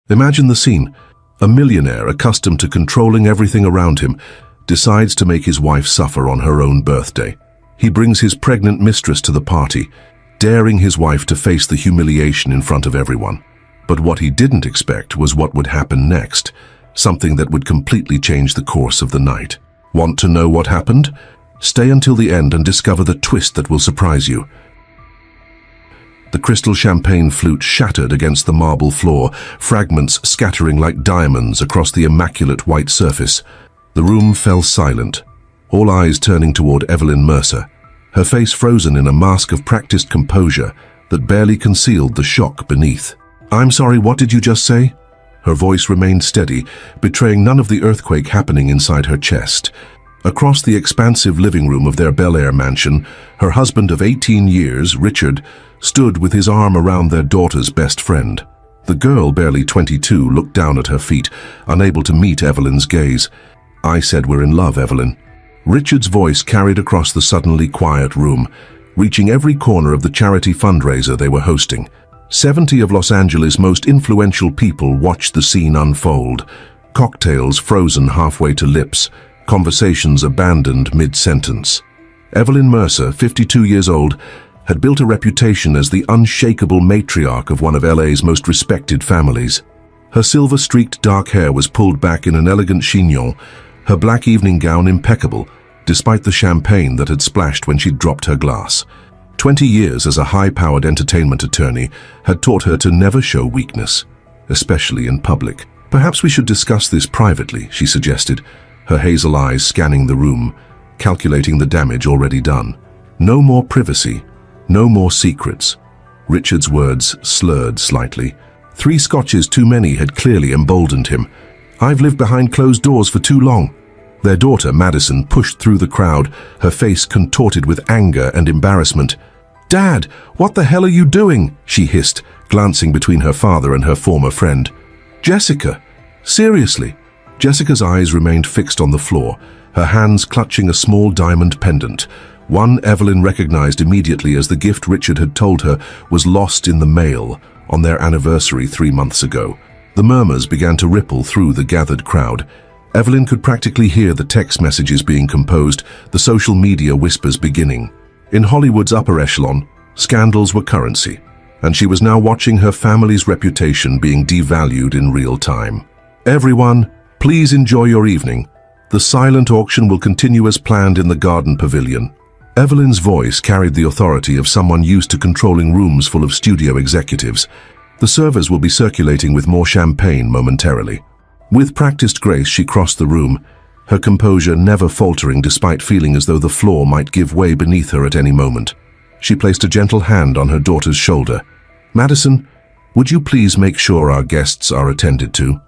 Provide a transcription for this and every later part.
Imagine the scene. A millionaire accustomed to controlling everything around him decides to make his wife suffer on her own birthday. He brings his pregnant mistress to the party, daring his wife to face the humiliation in front of everyone. But what he didn't expect was what would happen next, something that would completely change the course of the night. Want to know what happened? Stay until the end and discover the twist that will surprise you. The crystal champagne flute shattered against the marble floor, fragments scattering like diamonds across the immaculate white surface. The room fell silent, all eyes turning toward Evelyn Mercer, her face frozen in a mask of practiced composure that barely concealed the shock beneath. "I'm sorry, what did you just say?" Her voice remained steady, betraying none of the earthquake happening inside her chest. Across the expansive living room of their Bel Air mansion, her husband of 18 years, Richard, stood with his arm around their daughter's best friend. The girl, barely 22, looked down at her feet, unable to meet Evelyn's gaze. "I said we're in love, Evelyn." Richard's voice carried across the suddenly quiet room, reaching every corner of the charity fundraiser they were hosting. 70 of Los Angeles' most influential people watched the scene unfold, cocktails frozen halfway to lips, conversations abandoned mid-sentence. Evelyn Mercer, 52 years old, had built a reputation as the unshakable matriarch of one of LA's most respected families. Her silver-streaked dark hair was pulled back in an elegant chignon, her black evening gown impeccable, despite the champagne that had splashed when she'd dropped her glass. 20 years as a high-powered entertainment attorney had taught her to never show weakness, especially in public. "Perhaps we should discuss this privately," she suggested, her hazel eyes scanning the room, calculating the damage already done. "No more privacy, no more secrets." Richard's words slurred slightly. 3 scotches too many had clearly emboldened him. "I've lived behind closed doors for too long." Their daughter, Madison, pushed through the crowd, her face contorted with anger and embarrassment. "Dad, what the hell are you doing?" she hissed, glancing between her father and her former friend. "Jessica, seriously?" Jessica's eyes remained fixed on the floor, her hands clutching a small diamond pendant, one Evelyn recognized immediately as the gift Richard had told her was lost in the mail on their anniversary 3 months ago. The murmurs began to ripple through the gathered crowd. Evelyn could practically hear the text messages being composed, the social media whispers beginning. In Hollywood's upper echelon, scandals were currency, and she was now watching her family's reputation being devalued in real time. "Everyone, please enjoy your evening. The silent auction will continue as planned in the garden pavilion." Evelyn's voice carried the authority of someone used to controlling rooms full of studio executives. The servers will be circulating with more champagne momentarily. With practiced grace, she crossed the room, her composure never faltering despite feeling as though the floor might give way beneath her at any moment. She placed a gentle hand on her daughter's shoulder. "Madison, would you please make sure our guests are attended to?"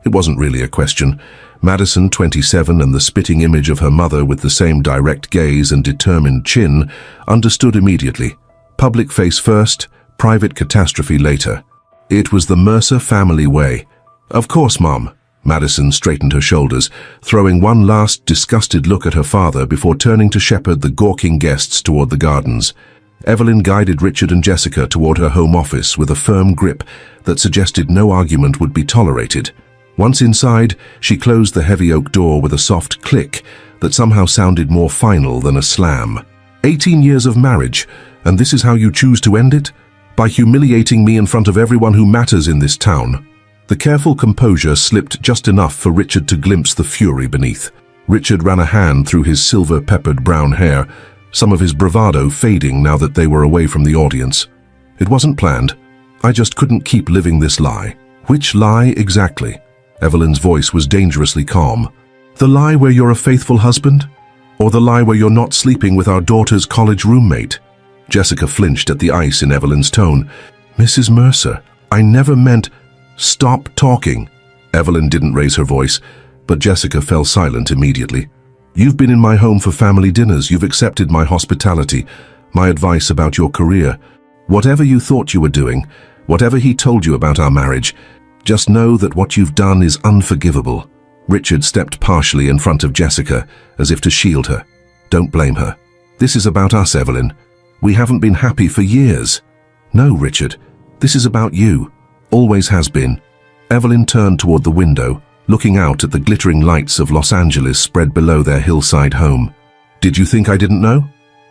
It wasn't really a question. Madison, 27, and the spitting image of her mother with the same direct gaze and determined chin, understood immediately. Public face first, private catastrophe later. It was the Mercer family way. "Of course, Mom." Madison straightened her shoulders, throwing one last disgusted look at her father before turning to shepherd the gawking guests toward the gardens. Evelyn guided Richard and Jessica toward her home office with a firm grip that suggested no argument would be tolerated. Once inside, she closed the heavy oak door with a soft click that somehow sounded more final than a slam. 18 years of marriage, and this is how you choose to end it? By humiliating me in front of everyone who matters in this town. The careful composure slipped just enough for Richard to glimpse the fury beneath. Richard ran a hand through his silver-peppered brown hair, some of his bravado fading now that they were away from the audience. "It wasn't planned. I just couldn't keep living this lie." "Which lie exactly?" Evelyn's voice was dangerously calm. "The lie where you're a faithful husband? Or the lie where you're not sleeping with our daughter's college roommate?" Jessica flinched at the ice in Evelyn's tone. "Mrs. Mercer, I never meant—" "Stop talking." Evelyn didn't raise her voice, but Jessica fell silent immediately. "You've been in my home for family dinners. You've accepted my hospitality, my advice about your career. Whatever you thought you were doing, whatever he told you about our marriage, just know that what you've done is unforgivable." Richard stepped partially in front of Jessica, as if to shield her. "Don't blame her. This is about us, Evelyn. We haven't been happy for years." "No, Richard. This is about you. Always has been. Evelyn turned toward the window, looking out at the glittering lights of Los Angeles spread below their hillside home. Did you think I didn't know?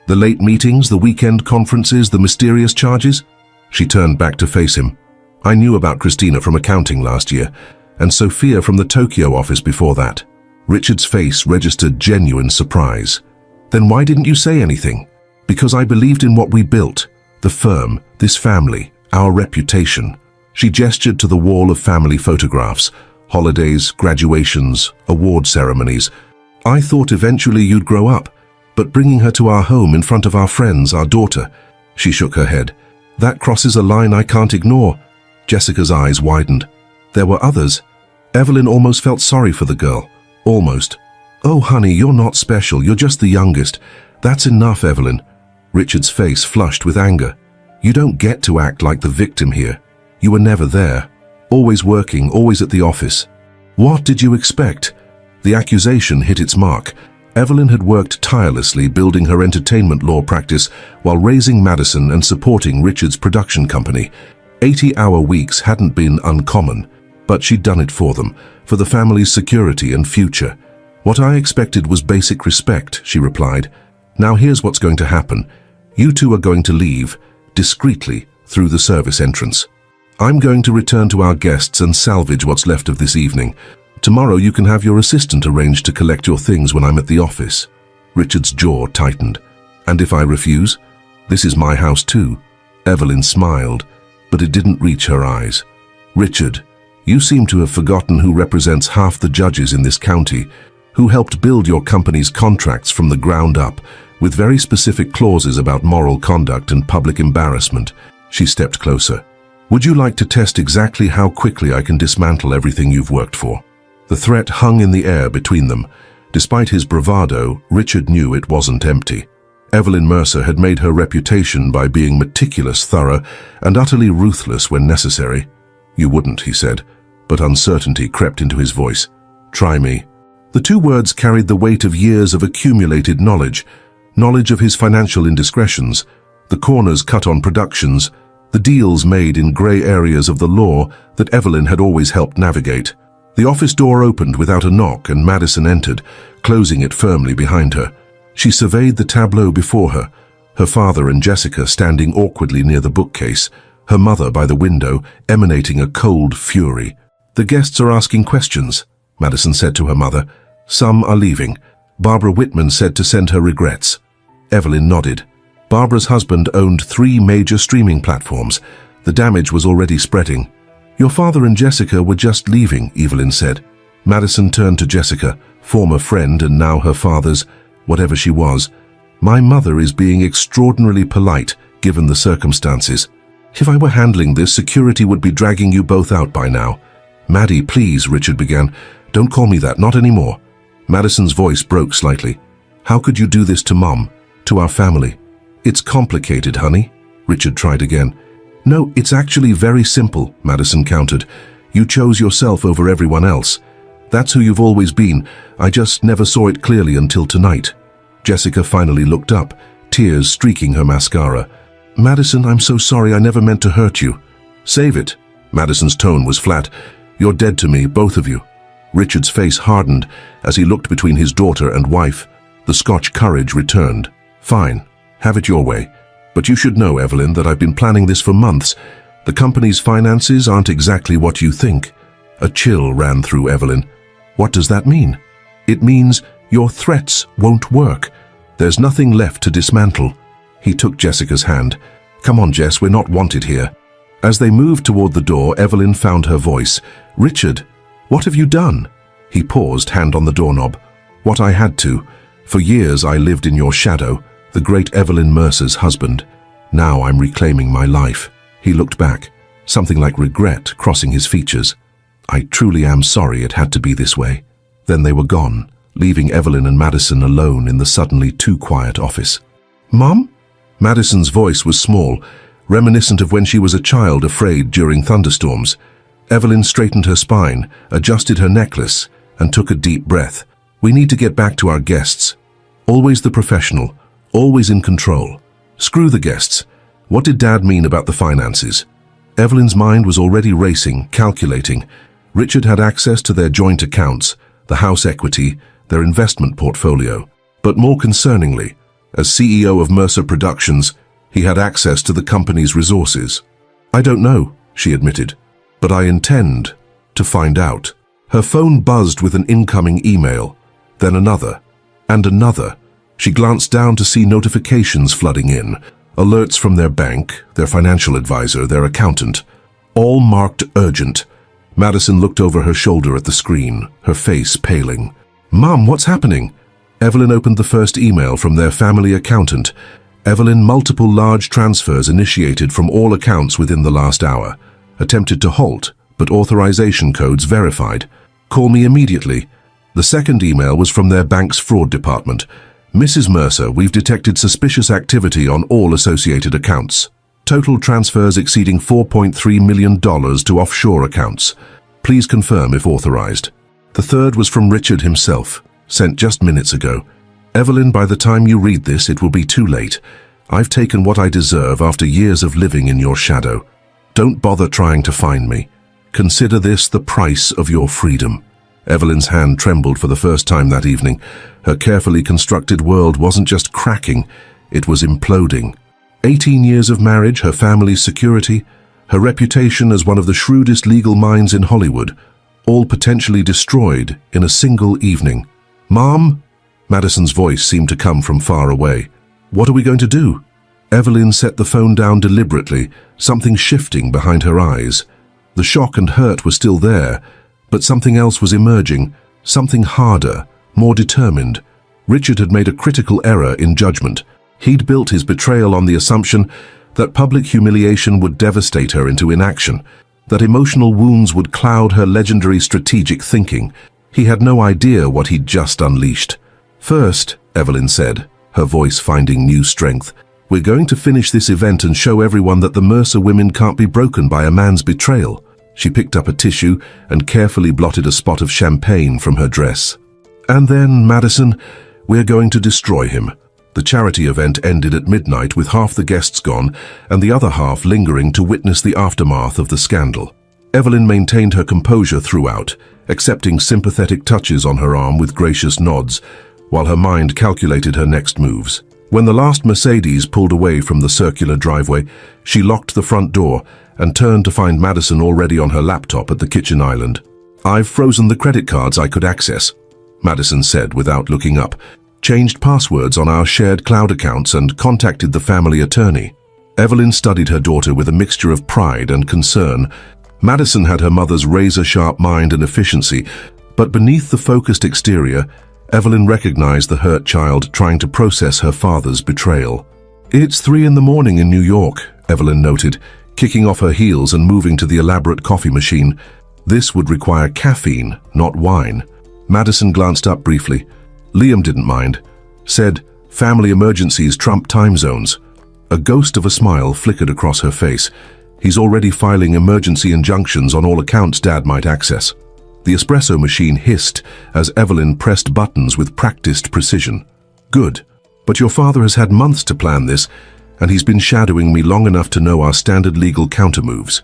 The late meetings, the weekend conferences, the mysterious charges? She turned back to face him. I knew about Christina from accounting last year, and Sophia from the Tokyo office before that. Richard's face registered genuine surprise. Then why didn't you say anything? Because I believed in what we built, the firm, this family, our reputation. She gestured to the wall of family photographs, holidays, graduations, award ceremonies. I thought eventually you'd grow up, but bringing her to our home in front of our friends, our daughter. She shook her head. That crosses a line I can't ignore. Jessica's eyes widened. There were others. Evelyn almost felt sorry for the girl. Almost. Oh, honey, you're not special. You're just the youngest. That's enough, Evelyn. Richard's face flushed with anger. You don't get to act like the victim here. You were never there. Always working, always at the office. What did you expect? The accusation hit its mark. Evelyn had worked tirelessly building her entertainment law practice while raising Madison and supporting Richard's production company. 80-hour weeks hadn't been uncommon, but she'd done it for them, for the family's security and future. What I expected was basic respect, she replied. Now here's what's going to happen. You two are going to leave, discreetly, through the service entrance. I'm going to return to our guests and salvage what's left of this evening. Tomorrow you can have your assistant arrange to collect your things when I'm at the office. Richard's jaw tightened. And if I refuse? This is my house too. Evelyn smiled, but it didn't reach her eyes. Richard, you seem to have forgotten who represents half the judges in this county, who helped build your company's contracts from the ground up, with very specific clauses about moral conduct and public embarrassment. She stepped closer. Would you like to test exactly how quickly I can dismantle everything you've worked for? The threat hung in the air between them. Despite his bravado, Richard knew it wasn't empty. Evelyn Mercer had made her reputation by being meticulous, thorough, and utterly ruthless when necessary. You wouldn't, he said, but uncertainty crept into his voice. Try me. The two words carried the weight of years of accumulated knowledge of his financial indiscretions, the corners cut on productions, the deals made in grey areas of the law that Evelyn had always helped navigate. The office door opened without a knock and Madison entered, closing it firmly behind her. She surveyed the tableau before her, her father and Jessica standing awkwardly near the bookcase, her mother by the window, emanating a cold fury. The guests are asking questions, Madison said to her mother. Some are leaving. Barbara Whitman said to send her regrets. Evelyn nodded. Barbara's husband owned 3 major streaming platforms. The damage was already spreading. Your father and Jessica were just leaving, Evelyn said. Madison turned to Jessica, former friend and now her father's, whatever she was. My mother is being extraordinarily polite, given the circumstances. If I were handling this, security would be dragging you both out by now. Maddie, please, Richard began. Don't call me that, not anymore. Madison's voice broke slightly. How could you do this to Mom, to our family? It's complicated, honey. Richard tried again. No, it's actually very simple, Madison countered. You chose yourself over everyone else. That's who you've always been. I just never saw it clearly until tonight. Jessica finally looked up, tears streaking her mascara. Madison, I'm so sorry. I never meant to hurt you. Save it. Madison's tone was flat. You're dead to me, both of you. Richard's face hardened as he looked between his daughter and wife. The Scotch courage returned. Fine, have it your way. But you should know, Evelyn, that I've been planning this for months. The company's finances aren't exactly what you think. A chill ran through Evelyn. What does that mean? It means your threats won't work. There's nothing left to dismantle. He took Jessica's hand. Come on, Jess, we're not wanted here. As they moved toward the door, Evelyn found her voice. Richard, what have you done? He paused, hand on the doorknob. What I had to. For years I lived in your shadow, the great Evelyn Mercer's husband. Now I'm reclaiming my life. He looked back, something like regret crossing his features. I truly am sorry it had to be this way. Then they were gone, leaving Evelyn and Madison alone in the suddenly too quiet office. Mom? Madison's voice was small, reminiscent of when she was a child afraid during thunderstorms. Evelyn straightened her spine, adjusted her necklace, and took a deep breath. We need to get back to our guests. Always the professional, always in control. Screw the guests. What did Dad mean about the finances? Evelyn's mind was already racing, calculating. Richard had access to their joint accounts, the house equity, their investment portfolio. But more concerningly, as CEO of Mercer Productions, he had access to the company's resources. "I don't know," she admitted, "but I intend to find out." Her phone buzzed with an incoming email, then another, and another. She glanced down to see notifications flooding in, alerts from their bank, their financial advisor, their accountant, all marked urgent. Madison looked over her shoulder at the screen, her face paling. "Mom, what's happening?" Evelyn opened the first email from their family accountant. Evelyn, multiple large transfers initiated from all accounts within the last hour. Attempted to halt, but authorization codes verified. "Call me immediately." The second email was from their bank's fraud department. "Mrs. Mercer, we've detected suspicious activity on all associated accounts. Total transfers exceeding $4.3 million to offshore accounts. Please confirm if authorized." The third was from Richard himself, sent just minutes ago. "Evelyn, by the time you read this, it will be too late. I've taken what I deserve after years of living in your shadow. Don't bother trying to find me. Consider this the price of your freedom." Evelyn's hand trembled for the first time that evening. Her carefully constructed world wasn't just cracking, it was imploding. 18 years of marriage, her family's security, her reputation as one of the shrewdest legal minds in Hollywood, all potentially destroyed in a single evening. "Mom?" Madison's voice seemed to come from far away. "What are we going to do?" Evelyn set the phone down deliberately, something shifting behind her eyes. The shock and hurt were still there, but something else was emerging, something harder, more determined. Richard had made a critical error in judgment. He'd built his betrayal on the assumption that public humiliation would devastate her into inaction, that emotional wounds would cloud her legendary strategic thinking. He had no idea what he'd just unleashed. "First," Evelyn said, her voice finding new strength, "we're going to finish this event and show everyone that the Mercer women can't be broken by a man's betrayal." She picked up a tissue and carefully blotted a spot of champagne from her dress. "And then, Madison, we're going to destroy him." The charity event ended at midnight with half the guests gone and the other half lingering to witness the aftermath of the scandal. Evelyn maintained her composure throughout, accepting sympathetic touches on her arm with gracious nods, while her mind calculated her next moves. When the last Mercedes pulled away from the circular driveway, she locked the front door and turned to find Madison already on her laptop at the kitchen island. "I've frozen the credit cards I could access," Madison said without looking up, "changed passwords on our shared cloud accounts and contacted the family attorney." Evelyn studied her daughter with a mixture of pride and concern. Madison had her mother's razor-sharp mind and efficiency, but beneath the focused exterior, Evelyn recognized the hurt child trying to process her father's betrayal. "It's 3 in the morning in New York," Evelyn noted, kicking off her heels and moving to the elaborate coffee machine. This would require caffeine, not wine. Madison glanced up briefly. Liam didn't mind. Said, "Family emergencies trump time zones." A ghost of a smile flickered across her face. "He's already filing emergency injunctions on all accounts Dad might access." The espresso machine hissed as Evelyn pressed buttons with practiced precision. "Good, but your father has had months to plan this, and he's been shadowing me long enough to know our standard legal countermoves."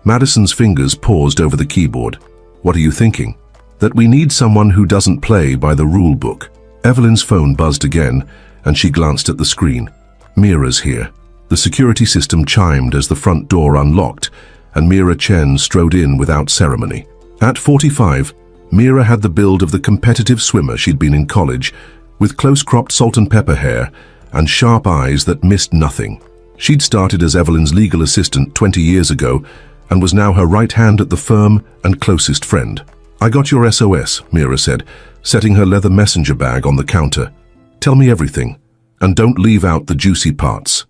Madison's fingers paused over the keyboard. "What are you thinking?" "That we need someone who doesn't play by the rule book." Evelyn's phone buzzed again, and she glanced at the screen. "Mira's here." The security system chimed as the front door unlocked, and Mira Chen strode in without ceremony. At 45, Mira had the build of the competitive swimmer she'd been in college, with close-cropped salt and pepper hair and sharp eyes that missed nothing. She'd started as Evelyn's legal assistant 20 years ago and was now her right hand at the firm and closest friend. "I got your SOS," Mira said, setting her leather messenger bag on the counter. "Tell me everything, and don't leave out the juicy parts.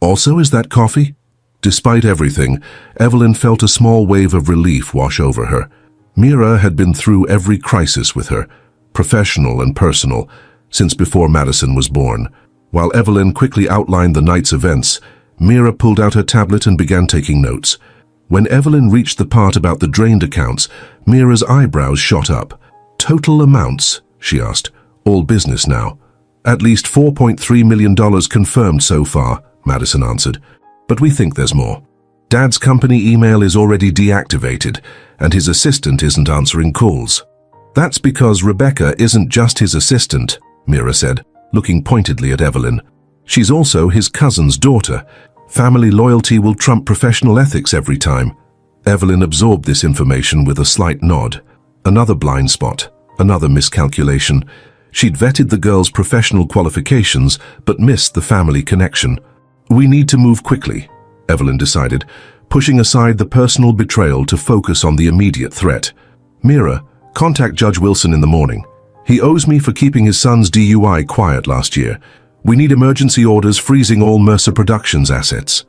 Also, is that coffee?" Despite everything, Evelyn felt a small wave of relief wash over her. Mira had been through every crisis with her, professional and personal, since before Madison was born. While Evelyn quickly outlined the night's events, Mira pulled out her tablet and began taking notes. When Evelyn reached the part about the drained accounts, Mira's eyebrows shot up. "Total amounts?" she asked. "All business now." "At least $4.3 million confirmed so far," Madison answered. "But we think there's more." Dad's company email is already deactivated, and his assistant isn't answering calls. That's because Rebecca isn't just his assistant, Mira said, looking pointedly at Evelyn. She's also his cousin's daughter. Family loyalty will trump professional ethics every time. Evelyn absorbed this information with a slight nod. Another blind spot, another miscalculation. She'd vetted the girl's professional qualifications, but missed the family connection. We need to move quickly, Evelyn decided, pushing aside the personal betrayal to focus on the immediate threat. Mira, contact Judge Wilson in the morning. He owes me for keeping his son's DUI quiet last year. We need emergency orders freezing all Mercer Productions assets.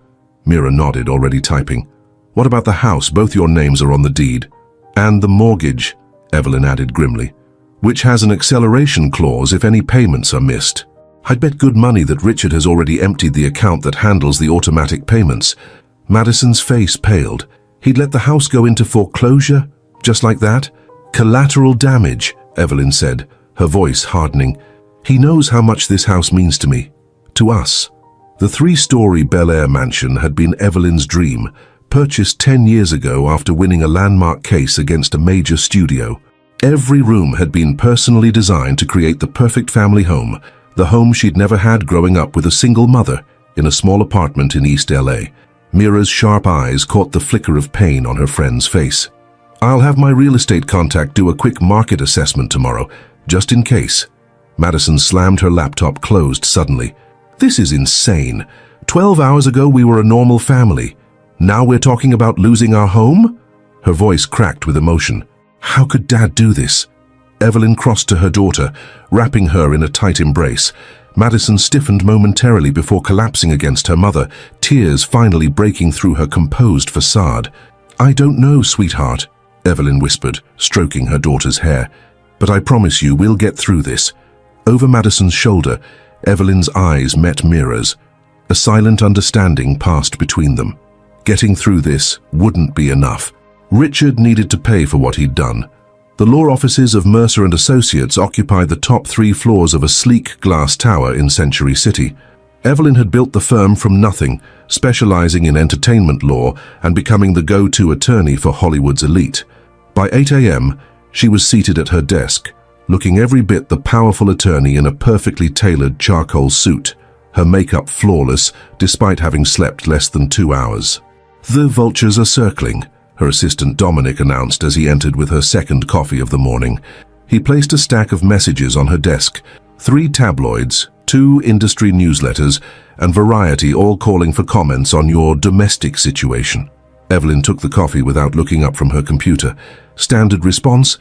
Mira nodded, already typing. What about the house? Both your names are on the deed. And the mortgage, Evelyn added grimly, which has an acceleration clause if any payments are missed. I'd bet good money that Richard has already emptied the account that handles the automatic payments. Madison's face paled. He'd let the house go into foreclosure? Just like that? Collateral damage, Evelyn said, her voice hardening. He knows how much this house means to me. To us. The 3-story Bel Air mansion had been Evelyn's dream, purchased 10 years ago after winning a landmark case against a major studio. Every room had been personally designed to create the perfect family home, the home she'd never had growing up with a single mother in a small apartment in East LA. Mira's sharp eyes caught the flicker of pain on her friend's face. I'll have my real estate contact do a quick market assessment tomorrow, just in case. Madison slammed her laptop closed suddenly. This is insane. 12 hours ago we were a normal family. Now we're talking about losing our home? Her voice cracked with emotion. How could Dad do this? Evelyn crossed to her daughter, wrapping her in a tight embrace. Madison stiffened momentarily before collapsing against her mother, tears finally breaking through her composed facade. I don't know, sweetheart, Evelyn whispered, stroking her daughter's hair. But I promise you we'll get through this. Over Madison's shoulder, Evelyn's eyes met Mira's. A silent understanding passed between them. Getting through this wouldn't be enough. Richard needed to pay for what he'd done. The law offices of Mercer and Associates occupied the top 3 floors of a sleek glass tower in Century City. Evelyn had built the firm from nothing, specializing in entertainment law and becoming the go-to attorney for Hollywood's elite. By 8 a.m., she was seated at her desk, looking every bit the powerful attorney in a perfectly tailored charcoal suit, her makeup flawless despite having slept less than 2 hours. The vultures are circling, her assistant Dominic announced as he entered with her second coffee of the morning. He placed a stack of messages on her desk, 3 tabloids, 2 industry newsletters, and Variety all calling for comments on your domestic situation. Evelyn took the coffee without looking up from her computer. Standard response: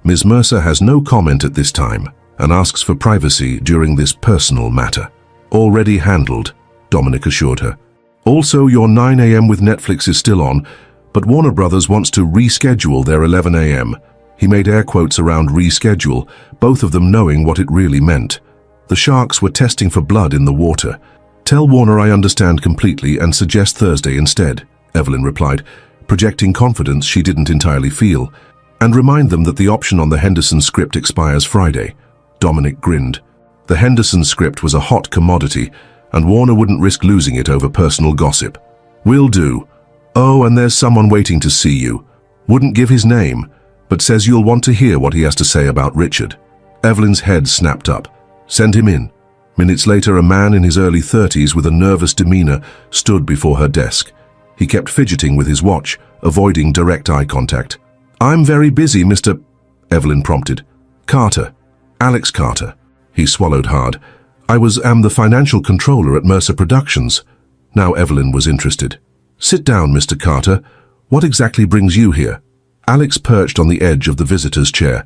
Ms. Mercer has no comment at this time and asks for privacy during this personal matter. Already handled, Dominic assured her. Also, your 9 a.m. with Netflix is still on, but Warner Brothers wants to reschedule their 11 a.m. He made air quotes around reschedule, both of them knowing what it really meant. The sharks were testing for blood in the water. Tell Warner I understand completely and suggest Thursday instead, Evelyn replied, projecting confidence she didn't entirely feel. And remind them that the option on the Henderson script expires Friday. Dominic grinned. The Henderson script was a hot commodity, and Warner wouldn't risk losing it over personal gossip. Will do. Oh, and there's someone waiting to see you. Wouldn't give his name, but says you'll want to hear what he has to say about Richard. Evelyn's head snapped up. Send him in. Minutes later, a man in his early 30s with a nervous demeanor stood before her desk. He kept fidgeting with his watch, avoiding direct eye contact. I'm very busy, Mr. Evelyn prompted. Carter. Alex Carter. He swallowed hard. I am the financial controller at Mercer Productions. Now Evelyn was interested. Sit down, Mr. Carter. What exactly brings you here? Alex perched on the edge of the visitor's chair.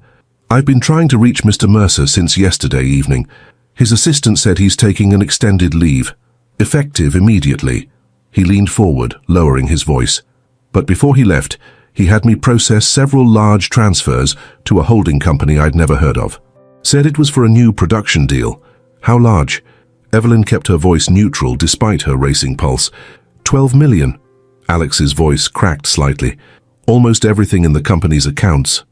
I've been trying to reach Mr. Mercer since yesterday evening. His assistant said he's taking an extended leave. Effective immediately. He leaned forward, lowering his voice. But before he left, he had me process several large transfers to a holding company I'd never heard of. Said it was for a new production deal. How large? Evelyn kept her voice neutral despite her racing pulse. 12 million. Alex's voice cracked slightly. Almost everything in the company's accounts.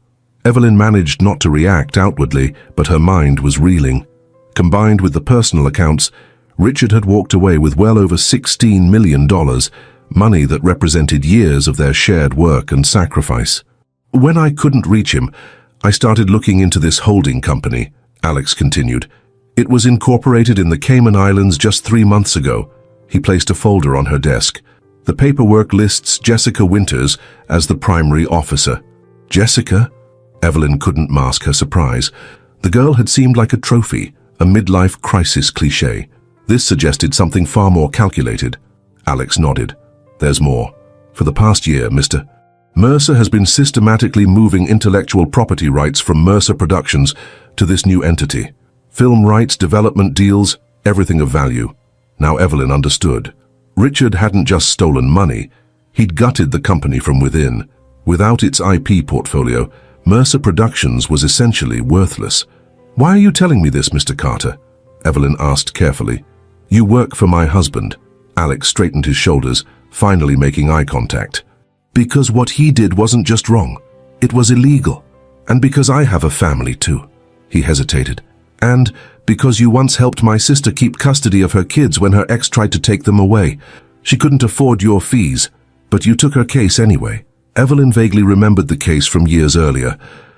Evelyn managed not to react outwardly, but her mind was reeling. Combined with the personal accounts, Richard had walked away with well over $16 million, money that represented years of their shared work and sacrifice. When I couldn't reach him, I started looking into this holding company, Alex continued. It was incorporated in the Cayman Islands just 3 months ago. He placed a folder on her desk. The paperwork lists Jessica Winters as the primary officer. Jessica? Evelyn couldn't mask her surprise. The girl had seemed like a trophy, a midlife crisis cliché. This suggested something far more calculated. Alex nodded. There's more. For the past year, Mr. Mercer has been systematically moving intellectual property rights from Mercer Productions to this new entity. Film rights, development deals, everything of value. Now Evelyn understood. Richard hadn't just stolen money, he'd gutted the company from within. Without its IP portfolio, Mercer Productions was essentially worthless. Why are you telling me this, Mr. Carter? Evelyn asked carefully. You work for my husband. Alex straightened his shoulders, finally making eye contact. Because what he did wasn't just wrong, it was illegal. And because I have a family too. He hesitated. And because you once helped my sister keep custody of her kids when her ex tried to take them away. She couldn't afford your fees, but you took her case anyway. Evelyn vaguely remembered the case from years earlier,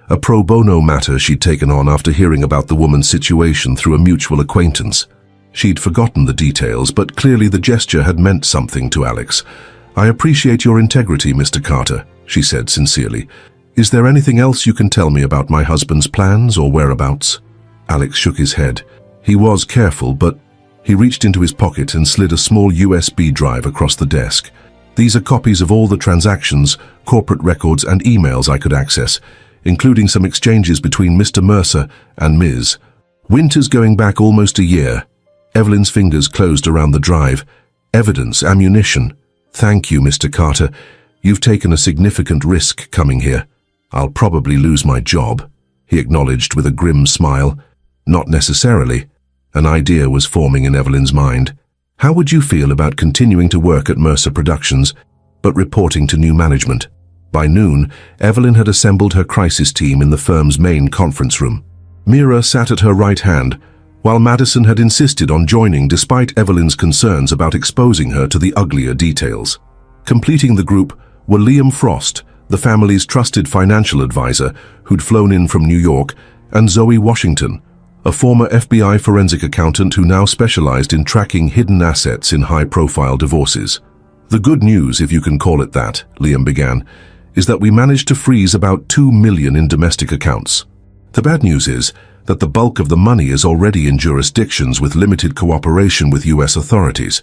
a pro bono matter she'd taken on after hearing about the woman's situation through a mutual acquaintance. She'd forgotten the details, but clearly the gesture had meant something to Alex. I appreciate your integrity, Mr. Carter, she said sincerely. Is there anything else you can tell me about my husband's plans or whereabouts? Alex shook his head. He was careful, but he reached into his pocket and slid a small USB drive across the desk. These are copies of all the transactions, corporate records and emails I could access, including some exchanges between Mr. Mercer and Ms. Winters going back almost a year. Evelyn's fingers closed around the drive. Evidence, ammunition. Thank you, Mr. Carter. You've taken a significant risk coming here. I'll probably lose my job, he acknowledged with a grim smile. Not necessarily. An idea was forming in Evelyn's mind. How would you feel about continuing to work at Mercer Productions, but reporting to new management? By noon, Evelyn had assembled her crisis team in the firm's main conference room. Mira sat at her right hand, while Madison had insisted on joining despite Evelyn's concerns about exposing her to the uglier details. Completing the group were Liam Frost, the family's trusted financial advisor who'd flown in from New York, and Zoe Washington, a former FBI forensic accountant who now specialized in tracking hidden assets in high-profile divorces. The good news, if you can call it that, Liam began, is that we managed to freeze about $2 million in domestic accounts. The bad news is that the bulk of the money is already in jurisdictions with limited cooperation with U.S. authorities.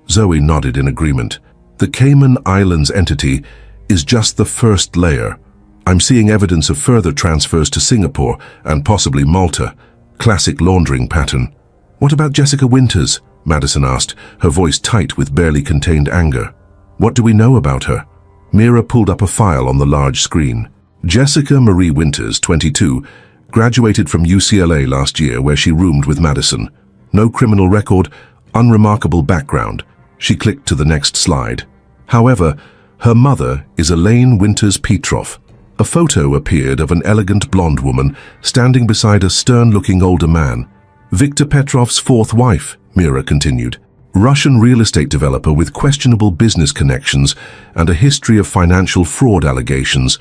Zoe nodded in agreement. The Cayman Islands entity is just the first layer. I'm seeing evidence of further transfers to Singapore and possibly Malta. Classic laundering pattern. What about Jessica Winters? Madison asked, her voice tight with barely contained anger. What do we know about her? Mira pulled up a file on the large screen. Jessica Marie Winters, 22, graduated from UCLA last year where she roomed with Madison. No criminal record, unremarkable background. She clicked to the next slide. However, her mother is Elaine Winters Petroff. A photo appeared of an elegant blonde woman standing beside a stern-looking older man. Victor Petrov's fourth wife, Mira continued. Russian real estate developer with questionable business connections and a history of financial fraud allegations,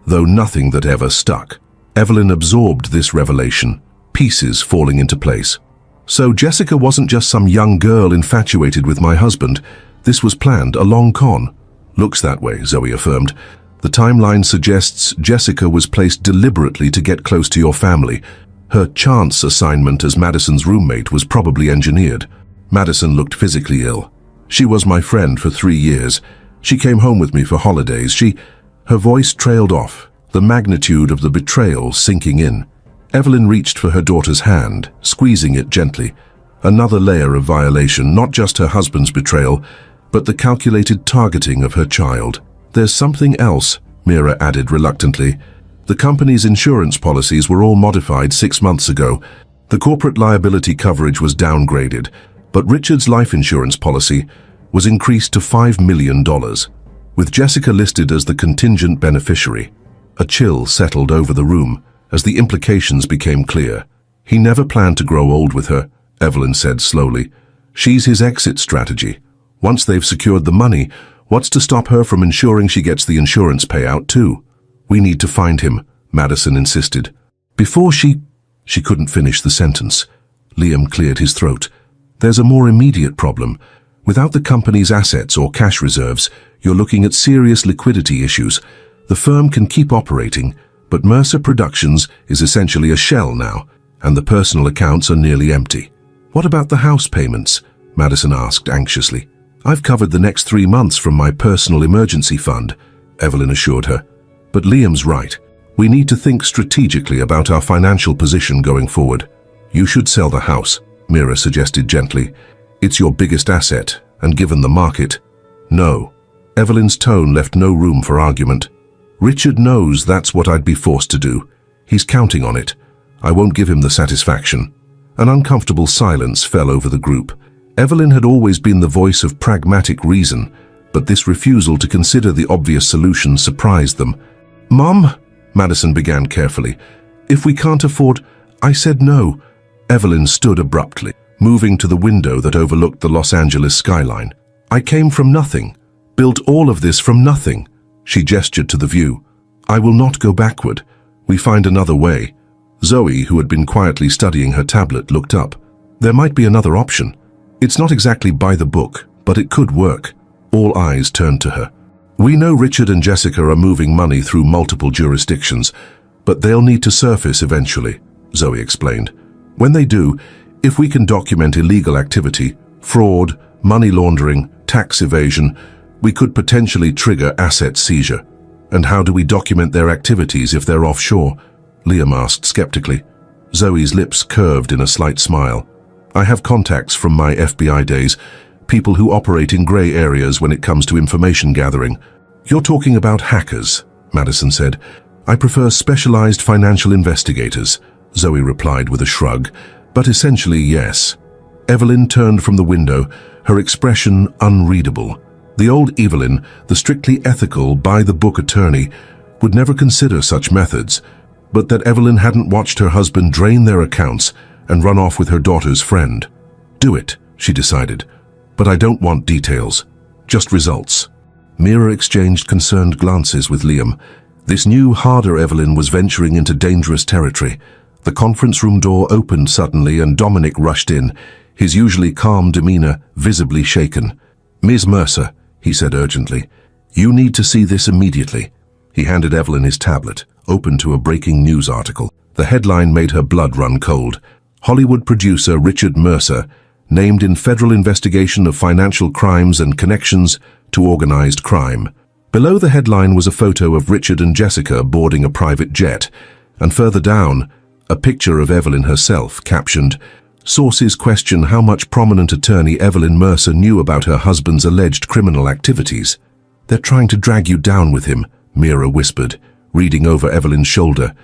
though nothing that ever stuck. Evelyn absorbed this revelation, pieces falling into place. So Jessica wasn't just some young girl infatuated with my husband. This was planned, a long con. Looks that way, Zoe affirmed. The timeline suggests Jessica was placed deliberately to get close to your family. Her chance assignment as Madison's roommate was probably engineered. Madison looked physically ill. She was my friend for 3 years. She came home with me for holidays. Her voice trailed off, the magnitude of the betrayal sinking in. Evelyn reached for her daughter's hand, squeezing it gently. Another layer of violation, not just her husband's betrayal, but the calculated targeting of her child. There's something else, Mira added reluctantly. The company's insurance policies were all modified 6 months ago. The corporate liability coverage was downgraded, but Richard's life insurance policy was increased to $5 million, with Jessica listed as the contingent beneficiary. A chill settled over the room as the implications became clear. He never planned to grow old with her, Evelyn said slowly. She's his exit strategy. Once they've secured the money, What's to stop her from ensuring she gets the insurance payout too? We need to find him, Madison insisted. Before she couldn't finish the sentence. Liam cleared his throat. There's a more immediate problem. Without the company's assets or cash reserves, you're looking at serious liquidity issues. The firm can keep operating, but Mercer Productions is essentially a shell now, and the personal accounts are nearly empty. What about the house payments? Madison asked anxiously. I've covered the next 3 months from my personal emergency fund, Evelyn assured her. But Liam's right. We need to think strategically about our financial position going forward. You should sell the house, Mira suggested gently. It's your biggest asset, and given the market. No. Evelyn's tone left no room for argument. Richard knows that's what I'd be forced to do. He's counting on it. I won't give him the satisfaction. An uncomfortable silence fell over the group. Evelyn had always been the voice of pragmatic reason, but this refusal to consider the obvious solution surprised them. Mom, Madison began carefully. If we can't afford... I said no. Evelyn stood abruptly, moving to the window that overlooked the Los Angeles skyline. I came from nothing, built all of this from nothing. She gestured to the view. I will not go backward. We find another way. Zoe, who had been quietly studying her tablet, looked up. There might be another option. It's not exactly by the book, but it could work. All eyes turned to her. We know Richard and Jessica are moving money through multiple jurisdictions, but they'll need to surface eventually, Zoe explained. When they do, if we can document illegal activity, fraud, money laundering, tax evasion, we could potentially trigger asset seizure. And how do we document their activities if they're offshore? Liam asked skeptically. Zoe's lips curved in a slight smile. I have contacts from my FBI days, people who operate in gray areas when it comes to information gathering. You're talking about hackers, Madison said. I prefer specialized financial investigators, Zoe replied with a shrug, but essentially yes. Evelyn turned from the window, her expression unreadable. The old Evelyn, the strictly ethical, by-the-book attorney, would never consider such methods, but that Evelyn hadn't watched her husband drain their accounts and run off with her daughter's friend. Do it, she decided. But I don't want details, just results. Mira exchanged concerned glances with Liam. This new, harder Evelyn was venturing into dangerous territory. The conference room door opened suddenly and Dominic rushed in, his usually calm demeanor visibly shaken. Ms. Mercer, he said urgently, you need to see this immediately. He handed Evelyn his tablet, open to a breaking news article. The headline made her blood run cold. Hollywood producer Richard Mercer, named in federal investigation of financial crimes and connections to organized crime. Below the headline was a photo of Richard and Jessica boarding a private jet, and further down, a picture of Evelyn herself, captioned, Sources question how much prominent attorney Evelyn Mercer knew about her husband's alleged criminal activities. They're trying to drag you down with him, Mira whispered, reading over Evelyn's shoulder.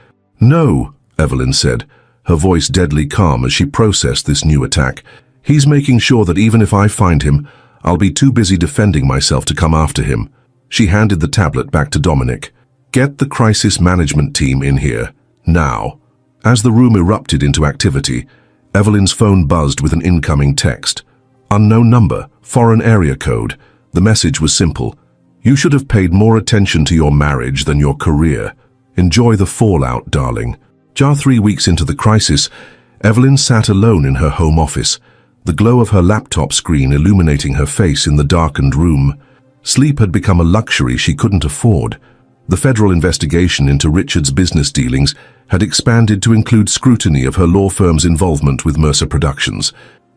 No, Evelyn said, her voice deadly calm as she processed this new attack. He's making sure that even if I find him, I'll be too busy defending myself to come after him. She handed the tablet back to Dominic. Get the crisis management team in here, now. As the room erupted into activity, Evelyn's phone buzzed with an incoming text. Unknown number, foreign area code. The message was simple. You should have paid more attention to your marriage than your career. Enjoy the fallout, darling. Just 3 weeks into the crisis, Evelyn sat alone in her home office, the glow of her laptop screen illuminating her face in the darkened room. Sleep had become a luxury she couldn't afford. The federal investigation into Richard's business dealings had expanded to include scrutiny of her law firm's involvement with Mercer Productions.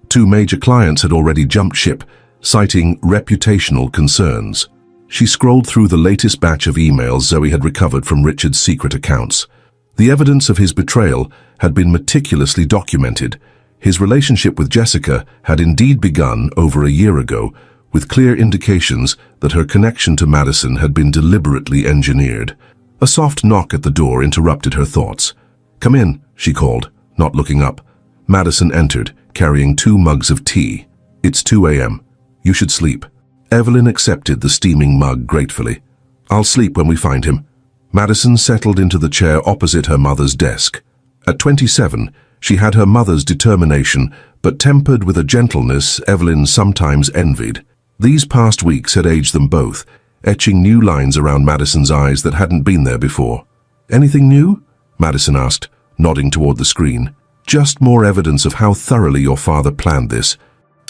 2 major clients had already jumped ship, citing reputational concerns. She scrolled through the latest batch of emails Zoe had recovered from Richard's secret accounts. The evidence of his betrayal had been meticulously documented. His relationship with Jessica had indeed begun over a year ago, with clear indications that her connection to Madison had been deliberately engineered. A soft knock at the door interrupted her thoughts. Come in, she called, not looking up. Madison entered, carrying 2 mugs of tea. It's 2 a.m. You should sleep. Evelyn accepted the steaming mug gratefully. I'll sleep when we find him. Madison settled into the chair opposite her mother's desk. At 27, she had her mother's determination, but tempered with a gentleness Evelyn sometimes envied. These past weeks had aged them both, etching new lines around Madison's eyes that hadn't been there before. "Anything new?" Madison asked, nodding toward the screen. "Just more evidence of how thoroughly your father planned this."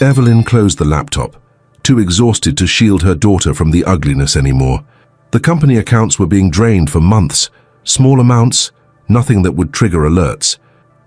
Evelyn closed the laptop, too exhausted to shield her daughter from the ugliness anymore. The company accounts were being drained for months. Small amounts, nothing that would trigger alerts.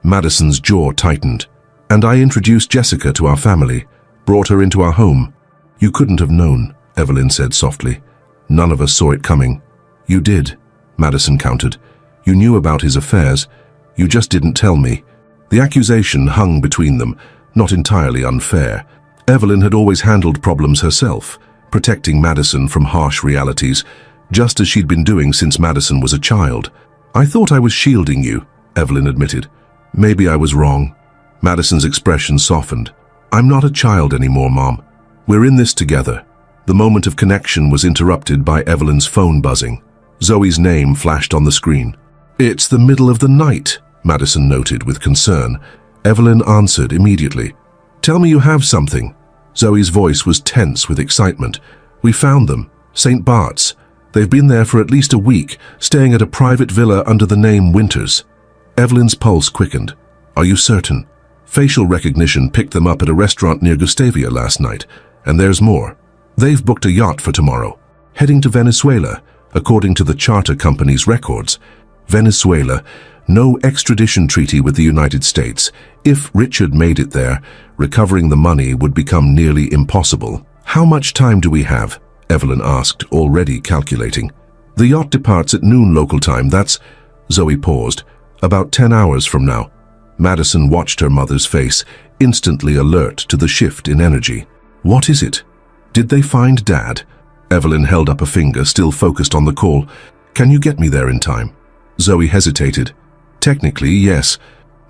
Madison's jaw tightened. "And I introduced Jessica to our family, brought her into our home." "You couldn't have known," Evelyn said softly. "None of us saw it coming." "You did," Madison countered. "You knew about his affairs. You just didn't tell me." The accusation hung between them, not entirely unfair. Evelyn had always handled problems herself, protecting Madison from harsh realities, just as she'd been doing since Madison was a child. "I thought I was shielding you," Evelyn admitted. "Maybe I was wrong." Madison's expression softened. "I'm not a child anymore, Mom. We're in this together." The moment of connection was interrupted by Evelyn's phone buzzing. Zoe's name flashed on the screen. "It's the middle of the night," Madison noted with concern. Evelyn answered immediately. "Tell me you have something." Zoe's voice was tense with excitement. "We found them. St. Bart's. They've been there for at least a week, staying at a private villa under the name Winters." Evelyn's pulse quickened. "Are you certain?" Facial recognition picked them up at a restaurant near Gustavia last night, and there's more. They've booked a yacht for tomorrow, heading to Venezuela, according to the charter company's records. Venezuela, no extradition treaty with the United States. If Richard made it there, recovering the money would become nearly impossible. "How much time do we have?" Evelyn asked, already calculating. "The yacht departs at noon local time. That's..." Zoe paused. "About 10 hours from now." Madison watched her mother's face, instantly alert to the shift in energy. "What is it? Did they find Dad?" Evelyn held up a finger, still focused on the call. "Can you get me there in time?" Zoe hesitated. "Technically, yes.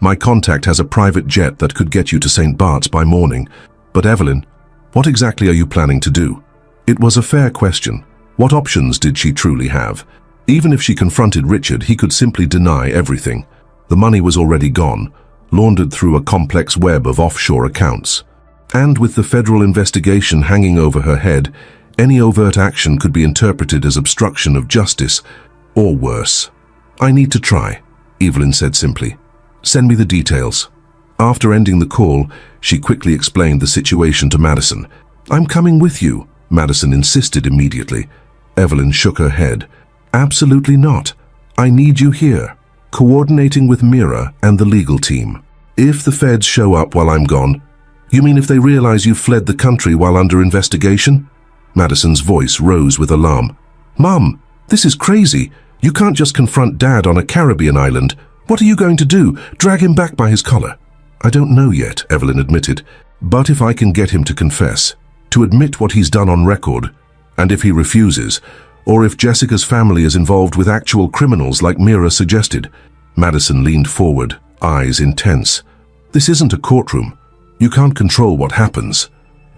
My contact has a private jet that could get you to St. Bart's by morning. But Evelyn, what exactly are you planning to do?" It was a fair question. What options did she truly have? Even if she confronted Richard, he could simply deny everything. The money was already gone, laundered through a complex web of offshore accounts. And with the federal investigation hanging over her head, any overt action could be interpreted as obstruction of justice, or worse. "I need to try," Evelyn said simply. "Send me the details." After ending the call, she quickly explained the situation to Madison. "I'm coming with you," Madison insisted immediately. Evelyn shook her head. "Absolutely not. I need you here, coordinating with Mira and the legal team. If the feds show up while I'm gone..." "You mean if they realize you fled the country while under investigation?" Madison's voice rose with alarm. "Mom, this is crazy. You can't just confront Dad on a Caribbean island. What are you going to do? Drag him back by his collar?" "I don't know yet," Evelyn admitted. "But if I can get him to confess, to admit what he's done on record, and if he refuses, or if Jessica's family is involved with actual criminals like Mira suggested..." Madison leaned forward, eyes intense. "This isn't a courtroom. You can't control what happens."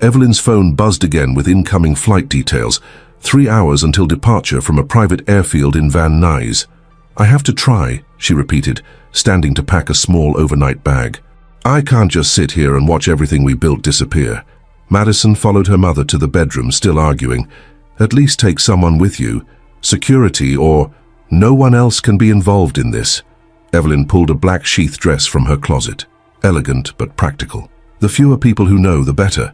Evelyn's phone buzzed again with incoming flight details. 3 hours until departure from a private airfield in Van Nuys. "I have to try," she repeated, standing to pack a small overnight bag. "I can't just sit here and watch everything we built disappear." Madison followed her mother to the bedroom, still arguing. "At least take someone with you. Security or... no one else can be involved in this." Evelyn pulled a black sheath dress from her closet. Elegant but practical. The fewer people who know, the better.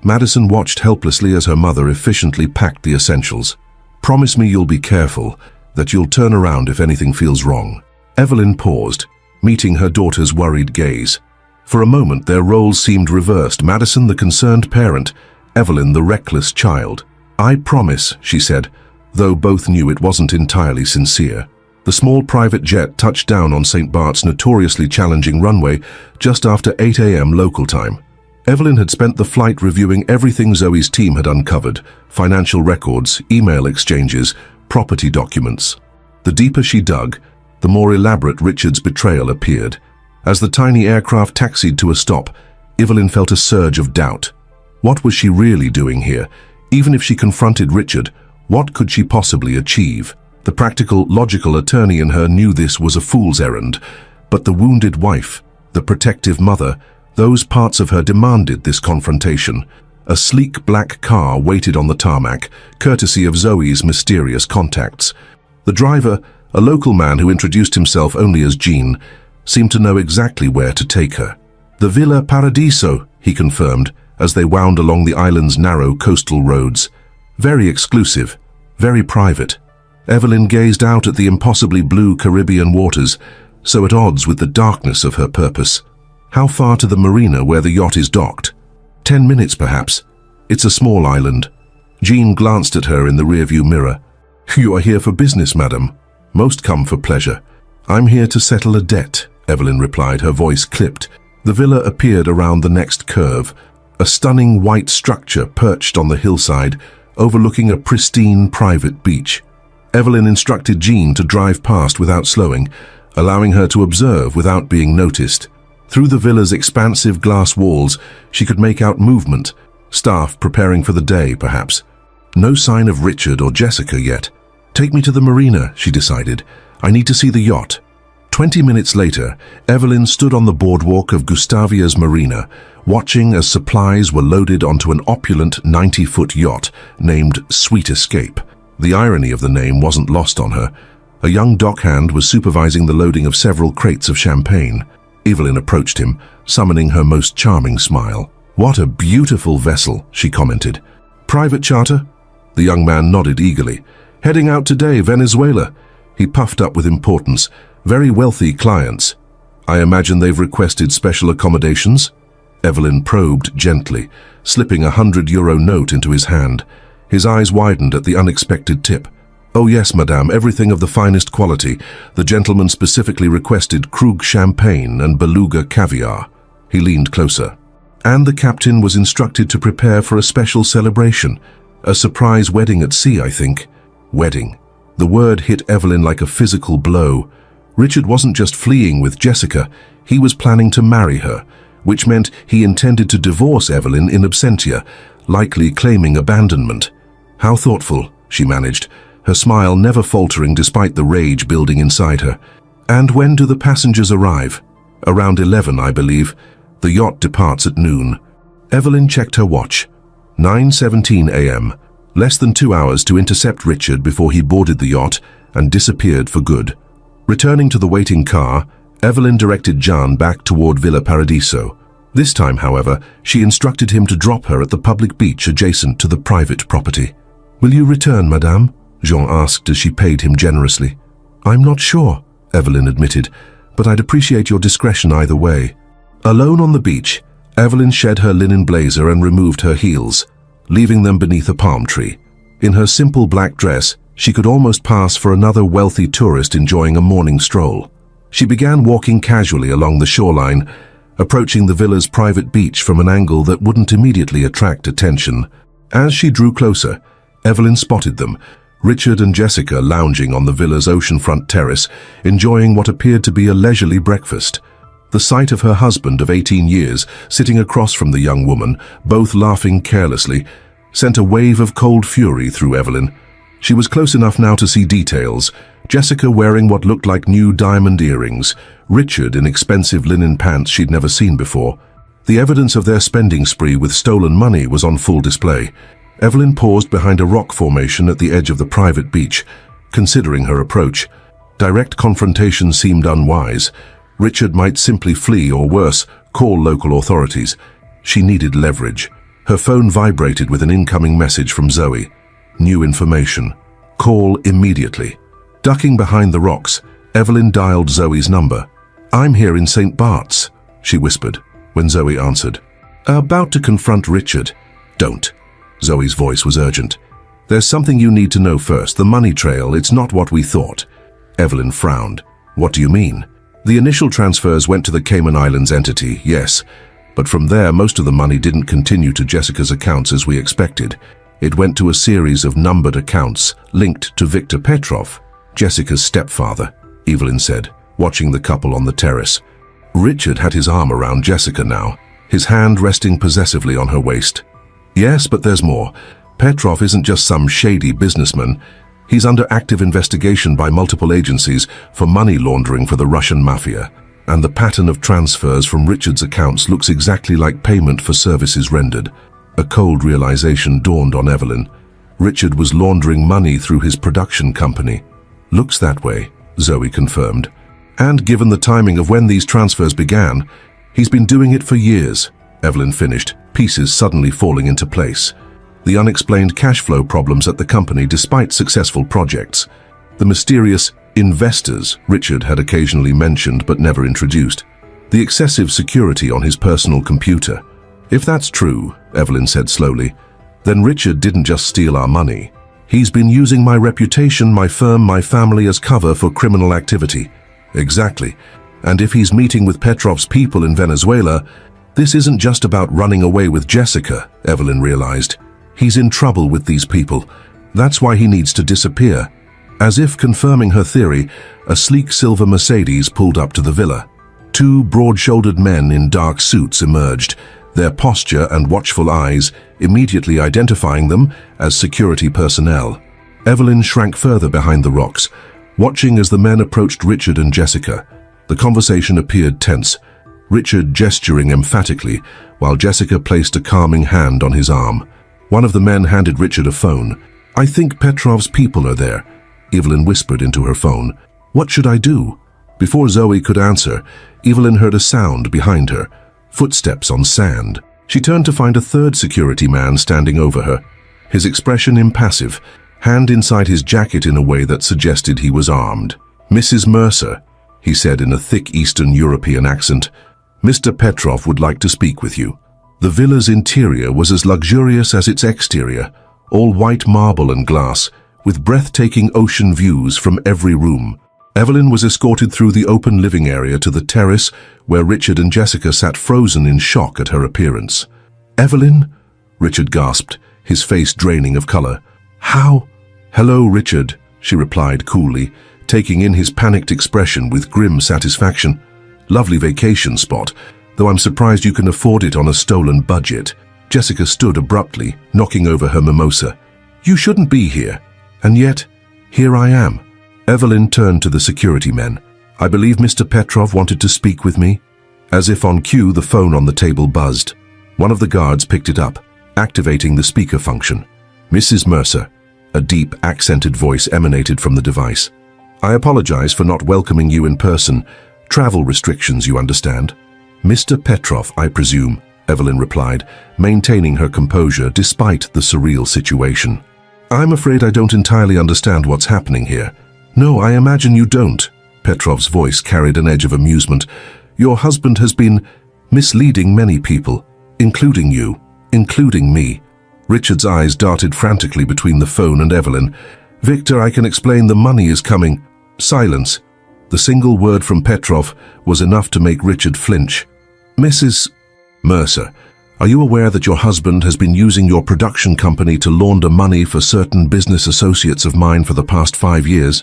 Madison watched helplessly as her mother efficiently packed the essentials. "Promise me you'll be careful, that you'll turn around if anything feels wrong." Evelyn paused, meeting her daughter's worried gaze. For a moment, their roles seemed reversed. Madison, the concerned parent, Evelyn, the reckless child. "I promise," she said, though both knew it wasn't entirely sincere. The small private jet touched down on St. Bart's notoriously challenging runway just after 8 a.m. local time. Evelyn had spent the flight reviewing everything Zoe's team had uncovered: financial records, email exchanges, property documents. The deeper she dug, the more elaborate Richard's betrayal appeared. As the tiny aircraft taxied to a stop, Evelyn felt a surge of doubt. What was she really doing here? Even if she confronted Richard, what could she possibly achieve? The practical, logical attorney in her knew this was a fool's errand, but the wounded wife, the protective mother, those parts of her demanded this confrontation. A sleek black car waited on the tarmac, courtesy of Zoe's mysterious contacts. The driver, a local man who introduced himself only as Jean, seemed to know exactly where to take her. "The Villa Paradiso," he confirmed, as they wound along the island's narrow coastal roads. Very exclusive, very private. Evelyn gazed out at the impossibly blue Caribbean waters, so at odds with the darkness of her purpose. How far to the marina where the yacht is docked? 10 minutes, perhaps. It's a small island. Jean glanced at her in the rearview mirror. "You are here for business, madam. Most come for pleasure." "I'm here to settle a debt," Evelyn replied, her voice clipped. The villa appeared around the next curve, a stunning white structure perched on the hillside, overlooking a pristine private beach. Evelyn instructed Jean to drive past without slowing, allowing her to observe without being noticed. Through the villa's expansive glass walls, she could make out movement, staff preparing for the day, perhaps. No sign of Richard or Jessica yet. "Take me to the marina," she decided. "I need to see the yacht." 20 minutes later, Evelyn stood on the boardwalk of Gustavia's marina, watching as supplies were loaded onto an opulent 90-foot yacht named Sweet Escape. The irony of the name wasn't lost on her. A young dockhand was supervising the loading of several crates of champagne. Evelyn approached him, summoning her most charming smile. "What a beautiful vessel," she commented. "Private charter?" The young man nodded eagerly. "Heading out today, Venezuela." He puffed up with importance. "Very wealthy clients. I imagine they've requested special accommodations?" Evelyn probed gently, slipping a €100 note into his hand. His eyes widened at the unexpected tip. "Oh yes, madame, everything of the finest quality. The gentleman specifically requested Krug champagne and beluga caviar." He leaned closer. "And the captain was instructed to prepare for a special celebration. A surprise wedding at sea, I think." Wedding. The word hit Evelyn like a physical blow. Richard wasn't just fleeing with Jessica, he was planning to marry her, which meant he intended to divorce Evelyn in absentia, likely claiming abandonment. How thoughtful, she managed, her smile never faltering despite the rage building inside her. "And when do the passengers arrive?" "Around 11, I believe. The yacht departs at noon." Evelyn checked her watch. 9:17 a.m. Less than 2 hours to intercept Richard before he boarded the yacht and disappeared for good. Returning to the waiting car, Evelyn directed Jean back toward Villa Paradiso. This time, however, she instructed him to drop her at the public beach adjacent to the private property. "Will you return, madame?" Jean asked as she paid him generously. "I'm not sure," Evelyn admitted, "but I'd appreciate your discretion either way." Alone on the beach, Evelyn shed her linen blazer and removed her heels, leaving them beneath a palm tree. In her simple black dress, she could almost pass for another wealthy tourist enjoying a morning stroll. She began walking casually along the shoreline, approaching the villa's private beach from an angle that wouldn't immediately attract attention. As she drew closer, Evelyn spotted them, Richard and Jessica lounging on the villa's oceanfront terrace, enjoying what appeared to be a leisurely breakfast. The sight of her husband of 18 years sitting across from the young woman, both laughing carelessly, sent a wave of cold fury through Evelyn. She was close enough now to see details. Jessica wearing what looked like new diamond earrings, Richard in expensive linen pants she'd never seen before. The evidence of their spending spree with stolen money was on full display. Evelyn paused behind a rock formation at the edge of the private beach, considering her approach. Direct confrontation seemed unwise. Richard might simply flee or worse, call local authorities. She needed leverage. Her phone vibrated with an incoming message from Zoe. New information. Call immediately. Ducking behind the rocks, Evelyn dialed Zoe's number. "I'm here in St. Bart's," she whispered, when Zoe answered. "About to confront Richard." "Don't." Zoe's voice was urgent. "There's something you need to know first. The money trail, it's not what we thought." Evelyn frowned. "What do you mean?" "The initial transfers went to the Cayman Islands entity, yes. But from there, most of the money didn't continue to Jessica's accounts as we expected. It went to a series of numbered accounts linked to Victor Petrov, Jessica's stepfather," Evelyn said, watching the couple on the terrace. Richard had his arm around Jessica now, his hand resting possessively on her waist. "Yes, but there's more. Petrov isn't just some shady businessman. He's under active investigation by multiple agencies for money laundering for the Russian mafia. And the pattern of transfers from Richard's accounts looks exactly like payment for services rendered." A cold realization dawned on Evelyn. Richard was laundering money through his production company. Looks that way, Zoe confirmed. And given the timing of when these transfers began, he's been doing it for years, Evelyn finished, pieces suddenly falling into place. The unexplained cash flow problems at the company despite successful projects. The mysterious investors Richard had occasionally mentioned but never introduced. The excessive security on his personal computer. If that's true, Evelyn said slowly, then Richard didn't just steal our money. He's been using my reputation, my firm, my family as cover for criminal activity. Exactly. And if he's meeting with Petrov's people in Venezuela, this isn't just about running away with Jessica, Evelyn realized. He's in trouble with these people. That's why he needs to disappear. As if confirming her theory, a sleek silver Mercedes pulled up to the villa. Two broad-shouldered men in dark suits emerged, their posture and watchful eyes immediately identifying them as security personnel. Evelyn shrank further behind the rocks, watching as the men approached Richard and Jessica. The conversation appeared tense, Richard gesturing emphatically, while Jessica placed a calming hand on his arm. One of the men handed Richard a phone. "I think Petrov's people are there," Evelyn whispered into her phone. "What should I do?" Before Zoe could answer, Evelyn heard a sound behind her, footsteps on sand. She turned to find a third security man standing over her, his expression impassive, hand inside his jacket in a way that suggested he was armed. "Mrs. Mercer," he said in a thick Eastern European accent, "Mr. Petrov would like to speak with you." The villa's interior was as luxurious as its exterior, all white marble and glass, with breathtaking ocean views from every room. Evelyn was escorted through the open living area to the terrace where Richard and Jessica sat frozen in shock at her appearance. "Evelyn?" Richard gasped, his face draining of color. "How?" "Hello, Richard," she replied coolly, taking in his panicked expression with grim satisfaction. "Lovely vacation spot, though I'm surprised you can afford it on a stolen budget." Jessica stood abruptly, knocking over her mimosa. "You shouldn't be here. And yet, here I am." Evelyn turned to the security men. "I believe Mr. Petrov wanted to speak with me." As if on cue, the phone on the table buzzed. One of the guards picked it up, activating the speaker function. "Mrs. Mercer," a deep, accented voice emanated from the device. "I apologize for not welcoming you in person. Travel restrictions, you understand." "Mr. Petrov, I presume," Evelyn replied, maintaining her composure despite the surreal situation. "I'm afraid I don't entirely understand what's happening here." "No, I imagine you don't." Petrov's voice carried an edge of amusement. "Your husband has been misleading many people, including you, including me." Richard's eyes darted frantically between the phone and Evelyn. "Victor, I can explain, the money is coming." Silence. The single word from Petrov was enough to make Richard flinch. "Mrs. Mercer, are you aware that your husband has been using your production company to launder money for certain business associates of mine for the past 5 years?"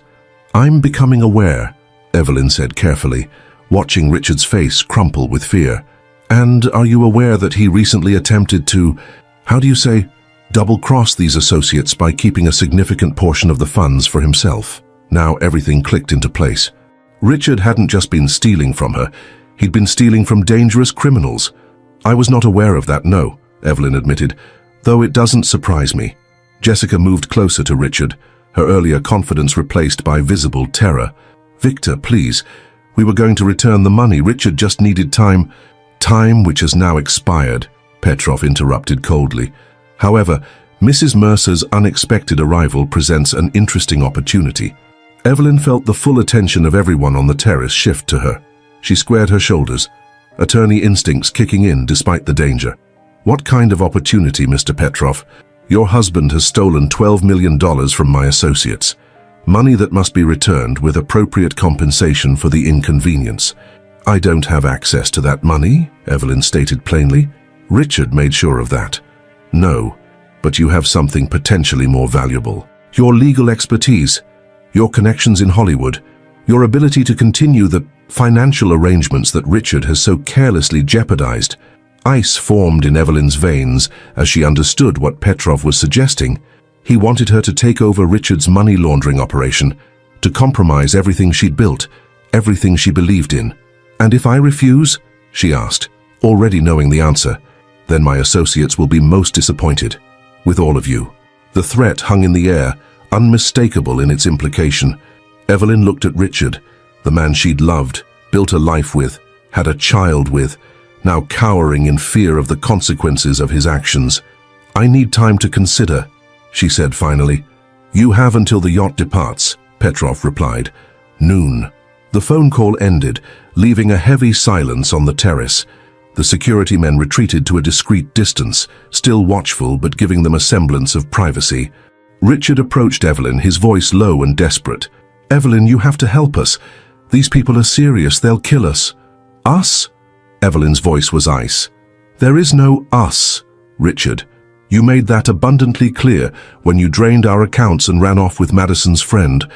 "I'm becoming aware," Evelyn said carefully, watching Richard's face crumple with fear. "And are you aware that he recently attempted to, double-cross these associates by keeping a significant portion of the funds for himself?" Now everything clicked into place. Richard hadn't just been stealing from her, he'd been stealing from dangerous criminals. "I was not aware of that, no," Evelyn admitted, "though it doesn't surprise me." Jessica moved closer to Richard, her earlier confidence replaced by visible terror. "Victor, please. We were going to return the money. Richard just needed time." "Time which has now expired," Petrov interrupted coldly. "However, Mrs. Mercer's unexpected arrival presents an interesting opportunity." Evelyn felt the full attention of everyone on the terrace shift to her. She squared her shoulders, attorney instincts kicking in despite the danger. "What kind of opportunity, Mr. Petrov? Your husband has stolen $12 million from my associates. Money that must be returned with appropriate compensation for the inconvenience." "I don't have access to that money," Evelyn stated plainly. Richard made sure of that. "No, but you have something potentially more valuable. Your legal expertise, your connections in Hollywood, your ability to continue the financial arrangements that Richard has so carelessly jeopardized." Ice formed in Evelyn's veins as she understood what Petrov was suggesting. He wanted her to take over Richard's money laundering operation, to compromise everything she'd built, everything she believed in. "And if I refuse?" she asked, already knowing the answer. Then my associates will be most disappointed. With all of you. The threat hung in the air, unmistakable in its implication. Evelyn looked at Richard, the man she'd loved, built a life with, had a child with, now cowering in fear of the consequences of his actions. "I need time to consider," she said finally. "You have until the yacht departs," Petrov replied. Noon. The phone call ended, leaving a heavy silence on the terrace. The security men retreated to a discreet distance, still watchful but giving them a semblance of privacy. Richard approached Evelyn, his voice low and desperate. "Evelyn, you have to help us. These people are serious, they'll kill us." "Us?" Evelyn's voice was ice. "There is no us, Richard. You made that abundantly clear when you drained our accounts and ran off with Madison's friend.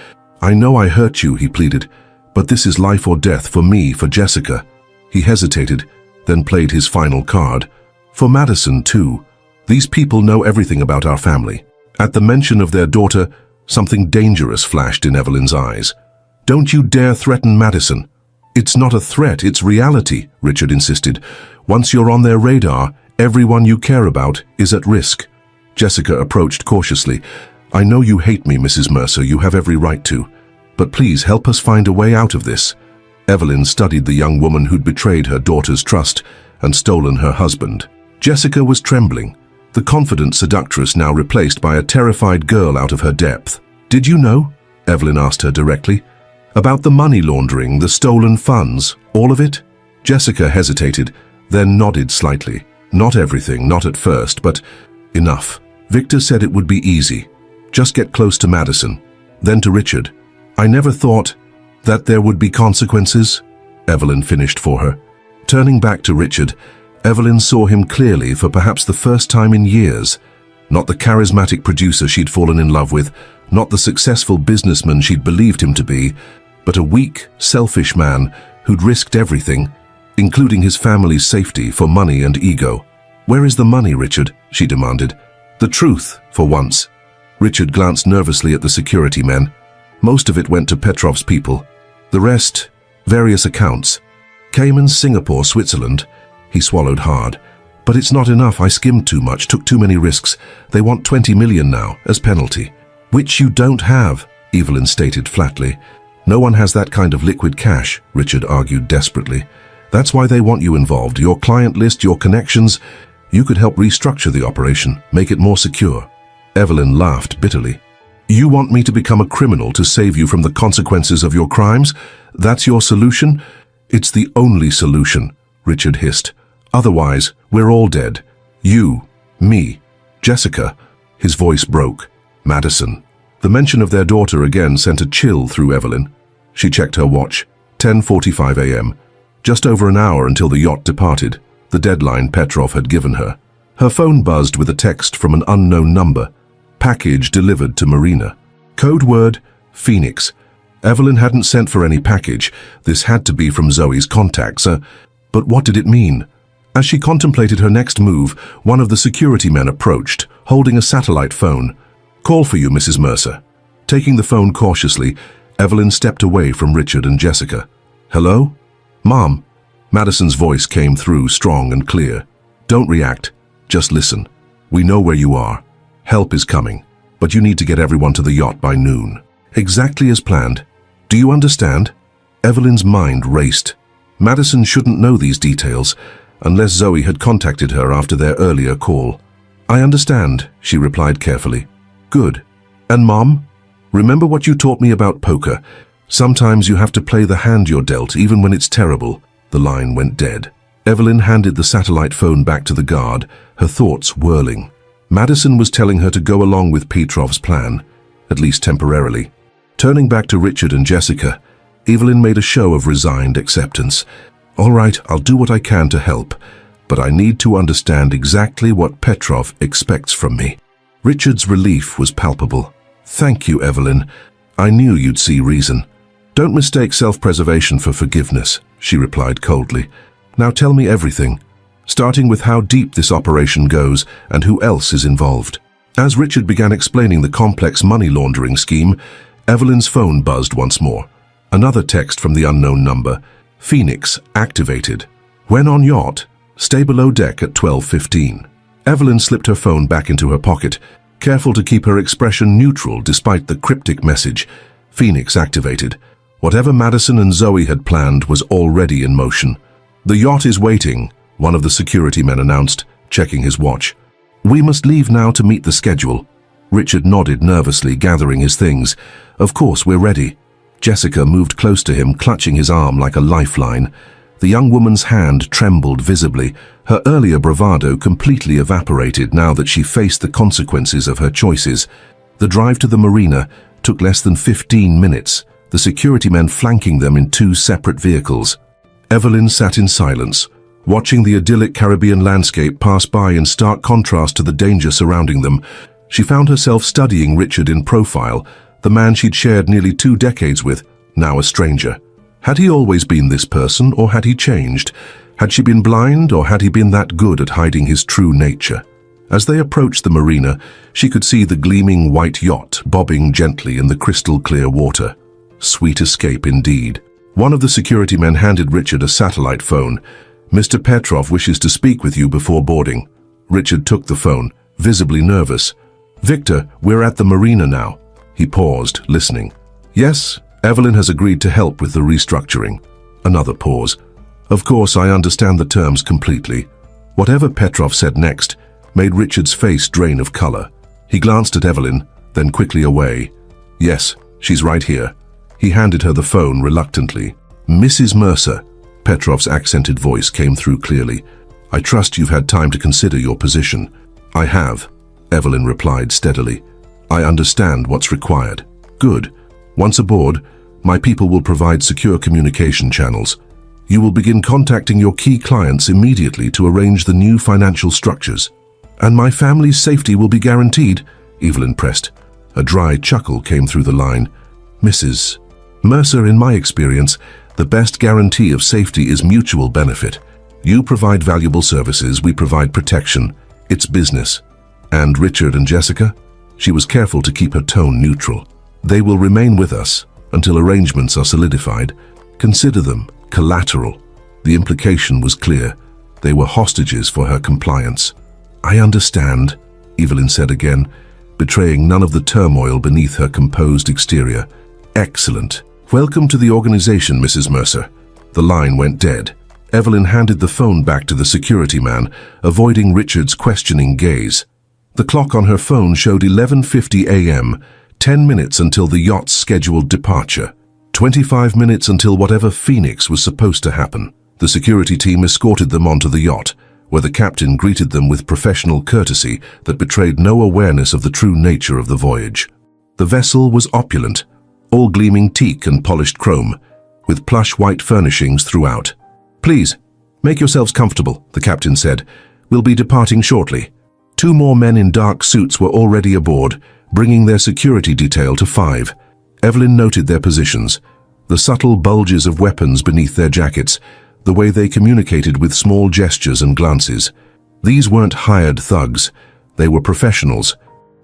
I know I hurt you," he pleaded, "but this is life or death for me, for Jessica." He hesitated, then played his final card. "For Madison, too. These people know everything about our family." At the mention of their daughter, something dangerous flashed in Evelyn's eyes. "Don't you dare threaten Madison." "It's not a threat, it's reality," Richard insisted. "Once you're on their radar, everyone you care about is at risk." Jessica approached cautiously. "I know you hate me, Mrs. Mercer, you have every right to. But please help us find a way out of this." Evelyn studied the young woman who'd betrayed her daughter's trust and stolen her husband. Jessica was trembling, the confident seductress now replaced by a terrified girl out of her depth. "Did you know?" Evelyn asked her directly. "About the money laundering, the stolen funds, all of it?" Jessica hesitated, then nodded slightly. "Not everything, not at first, but enough. Victor said it would be easy. Just get close to Madison." Then to Richard. "I never thought that there would be consequences," Evelyn finished for her. Turning back to Richard, Evelyn saw him clearly for perhaps the first time in years. Not the charismatic producer she'd fallen in love with, not the successful businessman she'd believed him to be, but a weak, selfish man who'd risked everything, including his family's safety, for money and ego. "Where is the money, Richard?" she demanded. "The truth, for once." Richard glanced nervously at the security men. "Most of it went to Petrov's people. The rest, various accounts. Cayman, Singapore, Switzerland." He swallowed hard. "But it's not enough. I skimmed too much, took too many risks. They want 20 million now, as penalty." "Which you don't have," Evelyn stated flatly. "No one has that kind of liquid cash," Richard argued desperately. "That's why they want you involved. Your client list, your connections. You could help restructure the operation, make it more secure." Evelyn laughed bitterly. "You want me to become a criminal to save you from the consequences of your crimes? That's your solution?" "It's the only solution," Richard hissed. "Otherwise, we're all dead. You, me, Jessica." His voice broke. "Madison." The mention of their daughter again sent a chill through Evelyn. She checked her watch. 10:45 a.m. Just over an hour until the yacht departed, the deadline Petrov had given her. Her phone buzzed with a text from an unknown number. Package delivered to Marina. Code word, Phoenix. Evelyn hadn't sent for any package. This had to be from Zoe's contacts. But what did it mean? As she contemplated her next move, one of the security men approached, holding a satellite phone. "Call for you, Mrs. Mercer." Taking the phone cautiously, Evelyn stepped away from Richard and Jessica. "Hello? Mom?" Madison's voice came through strong and clear. "Don't react. Just listen. We know where you are. Help is coming, but you need to get everyone to the yacht by noon." "Exactly as planned. Do you understand?" Evelyn's mind raced. Madison shouldn't know these details, unless Zoe had contacted her after their earlier call. "I understand," she replied carefully. "Good. And Mom? Remember what you taught me about poker. Sometimes you have to play the hand you're dealt, even when it's terrible." The line went dead. Evelyn handed the satellite phone back to the guard, her thoughts whirling. Madison was telling her to go along with Petrov's plan, at least temporarily. Turning back to Richard and Jessica, Evelyn made a show of resigned acceptance. "All right, I'll do what I can to help, but I need to understand exactly what Petrov expects from me." Richard's relief was palpable. "Thank you, Evelyn. I knew you'd see reason." "Don't mistake self-preservation for forgiveness," she replied coldly. "Now tell me everything, starting with how deep this operation goes and who else is involved." As Richard began explaining the complex money laundering scheme, Evelyn's phone buzzed once more. Another text from the unknown number. "Phoenix activated. When on yacht?" Stay below deck at 12:15. Evelyn slipped her phone back into her pocket, careful to keep her expression neutral despite the cryptic message. Phoenix activated. Whatever Madison and Zoe had planned was already in motion. "The yacht is waiting," one of the security men announced, checking his watch. "We must leave now to meet the schedule." Richard nodded nervously, gathering his things. "Of course, we're ready." Jessica moved close to him, clutching his arm like a lifeline. The young woman's hand trembled visibly. Her earlier bravado completely evaporated now that she faced the consequences of her choices. The drive to the marina took less than 15 minutes, the security men flanking them in 2 separate vehicles. Evelyn sat in silence, watching the idyllic Caribbean landscape pass by in stark contrast to the danger surrounding them. She found herself studying Richard in profile, the man she'd shared nearly 2 decades with, now a stranger. Had he always been this person, or had he changed? Had she been blind, or had he been that good at hiding his true nature? As they approached the marina, she could see the gleaming white yacht bobbing gently in the crystal-clear water. Sweet escape indeed. One of the security men handed Richard a satellite phone. "Mr. Petrov wishes to speak with you before boarding." Richard took the phone, visibly nervous. "Victor, we're at the marina now." He paused, listening. "Yes, Evelyn has agreed to help with the restructuring." Another pause. "Of course, I understand the terms completely." Whatever Petrov said next made Richard's face drain of color. He glanced at Evelyn, then quickly away. "Yes, she's right here." He handed her the phone reluctantly. "Mrs. Mercer," Petrov's accented voice came through clearly. "I trust you've had time to consider your position." "I have," Evelyn replied steadily. "I understand what's required." "Good. Once aboard, my people will provide secure communication channels. You will begin contacting your key clients immediately to arrange the new financial structures. "And my family's safety will be guaranteed," Evelyn pressed. A dry chuckle came through the line. "Mrs. Mercer, in my experience, the best guarantee of safety is mutual benefit. You provide valuable services, we provide protection. It's business." "And Richard and Jessica?" She was careful to keep her tone neutral. "They will remain with us until arrangements are solidified. Consider them collateral." The implication was clear. They were hostages for her compliance. "I understand," Evelyn said again, betraying none of the turmoil beneath her composed exterior. "Excellent. Welcome to the organization, Mrs. Mercer." The line went dead. Evelyn handed the phone back to the security man, avoiding Richard's questioning gaze. The clock on her phone showed 11:50 a.m., 10 minutes until the yacht's scheduled departure. 25 minutes until whatever Phoenix was supposed to happen. The security team escorted them onto the yacht, where the captain greeted them with professional courtesy that betrayed no awareness of the true nature of the voyage. The vessel was opulent, all gleaming teak and polished chrome, with plush white furnishings throughout. "Please, make yourselves comfortable," the captain said. "We'll be departing shortly." 2 more men in dark suits were already aboard, bringing their security detail to 5. Evelyn noted their positions, the subtle bulges of weapons beneath their jackets, the way they communicated with small gestures and glances. These weren't hired thugs, they were professionals.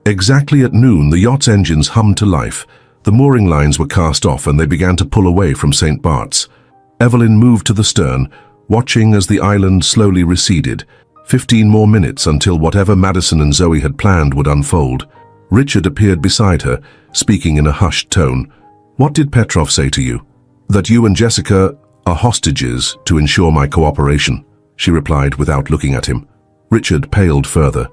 Exactly at noon, the yacht's engines hummed to life. The mooring lines were cast off and they began to pull away from St. Bart's. Evelyn moved to the stern, watching as the island slowly receded. 15 more minutes until whatever Madison and Zoe had planned would unfold. Richard appeared beside her, speaking in a hushed tone. "What did Petrov say to you?" "That you and Jessica are hostages to ensure my cooperation," she replied without looking at him. Richard paled further.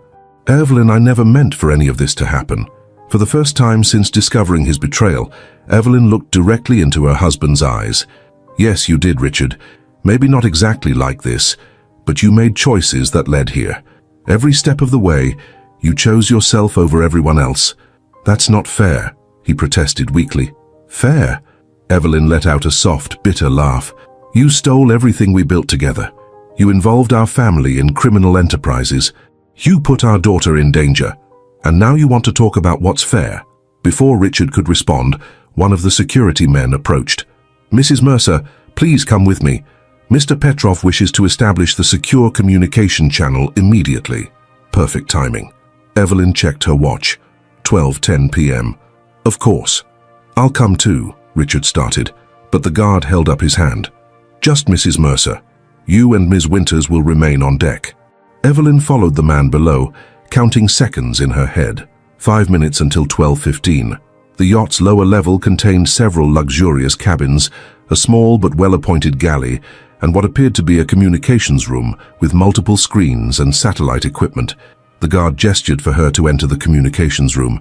"Evelyn, I never meant for any of this to happen." For the first time since discovering his betrayal, Evelyn looked directly into her husband's eyes. "Yes, you did, Richard. Maybe not exactly like this, but you made choices that led here. Every step of the way, you chose yourself over everyone else. That's not fair," he protested weakly. "Fair?" Evelyn let out a soft, bitter laugh. "You stole everything we built together. You involved our family in criminal enterprises. You put our daughter in danger. And now you want to talk about what's fair?" Before Richard could respond, one of the security men approached. "Mrs. Mercer, please come with me. Mr. Petrov wishes to establish the secure communication channel immediately." Perfect timing. Evelyn checked her watch. 12:10 p.m. "Of course. I'll come too," Richard started, but the guard held up his hand. "Just Mrs. Mercer. You and Ms. Winters will remain on deck." Evelyn followed the man below, counting seconds in her head. 5 minutes until 12:15. The yacht's lower level contained several luxurious cabins, a small but well-appointed galley, and what appeared to be a communications room with multiple screens and satellite equipment. The guard gestured for her to enter the communications room.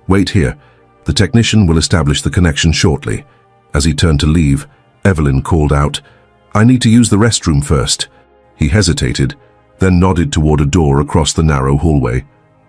"Wait here. The technician will establish the connection shortly." As he turned to leave, Evelyn called out, "I need to use the restroom first." He hesitated, then nodded toward a door across the narrow hallway.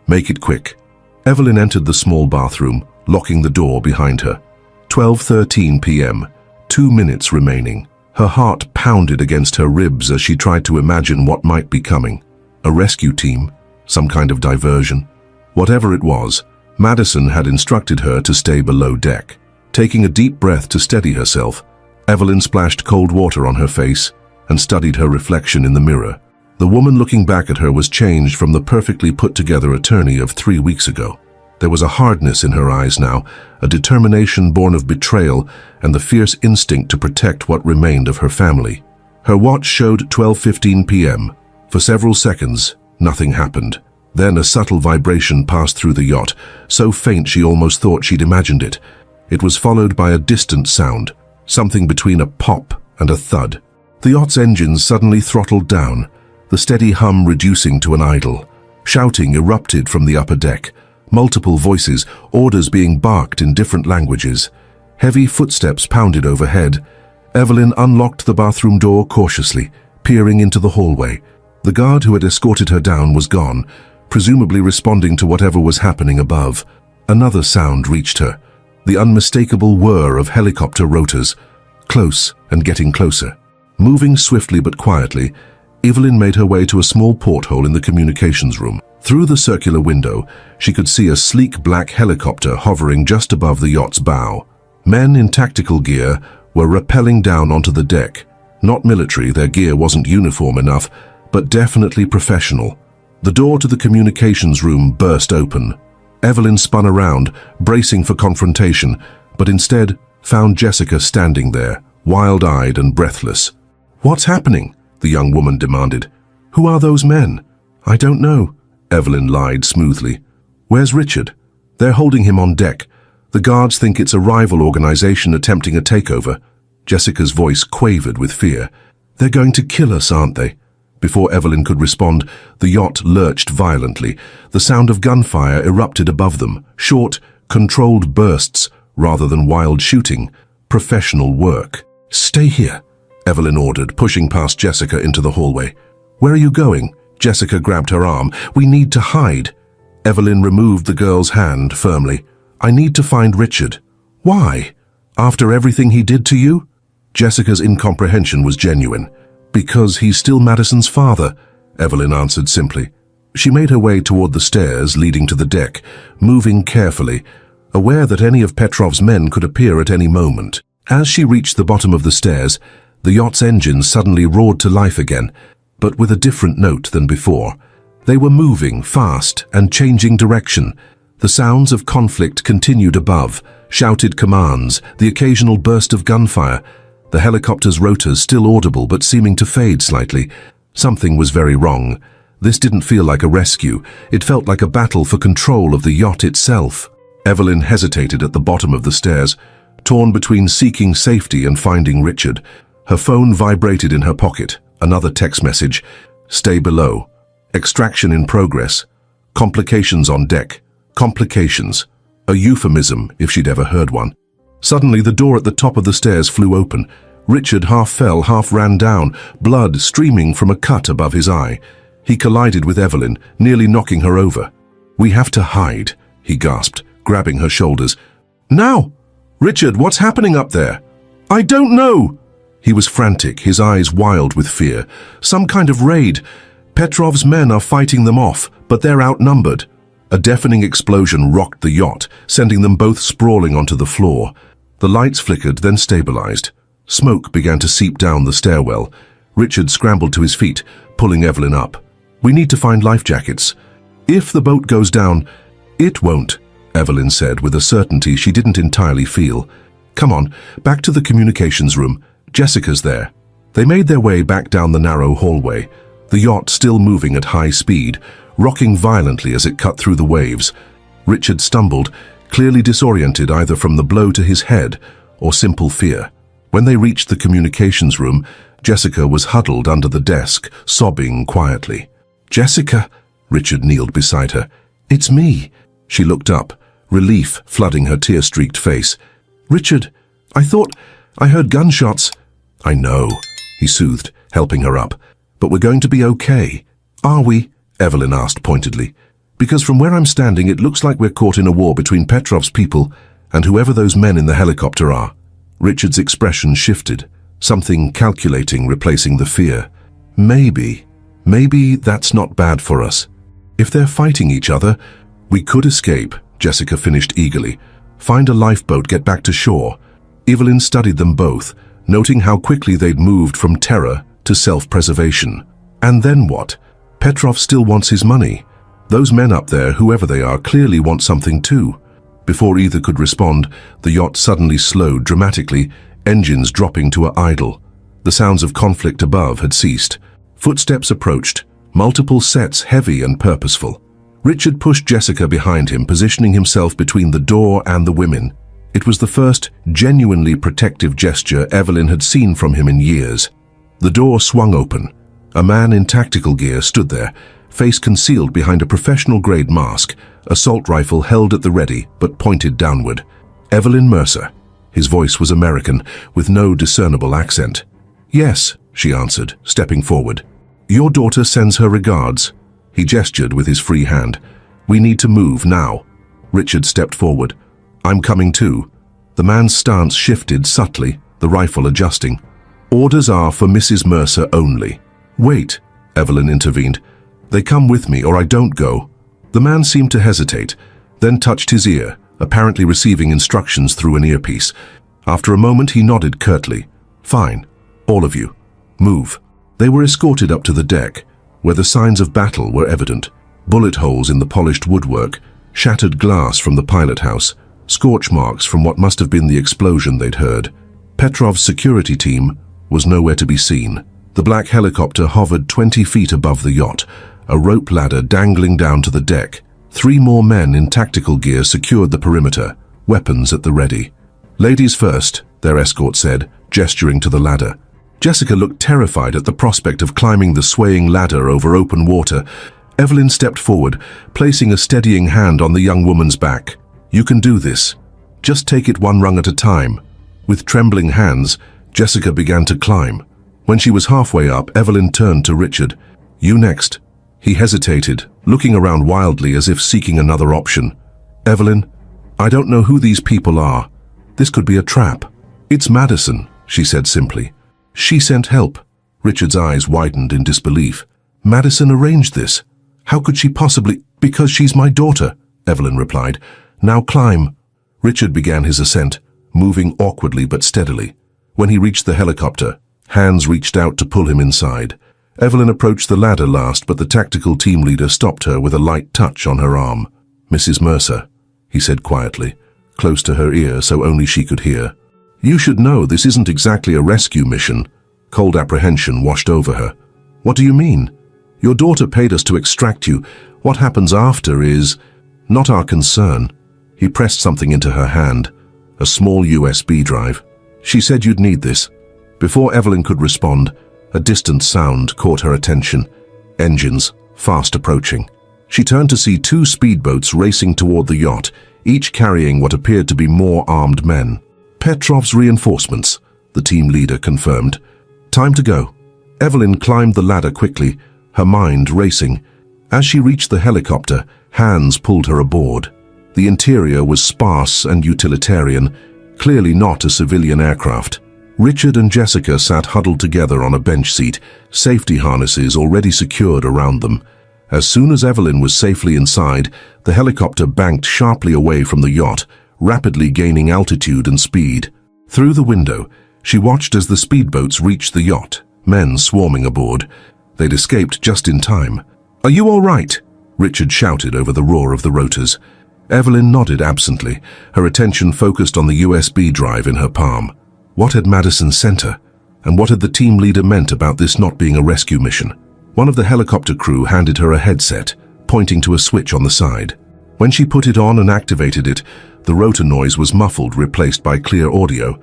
"Make it quick." Evelyn entered the small bathroom, locking the door behind her. 12:13 p.m. 2 minutes remaining. Her heart pounded against her ribs as she tried to imagine what might be coming. A rescue team? Some kind of diversion? Whatever it was, Madison had instructed her to stay below deck. Taking a deep breath to steady herself, Evelyn splashed cold water on her face and studied her reflection in the mirror. The woman looking back at her was changed from the perfectly put-together attorney of 3 weeks ago. There was a hardness in her eyes now, a determination born of betrayal and the fierce instinct to protect what remained of her family. Her watch showed 12:15 p.m. For several seconds, nothing happened. Then a subtle vibration passed through the yacht, so faint she almost thought she'd imagined it. It was followed by a distant sound, something between a pop and a thud. The yacht's engines suddenly throttled down, the steady hum reducing to an idle. Shouting erupted from the upper deck. Multiple voices, orders being barked in different languages. Heavy footsteps pounded overhead. Evelyn unlocked the bathroom door cautiously, peering into the hallway. The guard who had escorted her down was gone, presumably responding to whatever was happening above. Another sound reached her, the unmistakable whir of helicopter rotors, close and getting closer. Moving swiftly but quietly, Evelyn made her way to a small porthole in the communications room. Through the circular window, she could see a sleek black helicopter hovering just above the yacht's bow. Men in tactical gear were rappelling down onto the deck. Not military, their gear wasn't uniform enough, but definitely professional. The door to the communications room burst open. Evelyn spun around, bracing for confrontation, but instead found Jessica standing there, wild-eyed and breathless. "What's happening?" the young woman demanded. "Who are those men?" "I don't know," Evelyn lied smoothly. "Where's Richard?" "They're holding him on deck. The guards think it's a rival organization attempting a takeover." Jessica's voice quavered with fear. "They're going to kill us, aren't they?" Before Evelyn could respond, the yacht lurched violently. The sound of gunfire erupted above them, short, controlled bursts rather than wild shooting. Professional work. "Stay here," Evelyn ordered, pushing past Jessica into the hallway. "Where are you going?" Jessica grabbed her arm. "We need to hide." Evelyn removed the girl's hand firmly. "I need to find Richard." "Why? After everything he did to you?" Jessica's incomprehension was genuine. "Because he's still Madison's father," Evelyn answered simply. She made her way toward the stairs leading to the deck, moving carefully, aware that any of Petrov's men could appear at any moment. As she reached the bottom of the stairs, the yacht's engines suddenly roared to life again, but with a different note than before. They were moving fast and changing direction. The sounds of conflict continued above, shouted commands, the occasional burst of gunfire. The helicopter's rotors still audible but seeming to fade slightly. Something was very wrong. This didn't feel like a rescue. It felt like a battle for control of the yacht itself. Evelyn hesitated at the bottom of the stairs, torn between seeking safety and finding Richard. Her phone vibrated in her pocket. Another text message. "Stay below. Extraction in progress. Complications on deck." Complications. A euphemism, if she'd ever heard one. Suddenly, the door at the top of the stairs flew open. Richard half fell, half ran down, blood streaming from a cut above his eye. He collided with Evelyn, nearly knocking her over. "We have to hide," he gasped, grabbing her shoulders. "Now! Richard, what's happening up there?" "I don't know!" He was frantic, his eyes wild with fear. "Some kind of raid. Petrov's men are fighting them off, but they're outnumbered." A deafening explosion rocked the yacht, sending them both sprawling onto the floor. The lights flickered, then stabilized. Smoke began to seep down the stairwell. Richard scrambled to his feet, pulling Evelyn up. "We need to find life jackets. If the boat goes down..." "It won't," Evelyn said with a certainty she didn't entirely feel. "Come on, back to the communications room. Jessica's there." They made their way back down the narrow hallway, the yacht still moving at high speed, rocking violently as it cut through the waves. Richard stumbled, clearly disoriented either from the blow to his head or simple fear. When they reached the communications room, Jessica was huddled under the desk, sobbing quietly. "Jessica," Richard kneeled beside her. "It's me." She looked up, relief flooding her tear-streaked face. "Richard, I thought I heard gunshots." "I know," he soothed, helping her up. "But we're going to be okay." "Are we?" Evelyn asked pointedly. "Because from where I'm standing, it looks like we're caught in a war between Petrov's people and whoever those men in the helicopter are." Richard's expression shifted, something calculating replacing the fear. Maybe that's not bad for us. If they're fighting each other, we could escape," Jessica finished eagerly. "Find a lifeboat, get back to shore." Evelyn studied them both, noting how quickly they'd moved from terror to self-preservation. "And then what? Petrov still wants his money. Those men up there, whoever they are, clearly want something too." Before either could respond, the yacht suddenly slowed dramatically, engines dropping to a idle. The sounds of conflict above had ceased. Footsteps approached, multiple sets heavy and purposeful. Richard pushed Jessica behind him, positioning himself between the door and the women. It was the first genuinely protective gesture Evelyn had seen from him in years. The door swung open. A man in tactical gear stood there, face concealed behind a professional-grade mask, assault rifle held at the ready but pointed downward. Evelyn Mercer. His voice was American, with no discernible accent. "Yes," she answered, stepping forward. "Your daughter sends her regards." He gestured with his free hand. "We need to move now." Richard stepped forward. "I'm coming too." The man's stance shifted subtly, the rifle adjusting. "Orders are for Mrs. Mercer only." "Wait," Evelyn intervened. "They come with me or I don't go." The man seemed to hesitate, then touched his ear, apparently receiving instructions through an earpiece. After a moment he nodded curtly. "Fine. All of you. Move." They were escorted up to the deck, where the signs of battle were evident. Bullet holes in the polished woodwork, shattered glass from the pilot house, scorch marks from what must have been the explosion they'd heard. Petrov's security team was nowhere to be seen. The black helicopter hovered 20 feet above the yacht, a rope ladder dangling down to the deck. 3 more men in tactical gear secured the perimeter, weapons at the ready. "Ladies first," their escort said, gesturing to the ladder. Jessica looked terrified at the prospect of climbing the swaying ladder over open water. Evelyn stepped forward, placing a steadying hand on the young woman's back. "You can do this. Just take it one rung at a time." With trembling hands, Jessica began to climb. When she was halfway up, Evelyn turned to Richard. "You next." He hesitated, looking around wildly as if seeking another option. "Evelyn, I don't know who these people are. This could be a trap." "It's Madison," she said simply. "She sent help." Richard's eyes widened in disbelief. "Madison arranged this. How could she possibly—" "Because she's my daughter," Evelyn replied. "Now climb." Richard began his ascent, moving awkwardly but steadily. When he reached the helicopter, hands reached out to pull him inside. Evelyn approached the ladder last, but the tactical team leader stopped her with a light touch on her arm. "Mrs. Mercer," he said quietly, close to her ear so only she could hear. "You should know this isn't exactly a rescue mission." Cold apprehension washed over her. "What do you mean? Your daughter paid us to extract you. What happens after is not our concern." He pressed something into her hand, a small USB drive. "She said you'd need this." Before Evelyn could respond, a distant sound caught her attention. Engines, fast approaching. She turned to see 2 speedboats racing toward the yacht, each carrying what appeared to be more armed men. "Petrov's reinforcements," the team leader confirmed. "Time to go." Evelyn climbed the ladder quickly, her mind racing. As she reached the helicopter, hands pulled her aboard. The interior was sparse and utilitarian, clearly not a civilian aircraft. Richard and Jessica sat huddled together on a bench seat, safety harnesses already secured around them. As soon as Evelyn was safely inside, the helicopter banked sharply away from the yacht, rapidly gaining altitude and speed. Through the window, she watched as the speedboats reached the yacht, men swarming aboard. They'd escaped just in time. "Are you all right?" Richard shouted over the roar of the rotors. Evelyn nodded absently, her attention focused on the USB drive in her palm. What had Madison sent her? And what had the team leader meant about this not being a rescue mission? One of the helicopter crew handed her a headset, pointing to a switch on the side. When she put it on and activated it, the rotor noise was muffled, replaced by clear audio.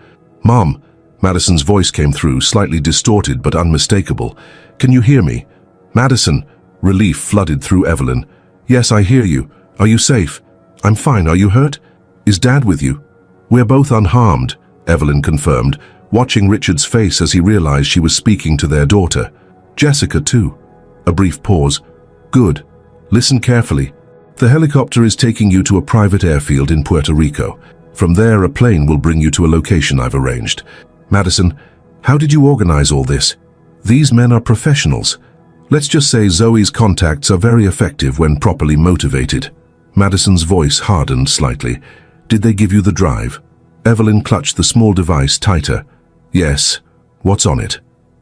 "Mom," Madison's voice came through, slightly distorted but unmistakable. "Can you hear me?" "Madison," relief flooded through Evelyn. "Yes, I hear you. Are you safe?" "I'm fine. Are you hurt?" "Is Dad with you?" "We're both unharmed," Evelyn confirmed, watching Richard's face as he realized she was speaking to their daughter. "Jessica, too." A brief pause. "Good. Listen carefully. The helicopter is taking you to a private airfield in Puerto Rico. From there, a plane will bring you to a location I've arranged. Madison, how did you organize all this? These men are professionals. Let's just say Zoe's contacts are very effective when properly motivated." Madison's voice hardened slightly. "Did they give you the drive?" Evelyn clutched the small device tighter. "Yes. What's on it?"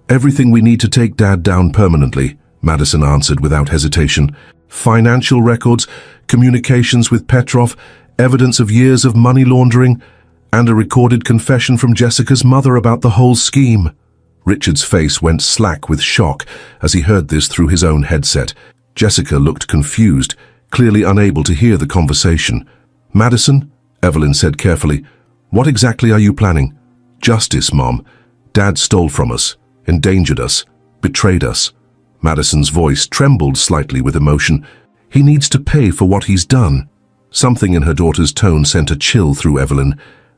"Everything we need to take Dad down permanently," Madison answered without hesitation. "Financial records, communications with Petrov, evidence of years of money laundering, and a recorded confession from Jessica's mother about the whole scheme." Richard's face went slack with shock as he heard this through his own headset. Jessica looked confused, clearly unable to hear the conversation. "Madison," Evelyn said carefully, "what exactly are you planning?" "Justice, Mom. Dad stole from us, endangered us, betrayed us." Madison's voice trembled slightly with emotion. "He needs to pay for what he's done." Something in her daughter's tone sent a chill through Evelyn.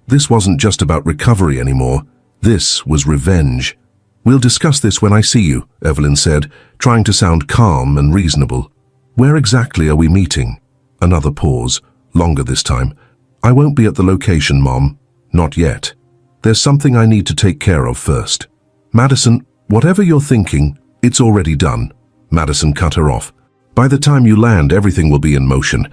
This wasn't just about recovery anymore. This was revenge. "We'll discuss this when I see you," Evelyn said, trying to sound calm and reasonable. "Where exactly are we meeting?" Another pause, longer this time. "I won't be at the location, Mom. Not yet. There's something I need to take care of first." "Madison, whatever you're thinking, it's already done." Madison cut her off. "By the time you land, everything will be in motion.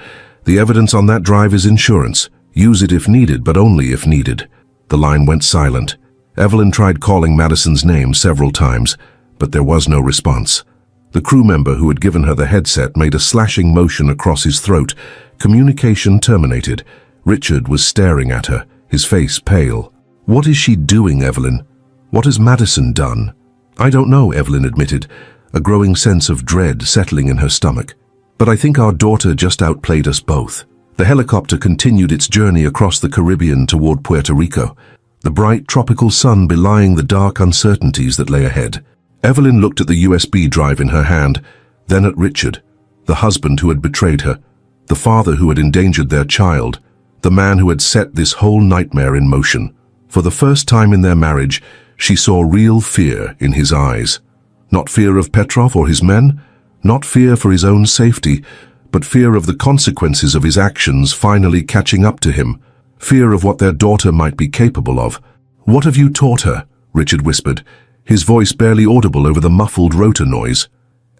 The evidence on that drive is insurance. Use it if needed, but only if needed." The line went silent. Evelyn tried calling Madison's name several times, but there was no response. The crew member who had given her the headset made a slashing motion across his throat. Communication terminated. Richard was staring at her, his face pale. "What is she doing, Evelyn? What has Madison done?" "I don't know," Evelyn admitted, a growing sense of dread settling in her stomach. "But I think our daughter just outplayed us both." The helicopter continued its journey across the Caribbean toward Puerto Rico, the bright tropical sun belying the dark uncertainties that lay ahead. Evelyn looked at the USB drive in her hand, then at Richard, the husband who had betrayed her, the father who had endangered their child, the man who had set this whole nightmare in motion. For the first time in their marriage, she saw real fear in his eyes. Not fear of Petrov or his men, not fear for his own safety, but fear of the consequences of his actions finally catching up to him, fear of what their daughter might be capable of. "What have you taught her?" Richard whispered, his voice barely audible over the muffled rotor noise.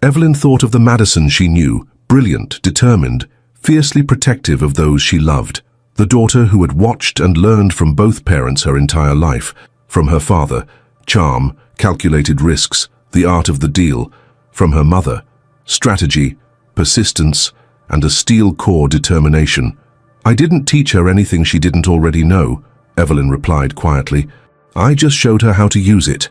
Evelyn thought of the Madison she knew, brilliant, determined, fiercely protective of those she loved. The daughter who had watched and learned from both parents her entire life, from her father, charm, calculated risks, the art of the deal, from her mother, strategy, persistence, and a steel-core determination. "I didn't teach her anything she didn't already know," Evelyn replied quietly. "I just showed her how to use it."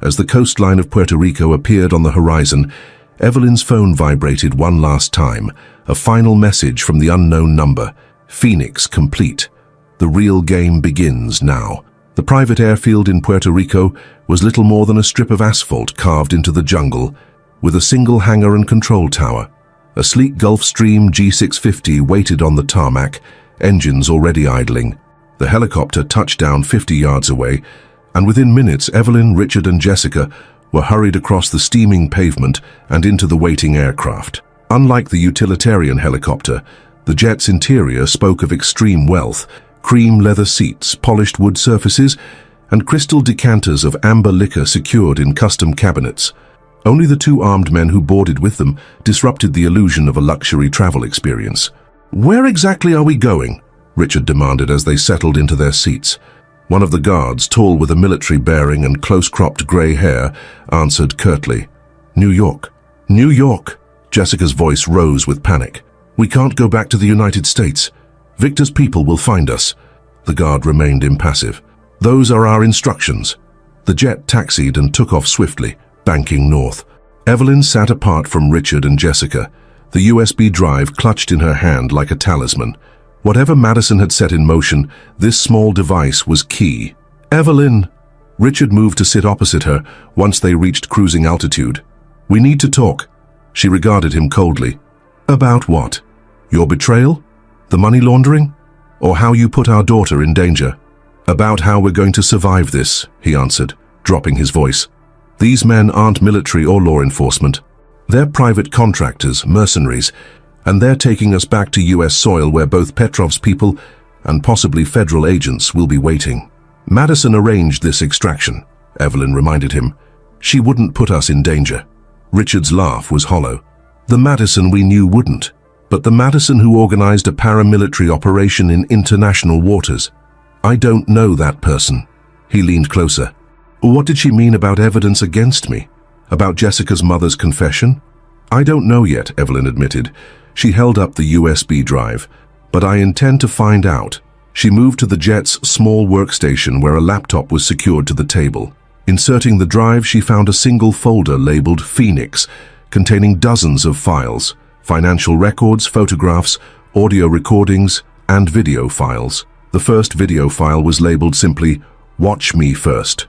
As the coastline of Puerto Rico appeared on the horizon, Evelyn's phone vibrated one last time, a final message from the unknown number. "Phoenix complete. The real game begins now." The private airfield in Puerto Rico was little more than a strip of asphalt carved into the jungle, with a single hangar and control tower. A sleek Gulfstream G650 waited on the tarmac, engines already idling. The helicopter touched down 50 yards away, and within minutes Evelyn, Richard and Jessica were hurried across the steaming pavement and into the waiting aircraft. Unlike the utilitarian helicopter, the jet's interior spoke of extreme wealth: cream leather seats, polished wood surfaces, and crystal decanters of amber liquor secured in custom cabinets. Only the two armed men who boarded with them disrupted the illusion of a luxury travel experience. "Where exactly are we going?" Richard demanded as they settled into their seats. One of the guards, tall with a military bearing and close-cropped grey hair, answered curtly, "New York." "New York!" Jessica's voice rose with panic. "We can't go back to the United States. Victor's people will find us." The guard remained impassive. "Those are our instructions." The jet taxied and took off swiftly, banking north. Evelyn sat apart from Richard and Jessica, the USB drive clutched in her hand like a talisman. Whatever Madison had set in motion, this small device was key. "Evelyn!" Richard moved to sit opposite her once they reached cruising altitude. "We need to talk." She regarded him coldly. "About what? Your betrayal? The money laundering? Or how you put our daughter in danger?" "About how we're going to survive this," he answered, dropping his voice. "These men aren't military or law enforcement. They're private contractors, mercenaries, and they're taking us back to US soil where both Petrov's people and possibly federal agents will be waiting." "Madison arranged this extraction," Evelyn reminded him. "She wouldn't put us in danger." Richard's laugh was hollow. "The Madison we knew wouldn't, but the Madison who organized a paramilitary operation in international waters. I don't know that person." He leaned closer. "What did she mean about evidence against me? About Jessica's mother's confession?" "I don't know yet," Evelyn admitted. She held up the USB drive. "But I intend to find out." She moved to the jet's small workstation where a laptop was secured to the table. Inserting the drive, she found a single folder labeled Phoenix, containing dozens of files, financial records, photographs, audio recordings, and video files. The first video file was labeled simply, "Watch Me First."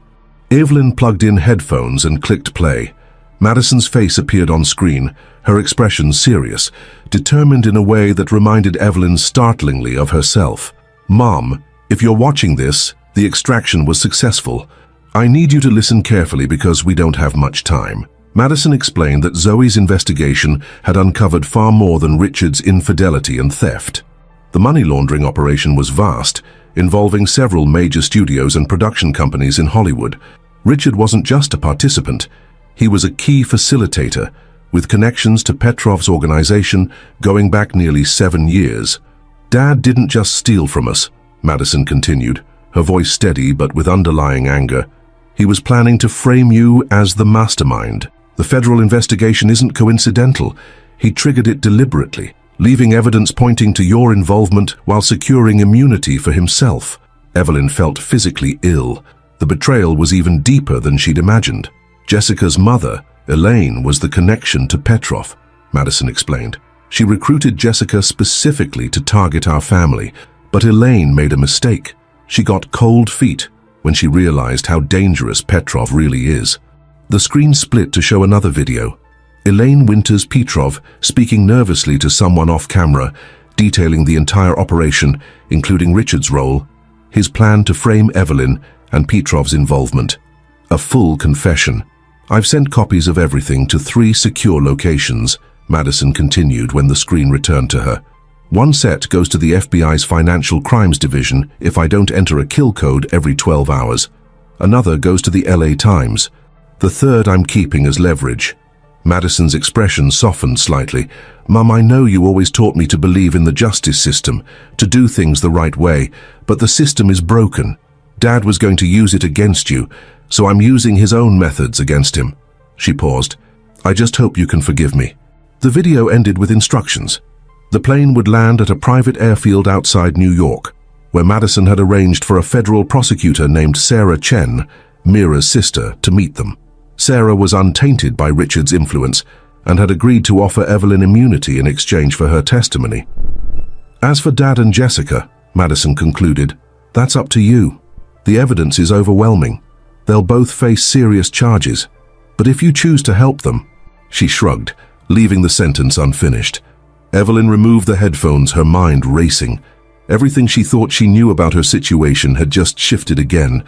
Evelyn plugged in headphones and clicked play. Madison's face appeared on screen, her expression serious, determined in a way that reminded Evelyn startlingly of herself. "Mom, if you're watching this, the extraction was successful. I need you to listen carefully because we don't have much time." Madison explained that Zoe's investigation had uncovered far more than Richard's infidelity and theft. The money laundering operation was vast, involving several major studios and production companies in Hollywood. Richard wasn't just a participant, he was a key facilitator, with connections to Petrov's organization going back nearly 7 years. "Dad didn't just steal from us," Madison continued, her voice steady but with underlying anger. "He was planning to frame you as the mastermind. The federal investigation isn't coincidental. He triggered it deliberately, leaving evidence pointing to your involvement while securing immunity for himself." Evelyn felt physically ill. The betrayal was even deeper than she'd imagined. Jessica's mother, Elaine, was the connection to Petrov, Madison explained. "She recruited Jessica specifically to target our family, but Elaine made a mistake. She got cold feet when she realized how dangerous Petrov really is." The screen split to show another video. Elaine Winters Petrov speaking nervously to someone off camera, detailing the entire operation, including Richard's role, his plan to frame Evelyn, and Petrov's involvement. A full confession. "I've sent copies of everything to 3 secure locations," Madison continued when the screen returned to her. "One set goes to the FBI's Financial Crimes Division if I don't enter a kill code every 12 hours. Another goes to the LA Times. The third I'm keeping as leverage." Madison's expression softened slightly. "Mum, I know you always taught me to believe in the justice system, to do things the right way, but the system is broken. Dad was going to use it against you, so I'm using his own methods against him." She paused. "I just hope you can forgive me." The video ended with instructions. The plane would land at a private airfield outside New York, where Madison had arranged for a federal prosecutor named Sarah Chen, Mira's sister, to meet them. Sarah was untainted by Richard's influence and had agreed to offer Evelyn immunity in exchange for her testimony. "As for Dad and Jessica," Madison concluded, "that's up to you. The evidence is overwhelming. They'll both face serious charges. But if you choose to help them—" She shrugged, leaving the sentence unfinished. Evelyn removed the headphones, her mind racing. Everything she thought she knew about her situation had just shifted again.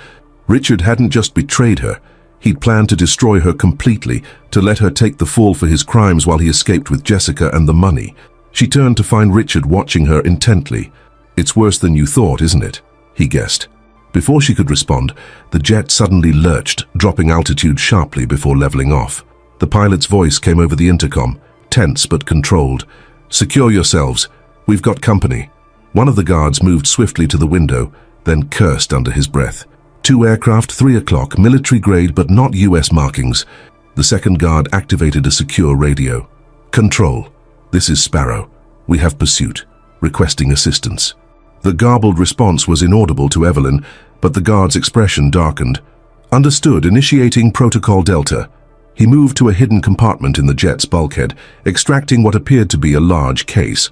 Richard hadn't just betrayed her. He'd planned to destroy her completely, to let her take the fall for his crimes while he escaped with Jessica and the money. She turned to find Richard watching her intently. "It's worse than you thought, isn't it?" he guessed. Before she could respond, the jet suddenly lurched, dropping altitude sharply before leveling off. The pilot's voice came over the intercom, tense but controlled. "Secure yourselves. We've got company." One of the guards moved swiftly to the window, then cursed under his breath. 2 aircraft, 3 o'clock, military grade but not US markings. The second guard activated a secure radio. "Control. This is Sparrow. We have pursuit. Requesting assistance." The garbled response was inaudible to Evelyn, but the guard's expression darkened. Understood, initiating Protocol Delta. He moved to a hidden compartment in the jet's bulkhead, extracting what appeared to be a large case.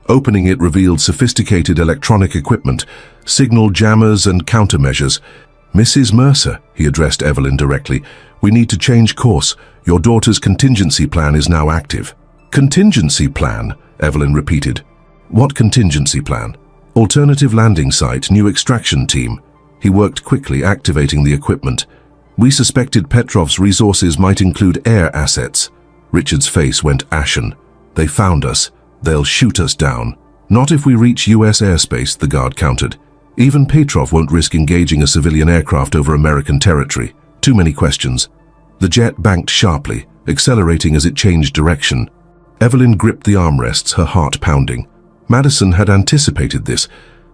Opening it revealed sophisticated electronic equipment, signal jammers and countermeasures. "Mrs. Mercer," he addressed Evelyn directly, "we need to change course. Your daughter's contingency plan is now active." "Contingency plan?" Evelyn repeated. "What contingency plan?" "Alternative landing site, new extraction team." He worked quickly, activating the equipment. "We suspected Petrov's resources might include air assets." Richard's face went ashen. "They found us. They'll shoot us down." "Not if we reach US airspace," the guard countered. "Even Petrov won't risk engaging a civilian aircraft over American territory. Too many questions." The jet banked sharply, accelerating as it changed direction. Evelyn gripped the armrests, her heart pounding. Madison had anticipated this,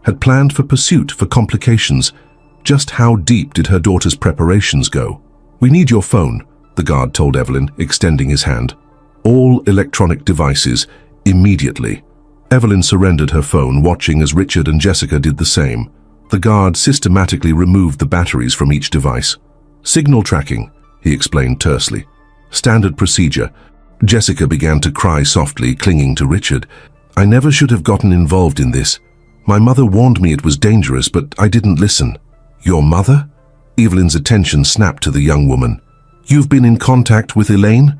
had planned for pursuit, for complications. Just how deep did her daughter's preparations go? "We need your phone," the guard told Evelyn, extending his hand. "All electronic devices, immediately." Evelyn surrendered her phone, watching as Richard and Jessica did the same. The guard systematically removed the batteries from each device. "Signal tracking," he explained tersely. "Standard procedure." Jessica began to cry softly, clinging to Richard. "I never should have gotten involved in this. My mother warned me it was dangerous, but I didn't listen." "Your mother?" Evelyn's attention snapped to the young woman. "You've been in contact with Elaine?"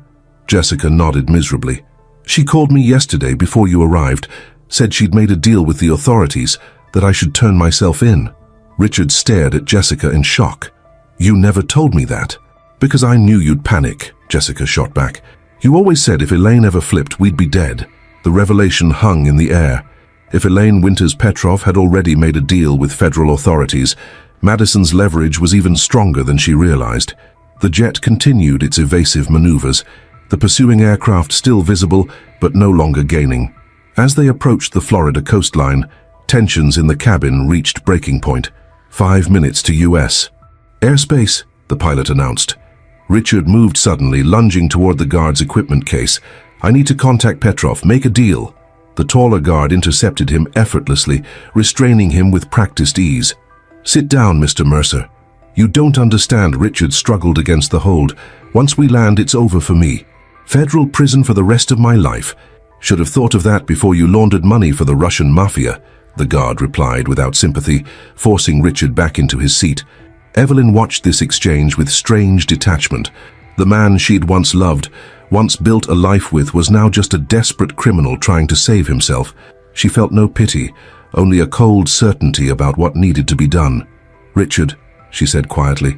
Jessica nodded miserably. "She called me yesterday before you arrived, said she'd made a deal with the authorities, that I should turn myself in." Richard stared at Jessica in shock. "You never told me that." "Because I knew you'd panic," Jessica shot back. "You always said if Elaine ever flipped, we'd be dead." The revelation hung in the air. If Elaine Winters Petrov had already made a deal with federal authorities, Madison's leverage was even stronger than she realized. The jet continued its evasive maneuvers, the pursuing aircraft still visible, but no longer gaining. As they approached the Florida coastline, tensions in the cabin reached breaking point. 5 minutes to US. "Airspace," the pilot announced. Richard moved suddenly, lunging toward the guard's equipment case. "I need to contact Petrov, make a deal." The taller guard intercepted him effortlessly, restraining him with practiced ease. "Sit down, Mr. Mercer. You don't understand." Richard struggled against the hold. "Once we land, it's over for me. Federal prison for the rest of my life. Should have thought of that before you laundered money for the Russian mafia," the guard replied without sympathy, forcing Richard back into his seat. Evelyn watched this exchange with strange detachment. The man she'd once loved, once built a life with, was now just a desperate criminal trying to save himself. She felt no pity, only a cold certainty about what needed to be done. "Richard," she said quietly,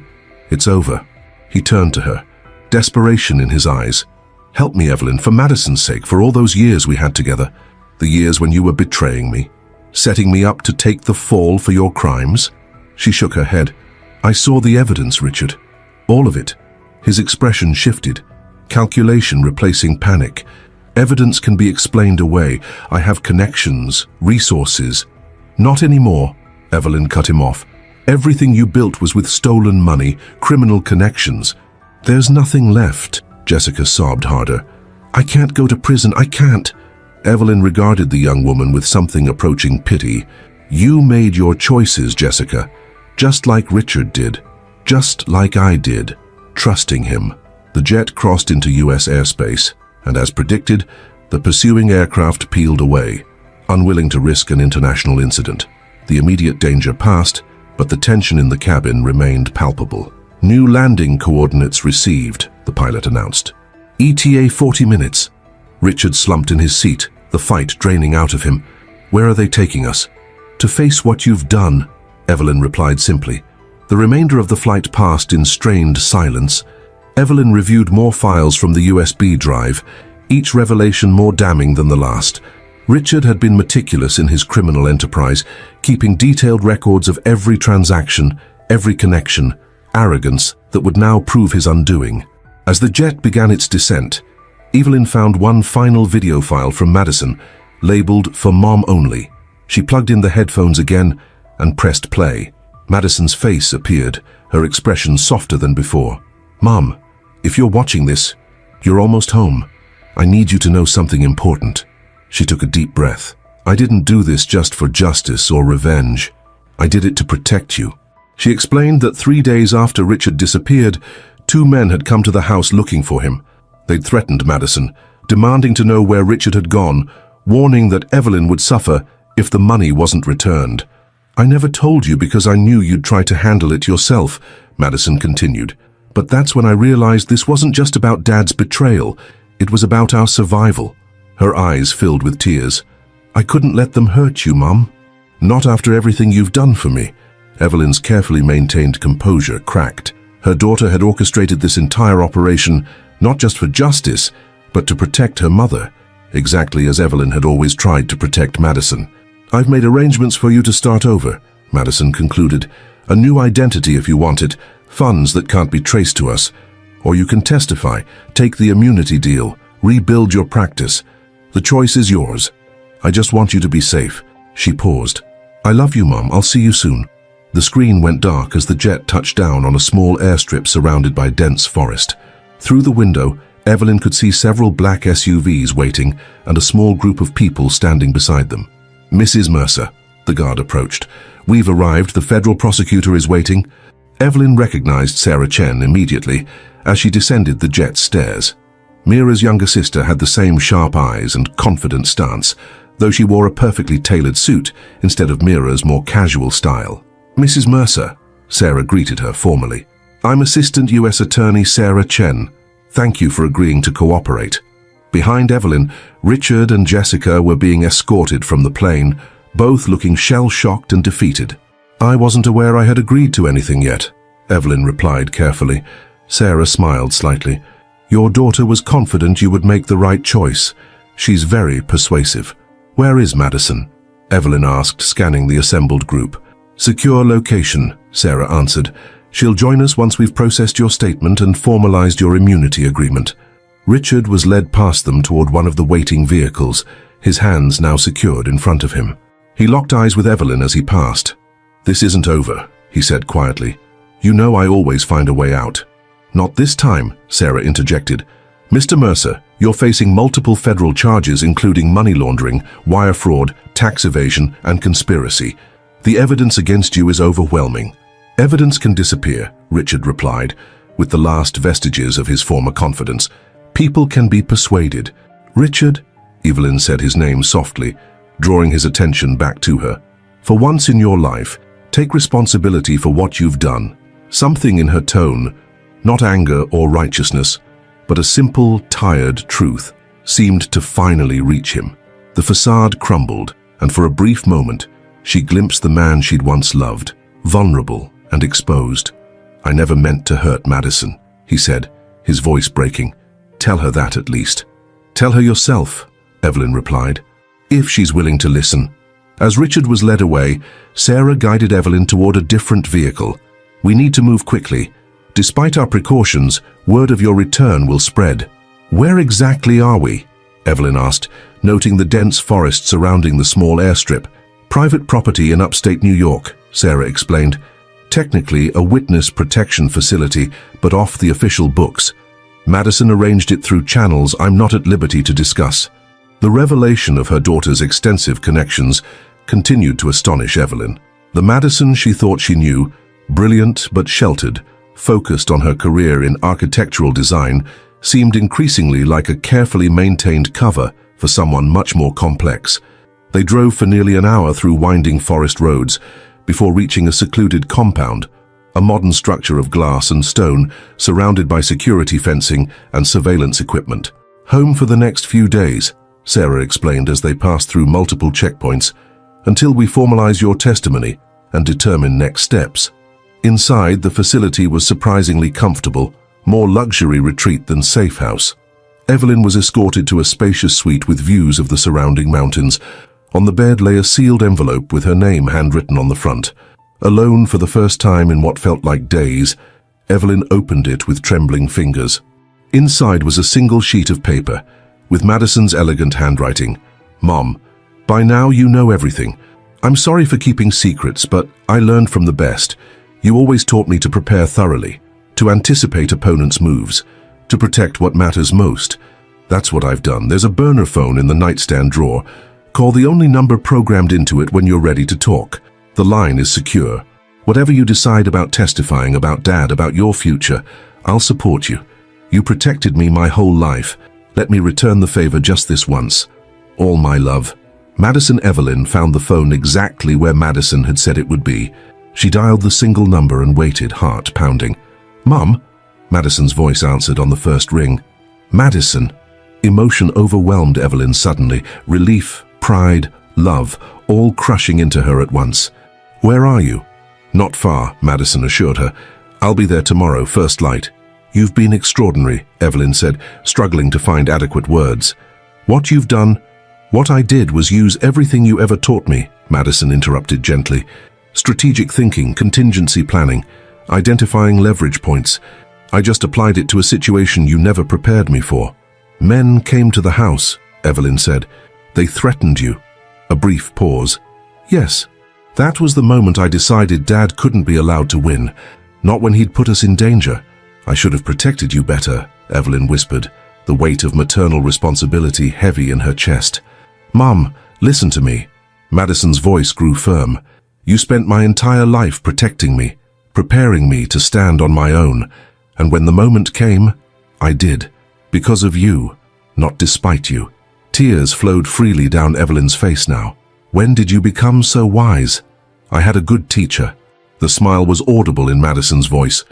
"it's over." He turned to her, desperation in his eyes. "Help me, Evelyn, for Madison's sake, for all those years we had together. The years when you were betraying me, setting me up to take the fall for your crimes." She shook her head. "I saw the evidence, Richard. All of it." His expression shifted. Calculation replacing panic. "Evidence can be explained away. I have connections, resources." "Not anymore," Evelyn cut him off. "Everything you built was with stolen money, criminal connections. There's nothing left." Jessica sobbed harder. "I can't go to prison, I can't." Evelyn regarded the young woman with something approaching pity. "You made your choices, Jessica, just like Richard did, just like I did, trusting him." The jet crossed into US airspace, and as predicted, the pursuing aircraft peeled away, unwilling to risk an international incident. The immediate danger passed, but the tension in the cabin remained palpable. "New landing coordinates received," the pilot announced. "ETA 40 minutes. Richard slumped in his seat, the fight draining out of him. "Where are they taking us?" "To face what you've done," Evelyn replied simply. The remainder of the flight passed in strained silence. Evelyn reviewed more files from the USB drive, each revelation more damning than the last. Richard had been meticulous in his criminal enterprise, keeping detailed records of every transaction, every connection, arrogance that would now prove his undoing. As the jet began its descent, Evelyn found one final video file from Madison, labeled "For Mom Only." She plugged in the headphones again and pressed play. Madison's face appeared, her expression softer than before. "Mom, if you're watching this, you're almost home. I need you to know something important." She took a deep breath. "I didn't do this just for justice or revenge. I did it to protect you." She explained that 3 days after Richard disappeared, 2 men had come to the house looking for him. They'd threatened Madison, demanding to know where Richard had gone, warning that Evelyn would suffer if the money wasn't returned. "I never told you because I knew you'd try to handle it yourself," Madison continued. "But that's when I realized this wasn't just about Dad's betrayal, it was about our survival." Her eyes filled with tears. "I couldn't let them hurt you, Mum. Not after everything you've done for me." Evelyn's carefully maintained composure cracked. Her daughter had orchestrated this entire operation not just for justice, but to protect her mother, exactly as Evelyn had always tried to protect Madison. "I've made arrangements for you to start over," Madison concluded. "A new identity if you want it, funds that can't be traced to us. Or you can testify, take the immunity deal, rebuild your practice. The choice is yours. I just want you to be safe." She paused. "I love you, Mom. I'll see you soon." The screen went dark as the jet touched down on a small airstrip surrounded by dense forest. Through the window, Evelyn could see several black SUVs waiting and a small group of people standing beside them. "Mrs. Mercer," the guard approached. "We've arrived. The federal prosecutor is waiting." Evelyn recognized Sarah Chen immediately as she descended the jet's stairs. Mira's younger sister had the same sharp eyes and confident stance, though she wore a perfectly tailored suit instead of Mira's more casual style. "Mrs. Mercer," Sarah greeted her formally. "I'm Assistant U.S. Attorney Sarah Chen. Thank you for agreeing to cooperate." Behind Evelyn, Richard and Jessica were being escorted from the plane, both looking shell-shocked and defeated. "I wasn't aware I had agreed to anything yet," Evelyn replied carefully. Sarah smiled slightly. "Your daughter was confident you would make the right choice. She's very persuasive." "Where is Madison?" Evelyn asked, scanning the assembled group. "Secure location," Sarah answered. "She'll join us once we've processed your statement and formalized your immunity agreement." Richard was led past them toward one of the waiting vehicles, his hands now secured in front of him. He locked eyes with Evelyn as he passed. "This isn't over," he said quietly. "You know I always find a way out." "Not this time," Sarah interjected. "Mr. Mercer, you're facing multiple federal charges including money laundering, wire fraud, tax evasion, and conspiracy. The evidence against you is overwhelming." "Evidence can disappear," Richard replied, with the last vestiges of his former confidence. "People can be persuaded." "Richard," Evelyn said his name softly, drawing his attention back to her. "For once in your life, take responsibility for what you've done." Something in her tone, not anger or righteousness, but a simple, tired truth, seemed to finally reach him. The facade crumbled, and for a brief moment, she glimpsed the man she'd once loved, vulnerable and exposed. "I never meant to hurt Madison," he said, his voice breaking. "Tell her that at least." "Tell her yourself," Evelyn replied, "if she's willing to listen." As Richard was led away, Sarah guided Evelyn toward a different vehicle. "We need to move quickly. Despite our precautions, word of your return will spread." "Where exactly are we?" Evelyn asked, noting the dense forest surrounding the small airstrip. "Private property in upstate New York," Sarah explained. "Technically a witness protection facility, but off the official books. Madison arranged it through channels I'm not at liberty to discuss." The revelation of her daughter's extensive connections continued to astonish Evelyn. The Madison she thought she knew, brilliant but sheltered, focused on her career in architectural design, seemed increasingly like a carefully maintained cover for someone much more complex. They drove for nearly an hour through winding forest roads before reaching a secluded compound, a modern structure of glass and stone surrounded by security fencing and surveillance equipment. "Home for the next few days," Sarah explained as they passed through multiple checkpoints, "until we formalize your testimony and determine next steps." Inside, the facility was surprisingly comfortable, more luxury retreat than safe house. Evelyn was escorted to a spacious suite with views of the surrounding mountains. On the bed lay a sealed envelope with her name handwritten on the front. Alone for the first time in what felt like days, Evelyn opened it with trembling fingers. Inside was a single sheet of paper, with Madison's elegant handwriting. "Mom, by now you know everything. I'm sorry for keeping secrets, but I learned from the best. You always taught me to prepare thoroughly, to anticipate opponents' moves, to protect what matters most. That's what I've done. There's a burner phone in the nightstand drawer. Call the only number programmed into it when you're ready to talk. The line is secure." Whatever you decide about testifying, about Dad, about your future, I'll support you. You protected me my whole life. Let me return the favor just this once. All my love." Madison Evelyn found the phone exactly where Madison had said it would be. She dialed the single number and waited, heart pounding. "Mum?" Madison's voice answered on the first ring. "Madison." Emotion overwhelmed Evelyn suddenly. Relief, pride, love, all crushing into her at once. "Where are you?" "Not far," Madison assured her. "I'll be there tomorrow, first light." "You've been extraordinary," Evelyn said, struggling to find adequate words. "What you've done—" "What I did was use everything you ever taught me," Madison interrupted gently. "Strategic thinking, contingency planning, identifying leverage points. I just applied it to a situation you never prepared me for." "Men came to the house," Evelyn said. "They threatened you." A brief pause. "Yes. That was the moment I decided Dad couldn't be allowed to win. Not when he'd put us in danger. I should have protected you better," Evelyn whispered, the weight of maternal responsibility heavy in her chest. "Mum, listen to me." Madison's voice grew firm. "You spent my entire life protecting me, preparing me to stand on my own. And when the moment came, I did. Because of you, not despite you." Tears flowed freely down Evelyn's face now. "When did you become so wise?" "I had a good teacher." The smile was audible in Madison's voice.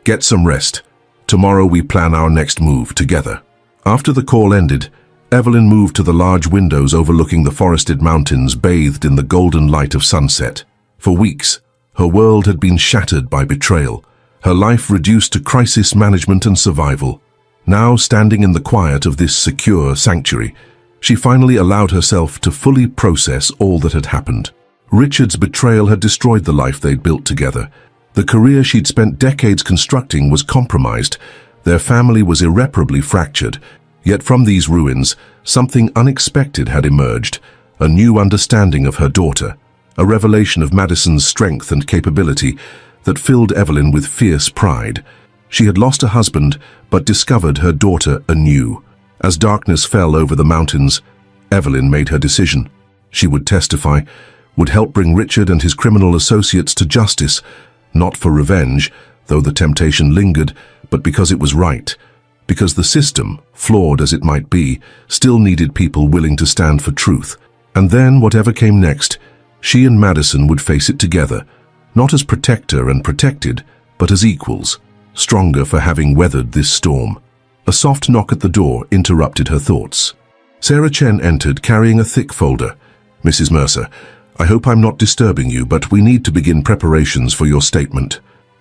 "Get some rest. Tomorrow we plan our next move together." After the call ended, Evelyn moved to the large windows overlooking the forested mountains bathed in the golden light of sunset. For weeks, her world had been shattered by betrayal, her life reduced to crisis management and survival. Now, standing in the quiet of this secure sanctuary, she finally allowed herself to fully process all that had happened. Richard's betrayal had destroyed the life they'd built together. The career she'd spent decades constructing was compromised. Their family was irreparably fractured. Yet from these ruins, something unexpected had emerged, a new understanding of her daughter, a revelation of Madison's strength and capability that filled Evelyn with fierce pride. She had lost a husband, but discovered her daughter anew. As darkness fell over the mountains, Evelyn made her decision. She would testify, would help bring Richard and his criminal associates to justice, not for revenge, though the temptation lingered, but because it was right. Because the system, flawed as it might be, still needed people willing to stand for truth. And then, whatever came next, she and Madison would face it together, not as protector and protected, but as equals, stronger for having weathered this storm. A soft knock at the door interrupted her thoughts. Sarah Chen entered carrying a thick folder. "Mrs. Mercer, I hope I'm not disturbing you, but we need to begin preparations for your statement."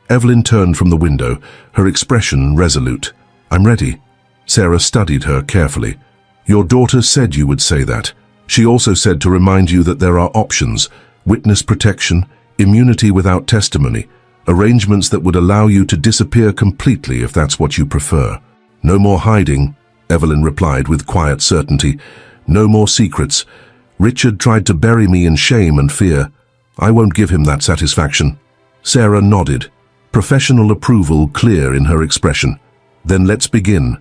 Evelyn turned from the window, her expression resolute. "I'm ready." Sarah studied her carefully. "Your daughter said you would say that. She also said to remind you that there are options: witness protection, immunity without testimony, arrangements that would allow you to disappear completely if that's what you prefer." "No more hiding," Evelyn replied with quiet certainty. "No more secrets. Richard tried to bury me in shame and fear. I won't give him that satisfaction." Sarah nodded, professional approval clear in her expression. "Then let's begin.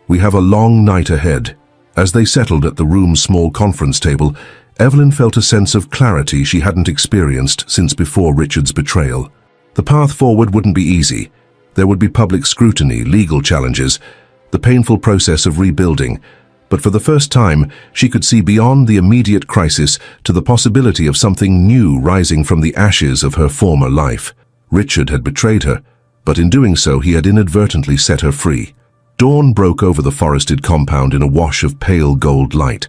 We have a long night ahead." As they settled at the room's small conference table, Evelyn felt a sense of clarity she hadn't experienced since before Richard's betrayal. The path forward wouldn't be easy. There would be public scrutiny, legal challenges, the painful process of rebuilding. But for the first time, she could see beyond the immediate crisis to the possibility of something new rising from the ashes of her former life. Richard had betrayed her, but in doing so he had inadvertently set her free. Dawn broke over the forested compound in a wash of pale gold light.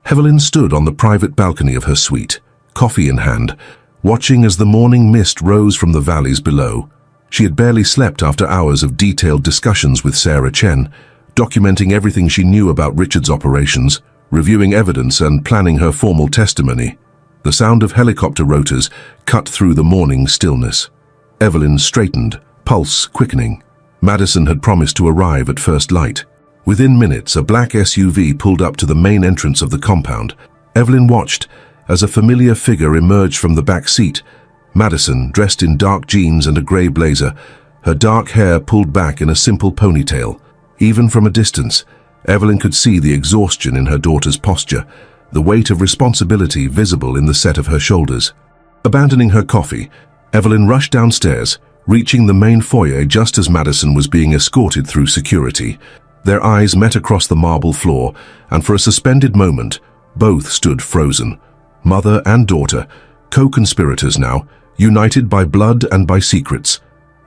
Evelyn stood on the private balcony of her suite, coffee in hand, watching as the morning mist rose from the valleys below. She had barely slept after hours of detailed discussions with Sarah Chen, documenting everything she knew about Richard's operations, reviewing evidence and planning her formal testimony. The sound of helicopter rotors cut through the morning stillness. Evelyn straightened, pulse quickening. Madison had promised to arrive at first light. Within minutes, a black SUV pulled up to the main entrance of the compound. Evelyn watched as a familiar figure emerged from the back seat. Madison, dressed in dark jeans and a grey blazer, her dark hair pulled back in a simple ponytail. Even from a distance, Evelyn could see the exhaustion in her daughter's posture, the weight of responsibility visible in the set of her shoulders. Abandoning her coffee, Evelyn rushed downstairs, reaching the main foyer just as Madison was being escorted through security. Their eyes met across the marble floor, and for a suspended moment, both stood frozen. Mother and daughter, co-conspirators now, united by blood and by secrets.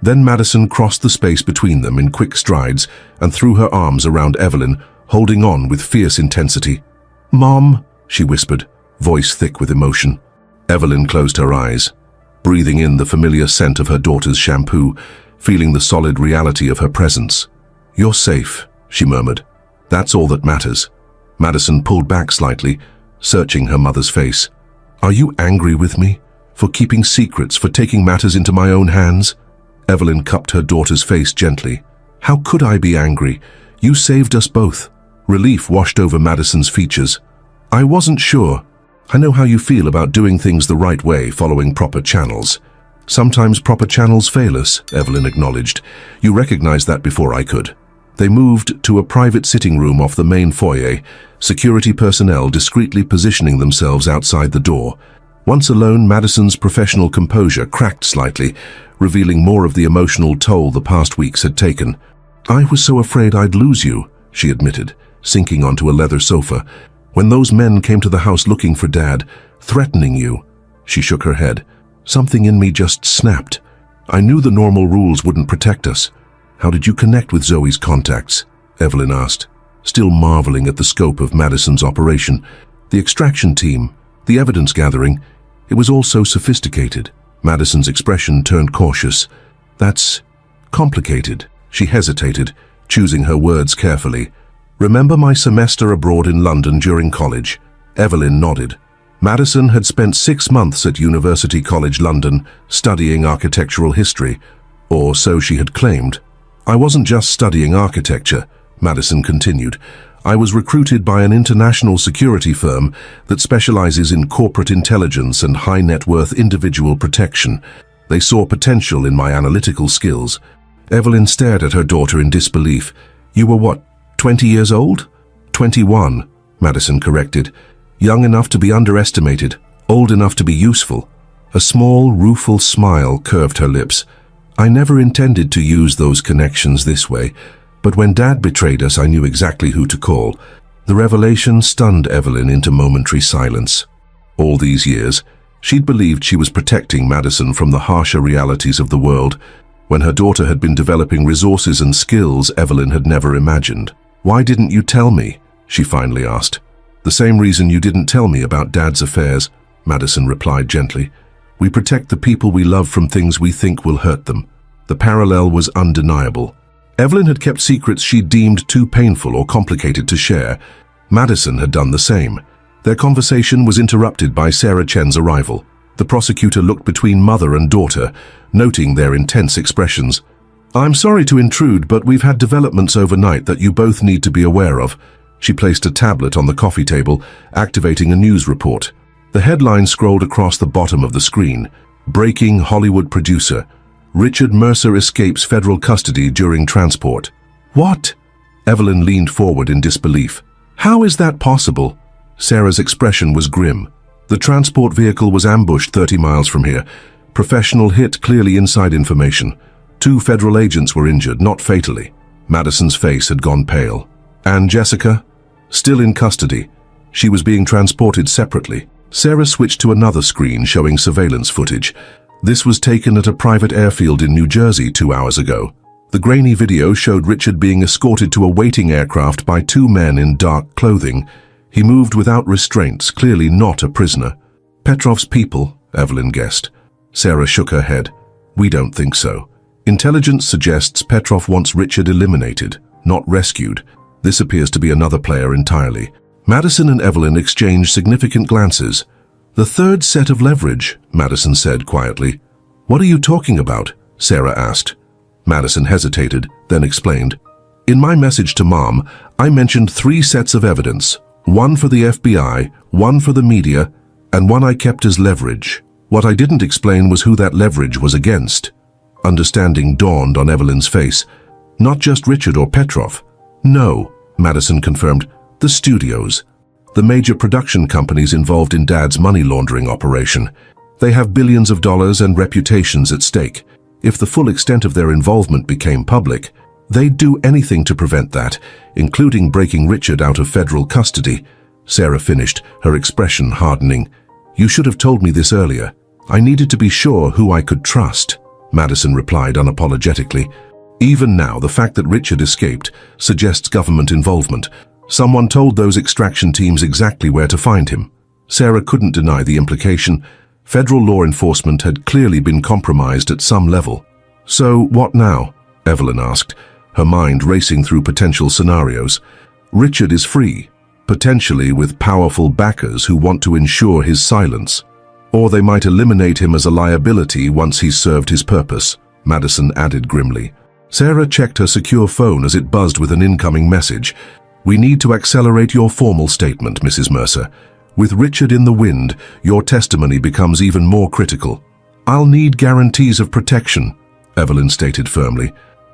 Then Madison crossed the space between them in quick strides and threw her arms around Evelyn, holding on with fierce intensity. "Mom," she whispered, voice thick with emotion. Evelyn closed her eyes, breathing in the familiar scent of her daughter's shampoo, feeling the solid reality of her presence. "You're safe," she murmured. "That's all that matters." Madison pulled back slightly, searching her mother's face. "Are you angry with me? For keeping secrets, for taking matters into my own hands?" Evelyn cupped her daughter's face gently. "How could I be angry? You saved us both." Relief washed over Madison's features. "I wasn't sure. I know how you feel about doing things the right way, following proper channels. Sometimes proper channels fail us," Evelyn acknowledged. "You recognized that before I could." They moved to a private sitting room off the main foyer, security personnel discreetly positioning themselves outside the door. Once alone, Madison's professional composure cracked slightly, revealing more of the emotional toll the past weeks had taken. "I was so afraid I'd lose you," she admitted, sinking onto a leather sofa. "When those men came to the house looking for Dad, threatening you." She shook her head. "Something in me just snapped. I knew the normal rules wouldn't protect us." "How did you connect with Zoe's contacts?" Evelyn asked, still marveling at the scope of Madison's operation. The extraction team, the evidence gathering, it was all so sophisticated. Madison's expression turned cautious. "That's complicated." She hesitated, choosing her words carefully. "Remember my semester abroad in London during college?" Evelyn nodded. Madison had spent 6 months at University College London studying architectural history, or so she had claimed. "I wasn't just studying architecture," Madison continued. "I was recruited by an international security firm that specializes in corporate intelligence and high-net-worth individual protection. They saw potential in my analytical skills." Evelyn stared at her daughter in disbelief. "You were what, 20 years old?" 21, Madison corrected. "Young enough to be underestimated, old enough to be useful." A small, rueful smile curved her lips. "I never intended to use those connections this way, but when Dad betrayed us, I knew exactly who to call." The revelation stunned Evelyn into momentary silence. All these years, she'd believed she was protecting Madison from the harsher realities of the world, when her daughter had been developing resources and skills Evelyn had never imagined. "Why didn't you tell me?" she finally asked. "The same reason you didn't tell me about Dad's affairs," Madison replied gently. "We protect the people we love from things we think will hurt them." The parallel was undeniable. Evelyn had kept secrets she deemed too painful or complicated to share. Madison had done the same. Their conversation was interrupted by Sarah Chen's arrival. The prosecutor looked between mother and daughter, noting their intense expressions. "I'm sorry to intrude, but we've had developments overnight that you both need to be aware of." She placed a tablet on the coffee table, activating a news report. The headline scrolled across the bottom of the screen. "Breaking Hollywood producer. Richard Mercer escapes federal custody during transport." "What?" Evelyn leaned forward in disbelief. "How is that possible?" Sarah's expression was grim. "The transport vehicle was ambushed 30 miles from here. Professional hit, clearly inside information. 2 federal agents were injured, not fatally." Madison's face had gone pale. "And Jessica?" "Still in custody. She was being transported separately." Sarah switched to another screen showing surveillance footage. This was taken at a private airfield in New Jersey 2 hours ago. The grainy video showed Richard being escorted to a waiting aircraft by 2 men in dark clothing. He moved without restraints, clearly not a prisoner. "Petrov's people," Evelyn guessed. Sarah shook her head. "We don't think so. Intelligence suggests Petrov wants Richard eliminated, not rescued. This appears to be another player entirely." Madison and Evelyn exchanged significant glances. "The third set of leverage," Madison said quietly. "What are you talking about?" Sarah asked. Madison hesitated, then explained. "In my message to Mom, I mentioned 3 sets of evidence. 1 for the FBI, 1 for the media, and 1 I kept as leverage. What I didn't explain was who that leverage was against." Understanding dawned on Evelyn's face. "Not just Richard or Petrov." "No," Madison confirmed. "The studios. The major production companies involved in Dad's money laundering operation. They have billions of dollars and reputations at stake. If the full extent of their involvement became public, they'd do anything to prevent that, including breaking Richard out of federal custody. Sarah finished, her expression hardening. You should have told me this earlier. I needed to be sure who I could trust, Madison replied unapologetically. Even now, the fact that Richard escaped suggests government involvement. Someone told those extraction teams exactly where to find him. Sarah couldn't deny the implication. Federal law enforcement had clearly been compromised at some level. So what now? Evelyn asked, her mind racing through potential scenarios. Richard is free, potentially with powerful backers who want to ensure his silence. Or they might eliminate him as a liability once he's served his purpose, Madison added grimly. Sarah checked her secure phone as it buzzed with an incoming message. We need to accelerate your formal statement, Mrs. Mercer. With Richard in the wind, your testimony becomes even more critical. I'll need guarantees of protection, Evelyn stated firmly.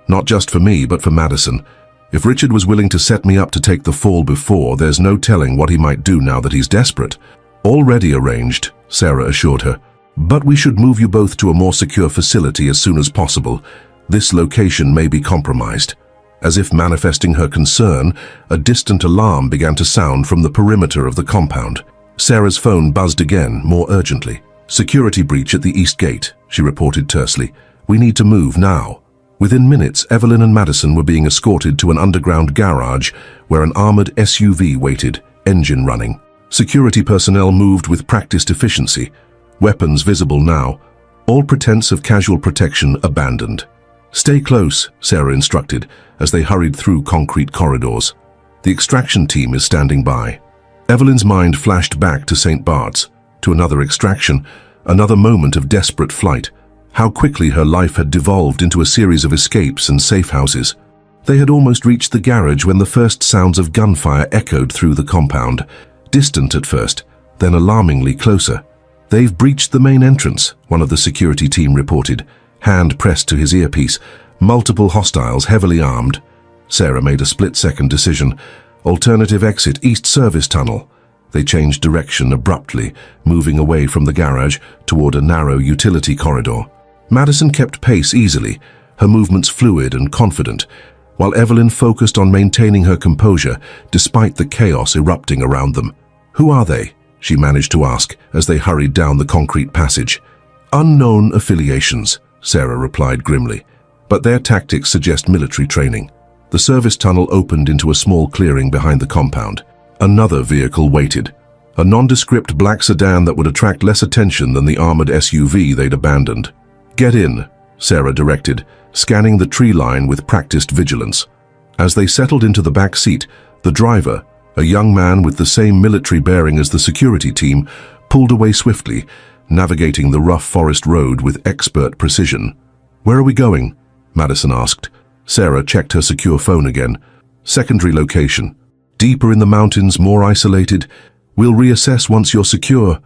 Not just for me, but for Madison. If Richard was willing to set me up to take the fall before, there's no telling what he might do now that he's desperate. Already arranged, Sarah assured her. But we should move you both to a more secure facility as soon as possible. This location may be compromised. As if manifesting her concern, a distant alarm began to sound from the perimeter of the compound. Sarah's phone buzzed again, more urgently. Security breach at the east gate, she reported tersely. We need to move now. Within minutes, Evelyn and Madison were being escorted to an underground garage where an armored SUV waited, engine running. Security personnel moved with practiced efficiency, weapons visible now, all pretense of casual protection abandoned. Stay close, Sarah instructed, as they hurried through concrete corridors. The extraction team is standing by. Evelyn's mind flashed back to St. Bart's, to another extraction, another moment of desperate flight. How quickly her life had devolved into a series of escapes and safe houses. They had almost reached the garage when the first sounds of gunfire echoed through the compound, distant at first, then alarmingly closer. They've breached the main entrance, one of the security team reported, hand pressed to his earpiece. Multiple hostiles, heavily armed. Sarah made a split-second decision. Alternative exit, East Service Tunnel. They changed direction abruptly, moving away from the garage toward a narrow utility corridor. Madison kept pace easily, her movements fluid and confident, while Evelyn focused on maintaining her composure despite the chaos erupting around them. Who are they? She managed to ask as they hurried down the concrete passage. Unknown affiliations, Sarah replied grimly, but their tactics suggest military training. The service tunnel opened into a small clearing behind the compound. Another vehicle waited, a nondescript black sedan that would attract less attention than the armored SUV they'd abandoned. Get in, Sarah directed, scanning the tree line with practiced vigilance. As they settled into the back seat, the driver, a young man with the same military bearing as the security team, pulled away swiftly, navigating the rough forest road with expert precision. Where are we going? Madison asked. Sarah checked her secure phone again. Secondary location. Deeper in the mountains, more isolated. We'll reassess once you're secure.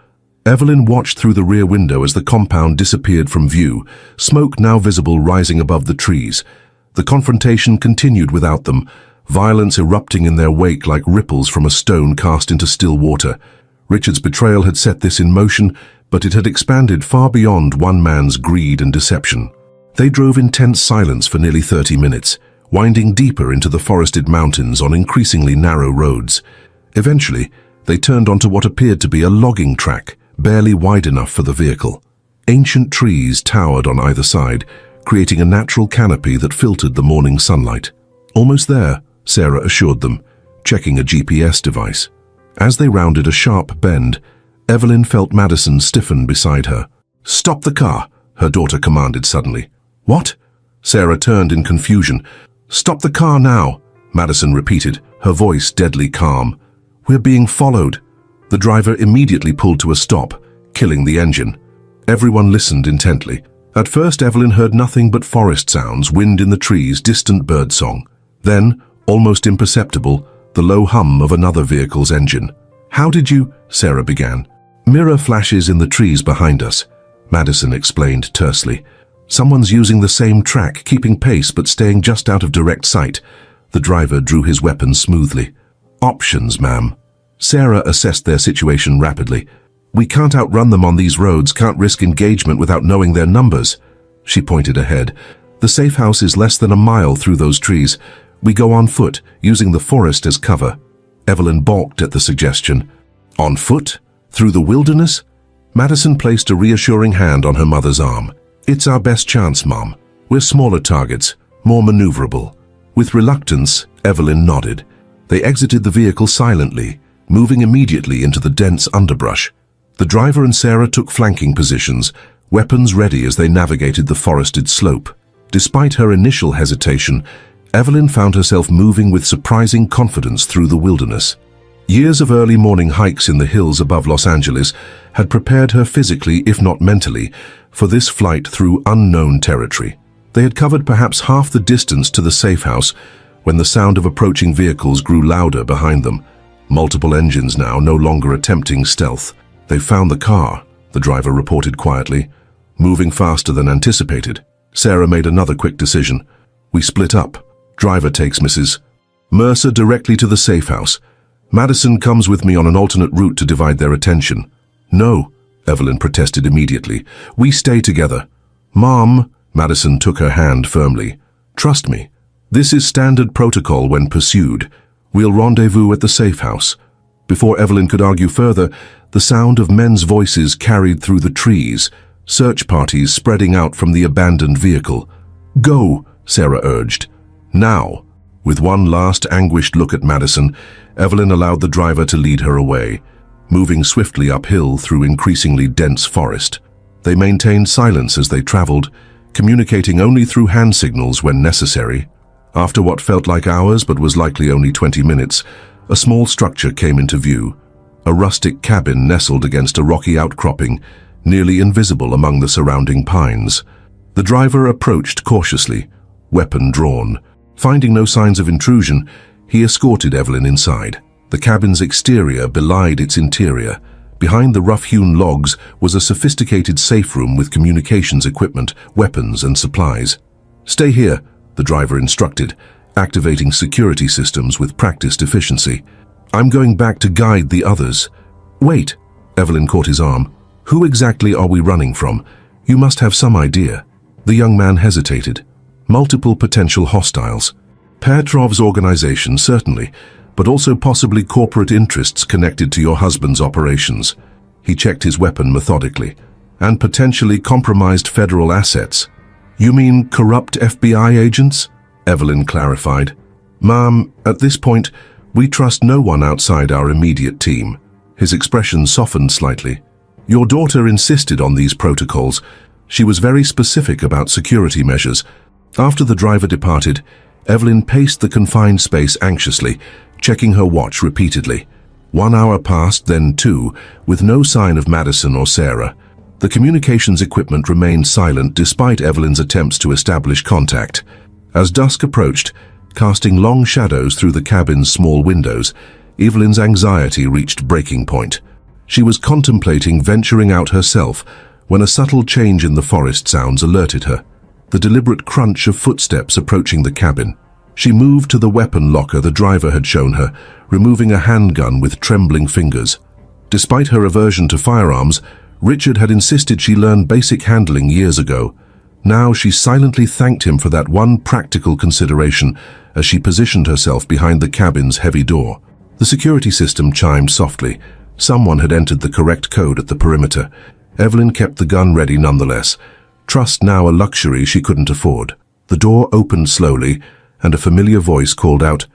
Evelyn watched through the rear window as the compound disappeared from view, smoke now visible rising above the trees. The confrontation continued without them, violence erupting in their wake like ripples from a stone cast into still water. Richard's betrayal had set this in motion, but it had expanded far beyond one man's greed and deception. They drove in tense silence for nearly 30 minutes, winding deeper into the forested mountains on increasingly narrow roads. Eventually, they turned onto what appeared to be a logging track, barely wide enough for the vehicle. Ancient trees towered on either side, creating a natural canopy that filtered the morning sunlight. Almost there, Sarah assured them, checking a GPS device. As they rounded a sharp bend, Evelyn felt Madison stiffen beside her. "Stop the car," her daughter commanded suddenly. "What?" Sarah turned in confusion. "Stop the car now," Madison repeated, her voice deadly calm. "We're being followed." The driver immediately pulled to a stop, killing the engine. Everyone listened intently. At first, Evelyn heard nothing but forest sounds, wind in the trees, distant birdsong. Then, almost imperceptible, the low hum of another vehicle's engine. "How did you—" Sarah began. "Mirror flashes in the trees behind us," Madison explained tersely. "Someone's using the same track, keeping pace but staying just out of direct sight." The driver drew his weapon smoothly. "Options, ma'am." Sarah assessed their situation rapidly. We can't outrun them on these roads, can't risk engagement without knowing their numbers. She pointed ahead. The safe house is less than a mile through those trees. We go on foot, using the forest as cover. Evelyn balked at the suggestion. On foot? Through the wilderness? Madison placed a reassuring hand on her mother's arm. It's our best chance, Mom. We're smaller targets, more maneuverable. With reluctance, Evelyn nodded. They exited the vehicle silently, moving immediately into the dense underbrush. The driver and Sarah took flanking positions, weapons ready as they navigated the forested slope. Despite her initial hesitation, Evelyn found herself moving with surprising confidence through the wilderness. Years of early morning hikes in the hills above Los Angeles had prepared her physically, if not mentally, for this flight through unknown territory. They had covered perhaps half the distance to the safe house when the sound of approaching vehicles grew louder behind them. Multiple engines now, no longer attempting stealth. They found the car, the driver reported quietly, moving faster than anticipated. Sarah made another quick decision. We split up. Driver takes Mrs. Mercer directly to the safe house. Madison comes with me on an alternate route to divide their attention. No, Evelyn protested immediately. We stay together. Mom, Madison took her hand firmly. Trust me. This is standard protocol when pursued. We'll rendezvous at the safe house. Before Evelyn could argue further, the sound of men's voices carried through the trees, search parties spreading out from the abandoned vehicle. Go, Sarah urged. Now. With one last anguished look at Madison, Evelyn allowed the driver to lead her away, moving swiftly uphill through increasingly dense forest. They maintained silence as they traveled, communicating only through hand signals when necessary. After what felt like hours but was likely only 20 minutes, a small structure came into view, a rustic cabin nestled against a rocky outcropping, nearly invisible among the surrounding pines. The driver approached cautiously, weapon drawn. Finding no signs of intrusion, he escorted Evelyn inside. The cabin's exterior belied its interior. Behind the rough-hewn logs was a sophisticated safe room with communications equipment, weapons, and supplies. Stay here, the driver instructed, activating security systems with practiced efficiency. I'm going back to guide the others. Wait, Evelyn caught his arm. Who exactly are we running from? You must have some idea. The young man hesitated. Multiple potential hostiles. Petrov's organization, certainly, but also possibly corporate interests connected to your husband's operations. He checked his weapon methodically. And potentially compromised federal assets. You mean corrupt FBI agents? Evelyn clarified. Ma'am, at this point, we trust no one outside our immediate team. His expression softened slightly. Your daughter insisted on these protocols. She was very specific about security measures. After the driver departed, Evelyn paced the confined space anxiously, checking her watch repeatedly. 1 hour passed, then 2, with no sign of Madison or Sarah. The communications equipment remained silent despite Evelyn's attempts to establish contact. As dusk approached, casting long shadows through the cabin's small windows, Evelyn's anxiety reached breaking point. She was contemplating venturing out herself when a subtle change in the forest sounds alerted her. The deliberate crunch of footsteps approaching the cabin. She moved to the weapon locker the driver had shown her, removing a handgun with trembling fingers. Despite her aversion to firearms, Richard had insisted she learn basic handling years ago. Now she silently thanked him for that one practical consideration as she positioned herself behind the cabin's heavy door. The security system chimed softly. Someone had entered the correct code at the perimeter. Evelyn kept the gun ready nonetheless. Trust now a luxury she couldn't afford. The door opened slowly, and a familiar voice called out,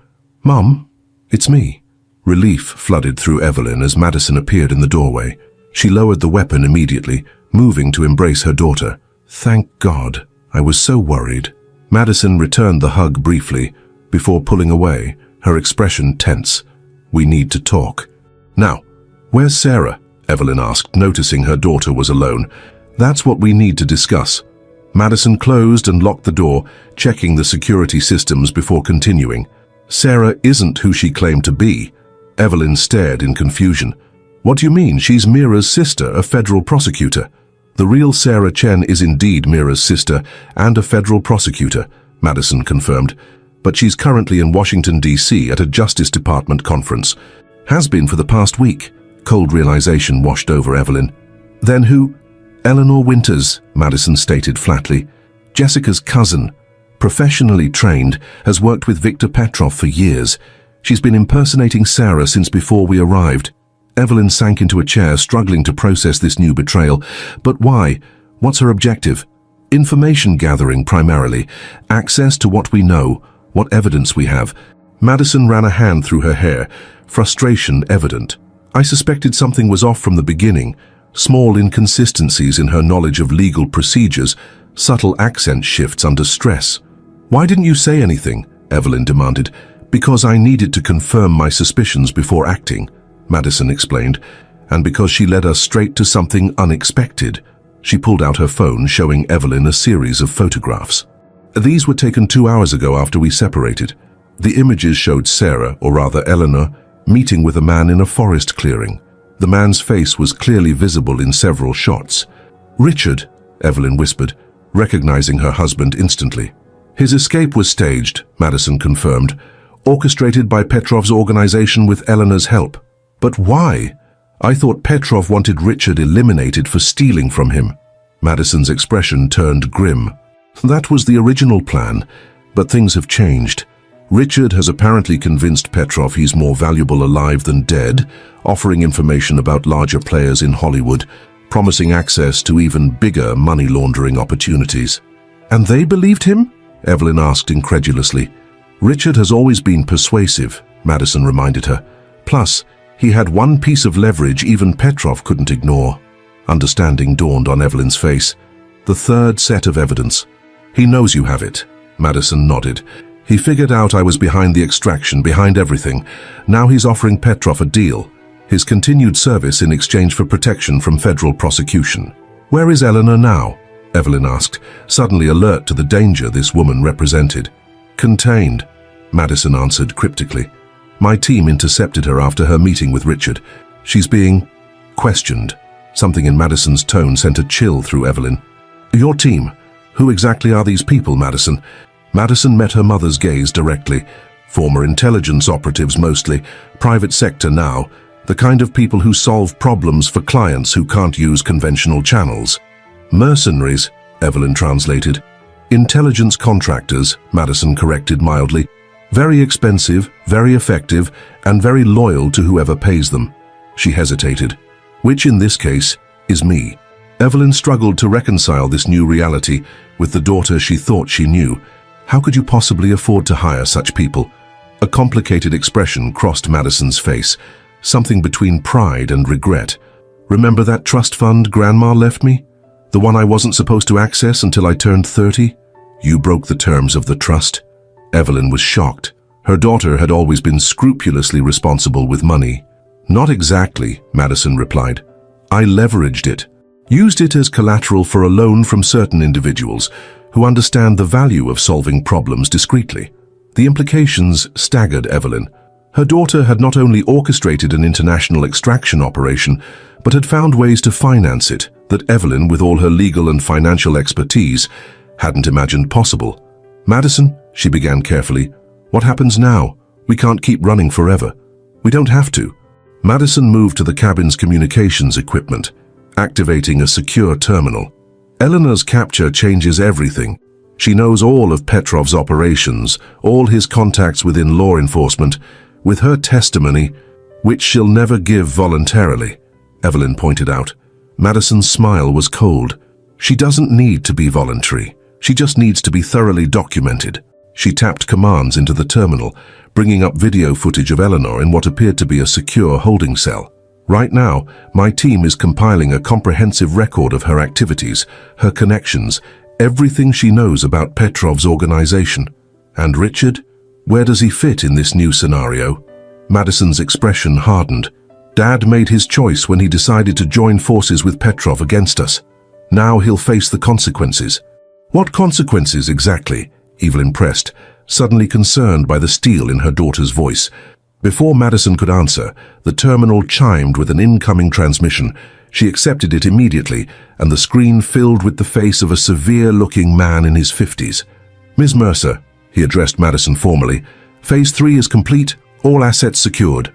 "Mom, it's me." Relief flooded through Evelyn as Madison appeared in the doorway. She lowered the weapon immediately, moving to embrace her daughter. Thank God, I was so worried. Madison returned the hug briefly, before pulling away, her expression tense. We need to talk. Now, where's Sarah? Evelyn asked, noticing her daughter was alone. That's what we need to discuss. Madison closed and locked the door, checking the security systems before continuing. Sarah isn't who she claimed to be. Evelyn stared in confusion. What do you mean? She's Mira's sister, a federal prosecutor. The real Sarah Chen is indeed Mira's sister and a federal prosecutor, Madison confirmed. But she's currently in Washington, D.C. at a Justice Department conference. Has been for the past week. Cold realization washed over Evelyn. Then who? Eleanor Winters, Madison stated flatly. Jessica's cousin. Professionally trained, has worked with Victor Petrov for years. She's been impersonating Sarah since before we arrived. Evelyn sank into a chair, struggling to process this new betrayal. But why? What's her objective? Information gathering primarily. Access to what we know, what evidence we have. Madison ran a hand through her hair, frustration evident. I suspected something was off from the beginning. Small inconsistencies in her knowledge of legal procedures, subtle accent shifts under stress. Why didn't you say anything? Evelyn demanded. Because I needed to confirm my suspicions before acting, Madison explained, and because she led us straight to something unexpected. She pulled out her phone, showing Evelyn a series of photographs. These were taken 2 hours ago after we separated. The images showed Sarah, or rather Eleanor, meeting with a man in a forest clearing. The man's face was clearly visible in several shots. Richard, Evelyn whispered, recognizing her husband instantly. His escape was staged, Madison confirmed, orchestrated by Petrov's organization with Eleanor's help. But why? I thought Petrov wanted Richard eliminated for stealing from him. Madison's expression turned grim. That was the original plan, but things have changed. Richard has apparently convinced Petrov he's more valuable alive than dead, offering information about larger players in Hollywood, promising access to even bigger money laundering opportunities. And they believed him? Evelyn asked incredulously. Richard has always been persuasive, Madison reminded her. Plus, he had one piece of leverage even Petrov couldn't ignore. Understanding dawned on Evelyn's face. The third set of evidence. He knows you have it, Madison nodded. He figured out I was behind the extraction, behind everything. Now he's offering Petrov a deal. His continued service in exchange for protection from federal prosecution. Where is Eleanor now? Evelyn asked, suddenly alert to the danger this woman represented. Contained, Madison answered cryptically. My team intercepted her after her meeting with Richard. She's being questioned. Something in Madison's tone sent a chill through Evelyn. Your team? Who exactly are these people, Madison? Madison met her mother's gaze directly. Former intelligence operatives mostly, private sector now, the kind of people who solve problems for clients who can't use conventional channels. Mercenaries, Evelyn translated. Intelligence contractors, Madison corrected mildly. Very expensive, very effective, and very loyal to whoever pays them. She hesitated. Which in this case is me. Evelyn struggled to reconcile this new reality with the daughter she thought she knew. How could you possibly afford to hire such people? A complicated expression crossed Madison's face, something between pride and regret. Remember that trust fund Grandma left me? The one I wasn't supposed to access until I turned 30? You broke the terms of the trust. Evelyn was shocked. Her daughter had always been scrupulously responsible with money. Not exactly, Madison replied. I leveraged it. Used it as collateral for a loan from certain individuals who understand the value of solving problems discreetly. The implications staggered Evelyn. Her daughter had not only orchestrated an international extraction operation, but had found ways to finance it that Evelyn, with all her legal and financial expertise, hadn't imagined possible. Madison, she began carefully, what happens now? We can't keep running forever. We don't have to. Madison moved to the cabin's communications equipment, activating a secure terminal. Eleanor's capture changes everything. She knows all of Petrov's operations, all his contacts within law enforcement, with her testimony, which she'll never give voluntarily, Evelyn pointed out. Madison's smile was cold. She doesn't need to be voluntary. She just needs to be thoroughly documented. She tapped commands into the terminal, bringing up video footage of Eleanor in what appeared to be a secure holding cell. Right now, my team is compiling a comprehensive record of her activities, her connections, everything she knows about Petrov's organization. And Richard? Where does he fit in this new scenario? Madison's expression hardened. Dad made his choice when he decided to join forces with Petrov against us. Now he'll face the consequences. What consequences exactly? Evelyn pressed, suddenly concerned by the steel in her daughter's voice. Before Madison could answer, the terminal chimed with an incoming transmission. She accepted it immediately, and the screen filled with the face of a severe-looking man in his 50s. Ms. Mercer, he addressed Madison formally. Phase 3 is complete, all assets secured.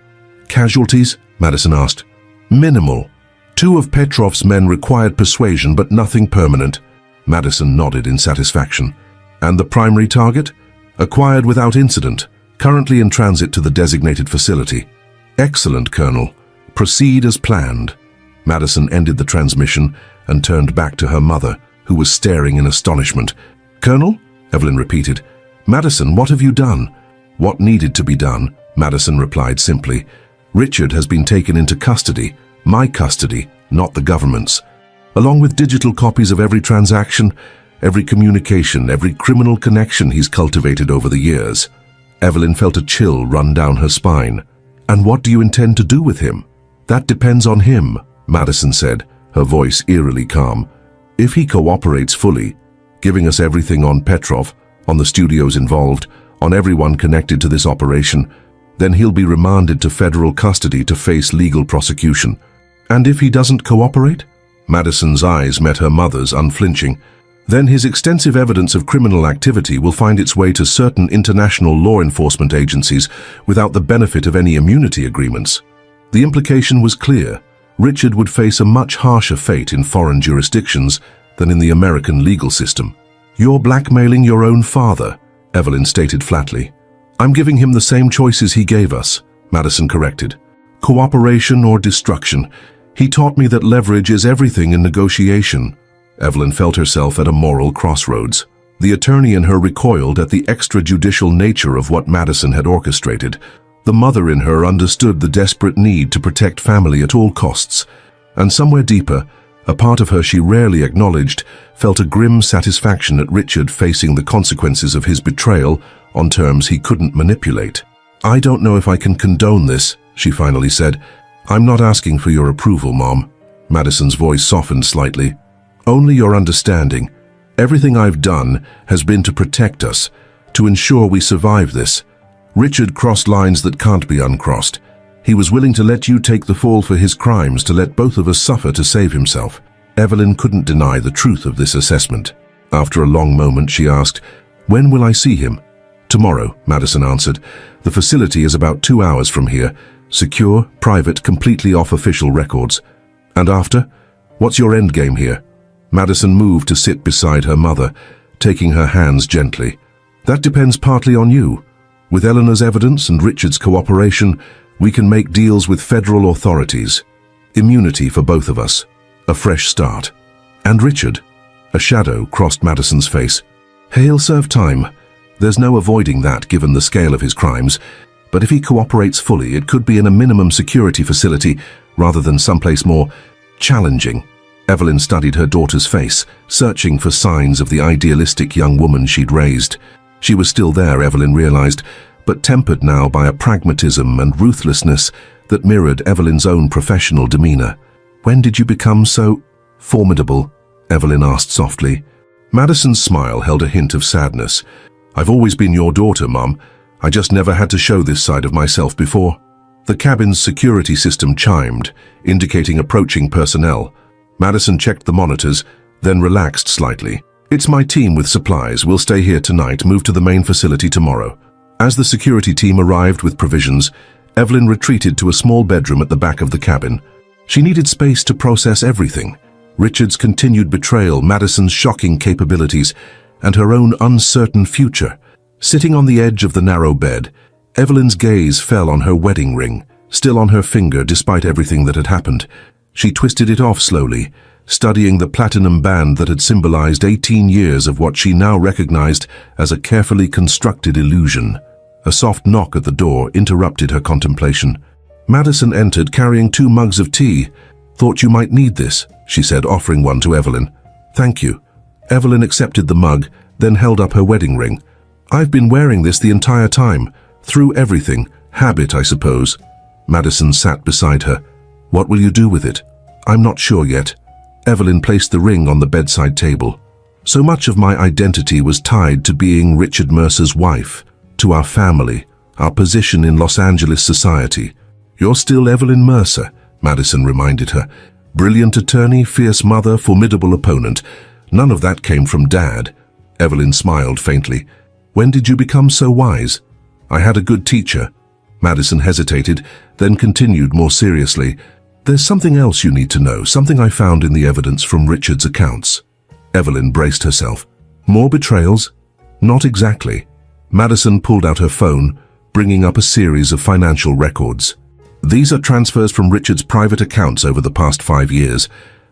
Casualties? Madison asked. Minimal. 2 of Petrov's men required persuasion, but nothing permanent. Madison nodded in satisfaction. And the primary target? Acquired without incident, currently in transit to the designated facility. Excellent, Colonel. Proceed as planned. Madison ended the transmission and turned back to her mother, who was staring in astonishment. Colonel? Evelyn repeated. Madison, what have you done? What needed to be done? Madison replied simply. Richard has been taken into custody. My custody, not the government's. Along with digital copies of every transaction, every communication, every criminal connection he's cultivated over the years. Evelyn felt a chill run down her spine. And what do you intend to do with him? That depends on him, Madison said, her voice eerily calm. If he cooperates fully, giving us everything on Petrov, on the studios involved, on everyone connected to this operation, then he'll be remanded to federal custody to face legal prosecution. And if he doesn't cooperate? Madison's eyes met her mother's, unflinching. Then his extensive evidence of criminal activity will find its way to certain international law enforcement agencies without the benefit of any immunity agreements. The implication was clear. Richard would face a much harsher fate in foreign jurisdictions than in the American legal system. You're blackmailing your own father, Evelyn stated flatly. I'm giving him the same choices he gave us, Madison corrected. Cooperation or destruction. He taught me that leverage is everything in negotiation. Evelyn felt herself at a moral crossroads. The attorney in her recoiled at the extrajudicial nature of what Madison had orchestrated. The mother in her understood the desperate need to protect family at all costs. And somewhere deeper, a part of her she rarely acknowledged, felt a grim satisfaction at Richard facing the consequences of his betrayal on terms he couldn't manipulate. I don't know if I can condone this, she finally said. I'm not asking for your approval, Mom. Madison's voice softened slightly. Only your understanding. Everything I've done has been to protect us, to ensure we survive this. Richard crossed lines that can't be uncrossed. He was willing to let you take the fall for his crimes, to let both of us suffer to save himself. Evelyn couldn't deny the truth of this assessment. After a long moment, she asked, When will I see him? Tomorrow, Madison answered. The facility is about 2 hours from here. Secure, private, completely off official records. And after? What's your endgame here? Madison moved to sit beside her mother, taking her hands gently. That depends partly on you. With Eleanor's evidence and Richard's cooperation, we can make deals with federal authorities. Immunity for both of us. A fresh start. And Richard? A shadow crossed Madison's face. He'll serve time. There's no avoiding that given the scale of his crimes. But if he cooperates fully, it could be in a minimum security facility rather than someplace more challenging. Evelyn studied her daughter's face, searching for signs of the idealistic young woman she'd raised. She was still there, Evelyn realized, but tempered now by a pragmatism and ruthlessness that mirrored Evelyn's own professional demeanor. When did you become so formidable? Evelyn asked softly. Madison's smile held a hint of sadness. I've always been your daughter, Mum. I just never had to show this side of myself before. The cabin's security system chimed, indicating approaching personnel. Madison checked the monitors, then relaxed slightly. It's my team with supplies. We'll stay here tonight, move to the main facility tomorrow. As the security team arrived with provisions, Evelyn retreated to a small bedroom at the back of the cabin. She needed space to process everything. Richard's continued betrayal, Madison's shocking capabilities, and her own uncertain future. Sitting on the edge of the narrow bed, Evelyn's gaze fell on her wedding ring, still on her finger despite everything that had happened. She twisted it off slowly, studying the platinum band that had symbolized 18 years of what she now recognized as a carefully constructed illusion. A soft knock at the door interrupted her contemplation. Madison entered carrying 2 mugs of tea. Thought you might need this, she said, offering one to Evelyn. Thank you. Evelyn accepted the mug, then held up her wedding ring. I've been wearing this the entire time, through everything. Habit, I suppose. Madison sat beside her. What will you do with it? I'm not sure yet. Evelyn placed the ring on the bedside table. So much of my identity was tied to being Richard Mercer's wife, to our family, our position in Los Angeles society. You're still Evelyn Mercer, Madison reminded her. Brilliant attorney, fierce mother, formidable opponent. None of that came from Dad. Evelyn smiled faintly. When did you become so wise? I had a good teacher. Madison hesitated, then continued more seriously. There's something else you need to know, something I found in the evidence from Richard's accounts. Evelyn braced herself. More betrayals? Not exactly. Madison pulled out her phone, bringing up a series of financial records. These are transfers from Richard's private accounts over the past 5 years,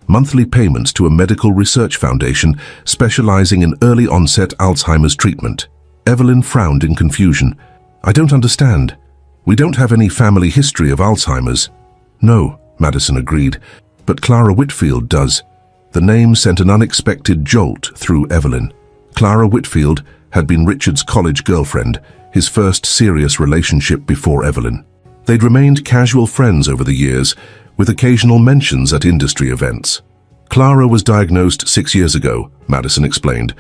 monthly payments to a medical research foundation specializing in early onset Alzheimer's treatment. Evelyn frowned in confusion. I don't understand. We don't have any family history of Alzheimer's. No, Madison agreed, but Clara Whitfield does. The name sent an unexpected jolt through Evelyn. Clara Whitfield had been Richard's college girlfriend, his first serious relationship before Evelyn. They'd remained casual friends over the years, with occasional mentions at industry events. Clara was diagnosed 6 years ago, Madison explained.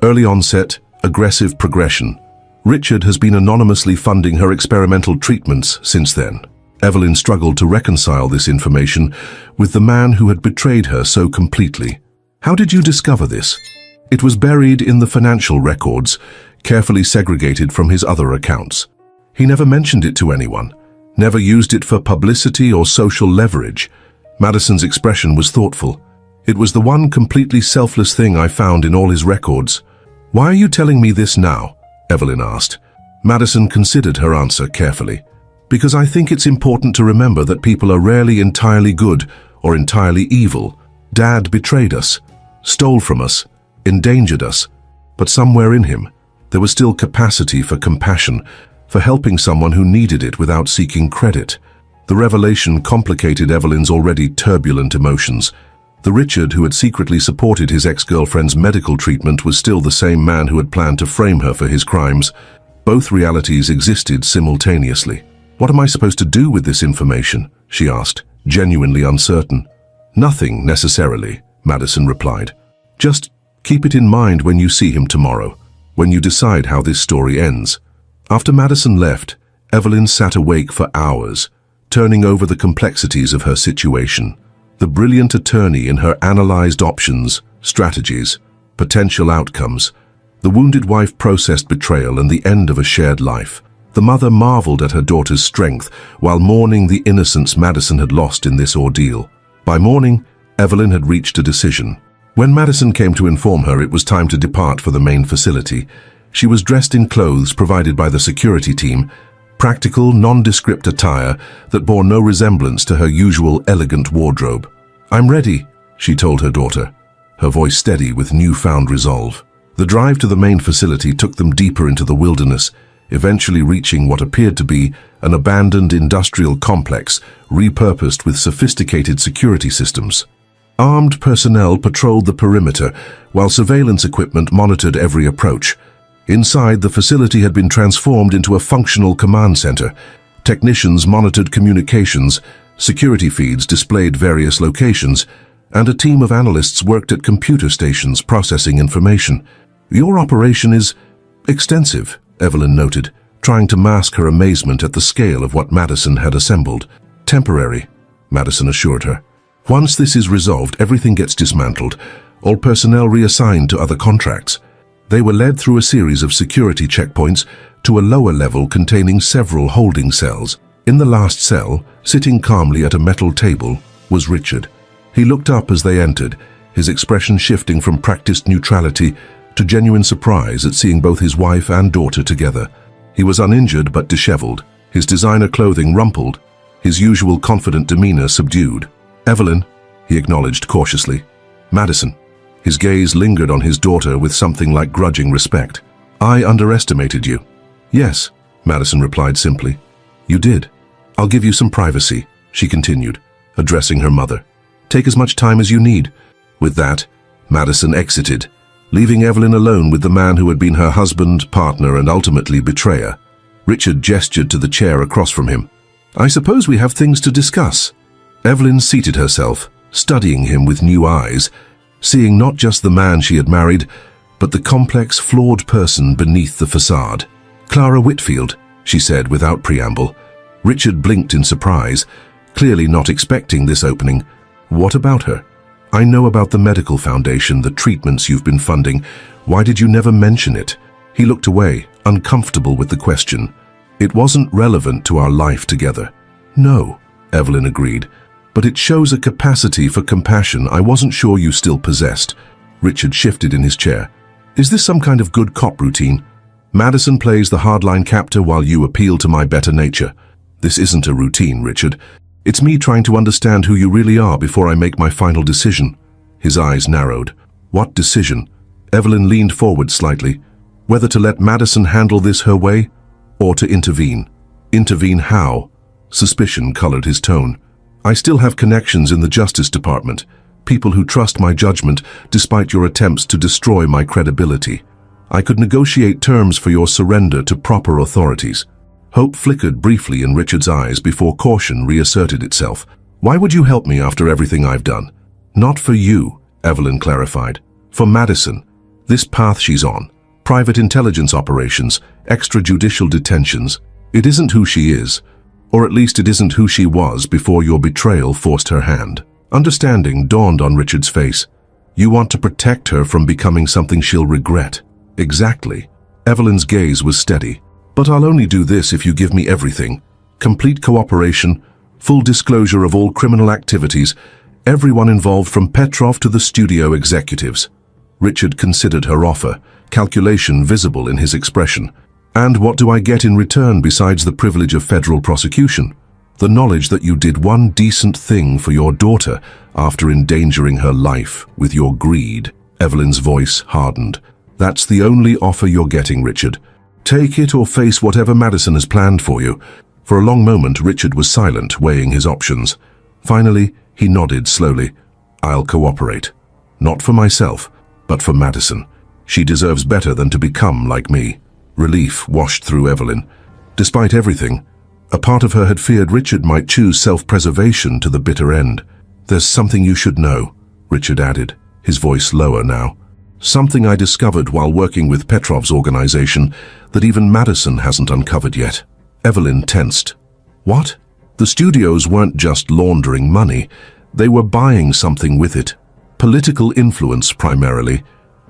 Early onset, aggressive progression. Richard has been anonymously funding her experimental treatments since then. Evelyn struggled to reconcile this information with the man who had betrayed her so completely. How did you discover this? It was buried in the financial records, carefully segregated from his other accounts. He never mentioned it to anyone, never used it for publicity or social leverage. Madison's expression was thoughtful. It was the one completely selfless thing I found in all his records. Why are you telling me this now? Evelyn asked. Madison considered her answer carefully. Because I think it's important to remember that people are rarely entirely good or entirely evil. Dad betrayed us, stole from us, endangered us, but somewhere in him, there was still capacity for compassion, for helping someone who needed it without seeking credit. The revelation complicated Evelyn's already turbulent emotions. The Richard who had secretly supported his ex-girlfriend's medical treatment was still the same man who had planned to frame her for his crimes. Both realities existed simultaneously. What am I supposed to do with this information? She asked, genuinely uncertain. Nothing, necessarily, Madison replied. Just keep it in mind when you see him tomorrow, when you decide how this story ends. After Madison left, Evelyn sat awake for hours, turning over the complexities of her situation. The brilliant attorney in her analyzed options, strategies, potential outcomes. The wounded wife processed betrayal and the end of a shared life. The mother marveled at her daughter's strength while mourning the innocence Madison had lost in this ordeal. By morning, Evelyn had reached a decision. When Madison came to inform her it was time to depart for the main facility, she was dressed in clothes provided by the security team, practical, nondescript attire that bore no resemblance to her usual elegant wardrobe. I'm ready, she told her daughter, her voice steady with newfound resolve. The drive to the main facility took them deeper into the wilderness, eventually reaching what appeared to be an abandoned industrial complex repurposed with sophisticated security systems. Armed personnel patrolled the perimeter, while surveillance equipment monitored every approach. Inside, the facility had been transformed into a functional command center. Technicians monitored communications, security feeds displayed various locations, and a team of analysts worked at computer stations processing information. Your operation is extensive, Evelyn noted, trying to mask her amazement at the scale of what Madison had assembled. Temporary, Madison assured her. Once this is resolved, everything gets dismantled, all personnel reassigned to other contracts. They were led through a series of security checkpoints to a lower level containing several holding cells. In the last cell, sitting calmly at a metal table, was Richard. He looked up as they entered, his expression shifting from practiced neutrality to genuine surprise at seeing both his wife and daughter together. He was uninjured but disheveled, his designer clothing rumpled, his usual confident demeanor subdued. Evelyn, he acknowledged cautiously. Madison. His gaze lingered on his daughter with something like grudging respect. I underestimated you. Yes, Madison replied simply. You did. I'll give you some privacy, she continued, addressing her mother. Take as much time as you need. With that, Madison exited, leaving Evelyn alone with the man who had been her husband, partner, and ultimately betrayer. Richard gestured to the chair across from him. I suppose we have things to discuss. Evelyn seated herself, studying him with new eyes, seeing not just the man she had married, but the complex, flawed person beneath the facade. Clara Whitfield, she said without preamble. Richard blinked in surprise, clearly not expecting this opening. What about her? I know about the medical foundation, the treatments you've been funding. Why did you never mention it? He looked away, uncomfortable with the question. It wasn't relevant to our life together. No, Evelyn agreed. but it shows a capacity for compassion I wasn't sure you still possessed. Richard shifted in his chair. Is this some kind of good cop routine? Madison plays the hardline captor while you appeal to my better nature. This isn't a routine, Richard. It's me trying to understand who you really are before I make my final decision. His eyes narrowed. What decision? Evelyn leaned forward slightly. Whether to let Madison handle this her way, or to intervene. Intervene how? Suspicion colored his tone. I still have connections in the Justice Department, people who trust my judgment despite your attempts to destroy my credibility. I could negotiate terms for your surrender to proper authorities. Hope flickered briefly in Richard's eyes before caution reasserted itself. Why would you help me after everything I've done? Not for you, Evelyn clarified. For Madison. This path she's on. Private intelligence operations, extrajudicial detentions. It isn't who she is. Or at least it isn't who she was before your betrayal forced her hand. Understanding dawned on Richard's face. You want to protect her from becoming something she'll regret. Exactly. Evelyn's gaze was steady. But I'll only do this if you give me everything. Complete cooperation, full disclosure of all criminal activities, everyone involved from Petrov to the studio executives. Richard considered her offer, calculation visible in his expression. And what do I get in return besides the privilege of federal prosecution? The knowledge that you did one decent thing for your daughter after endangering her life with your greed. Evelyn's voice hardened. That's the only offer you're getting, Richard. Take it or face whatever Madison has planned for you. For a long moment, Richard was silent, weighing his options. Finally, he nodded slowly. I'll cooperate. Not for myself, but for Madison. She deserves better than to become like me. Relief washed through Evelyn. Despite everything, a part of her had feared Richard might choose self-preservation to the bitter end. There's something you should know, Richard added, his voice lower now. Something I discovered while working with Petrov's organization that even Madison hasn't uncovered yet. Evelyn tensed. What? The studios weren't just laundering money. They were buying something with it. Political influence primarily,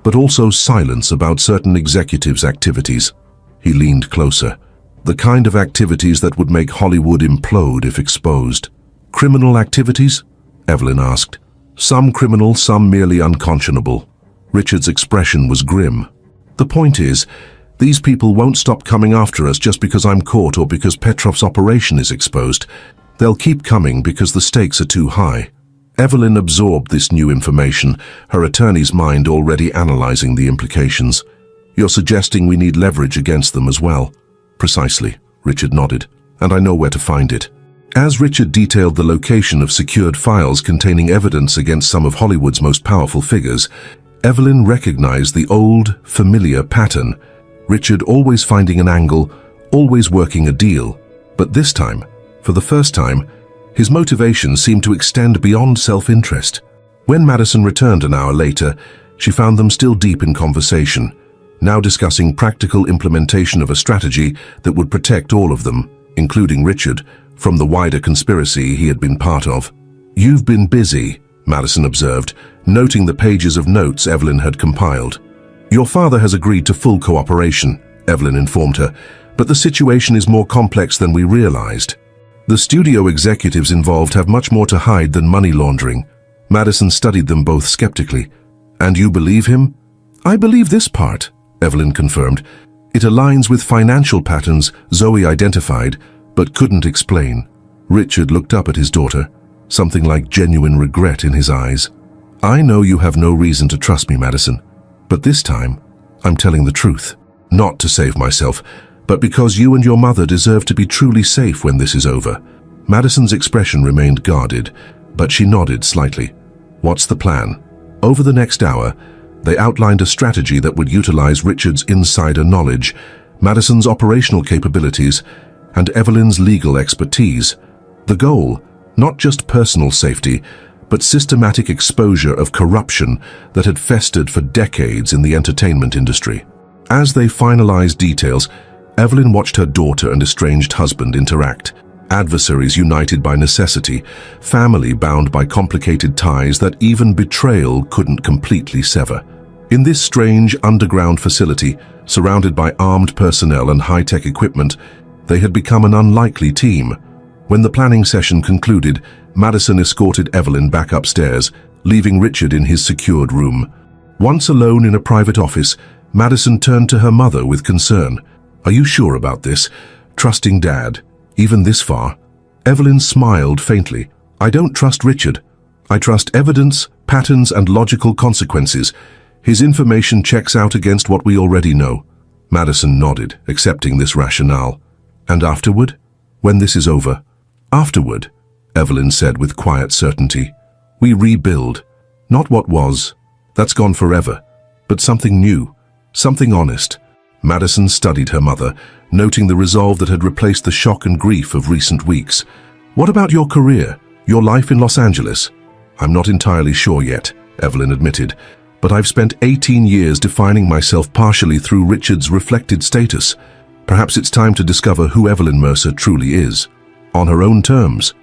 but also silence about certain executives' activities. He leaned closer. The kind of activities that would make Hollywood implode if exposed. Criminal activities? Evelyn asked. Some criminal, some merely unconscionable. Richard's expression was grim. The point is, these people won't stop coming after us just because I'm caught or because Petrov's operation is exposed. They'll keep coming because the stakes are too high. Evelyn absorbed this new information, her attorney's mind already analyzing the implications. You're suggesting we need leverage against them as well? Precisely, Richard nodded, and I know where to find it. As Richard detailed the location of secured files containing evidence against some of Hollywood's most powerful figures, Evelyn recognized the old, familiar pattern. Richard always finding an angle, always working a deal. But this time, for the first time, his motivation seemed to extend beyond self-interest. When Madison returned an hour later, she found them still deep in conversation, now discussing practical implementation of a strategy that would protect all of them, including Richard, from the wider conspiracy he had been part of. You've been busy, Madison observed, noting the pages of notes Evelyn had compiled. Your father has agreed to full cooperation, Evelyn informed her, but the situation is more complex than we realized. The studio executives involved have much more to hide than money laundering. Madison studied them both skeptically. And you believe him? I believe this part, Evelyn confirmed. It aligns with financial patterns Zoe identified, but couldn't explain. Richard looked up at his daughter, something like genuine regret in his eyes. I know you have no reason to trust me, Madison, but this time, I'm telling the truth. Not to save myself, but because you and your mother deserve to be truly safe when this is over. Madison's expression remained guarded, but she nodded slightly. What's the plan? Over the next hour, they outlined a strategy that would utilize Richard's insider knowledge, Madison's operational capabilities, and Evelyn's legal expertise. The goal, not just personal safety, but systematic exposure of corruption that had festered for decades in the entertainment industry. As they finalized details, Evelyn watched her daughter and estranged husband interact. Adversaries united by necessity, family bound by complicated ties that even betrayal couldn't completely sever. In this strange underground facility, surrounded by armed personnel and high-tech equipment, they had become an unlikely team. When the planning session concluded, Madison escorted Evelyn back upstairs, leaving Richard in his secured room. Once alone in a private office, Madison turned to her mother with concern. "Are you sure about this? Trusting Dad, even this far?" Evelyn smiled faintly. "I don't trust Richard. I trust evidence, patterns, and logical consequences. His information checks out against what we already know." Madison nodded, accepting this rationale. "And afterward? When this is over?" "Afterward," Evelyn said with quiet certainty, "we rebuild. Not what was. That's gone forever. But something new. Something honest." Madison studied her mother, noting the resolve that had replaced the shock and grief of recent weeks. "What about your career? Your life in Los Angeles?" "I'm not entirely sure yet," Evelyn admitted, "but I've spent 18 years defining myself partially through Richard's reflected status. Perhaps it's time to discover who Evelyn Mercer truly is. On her own terms."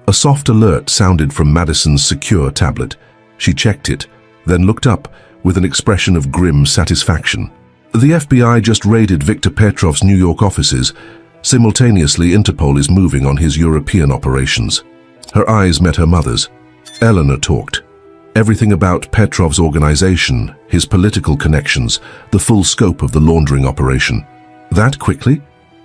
A soft alert sounded from Madison's secure tablet. She checked it, then looked up with an expression of grim satisfaction. "The FBI just raided Viktor Petrov's New York offices. Simultaneously, Interpol is moving on his European operations." Her eyes met her mother's. Eleanor talked. Everything about Petrov's organization, his political connections, the full scope of the laundering operation. "That quickly?"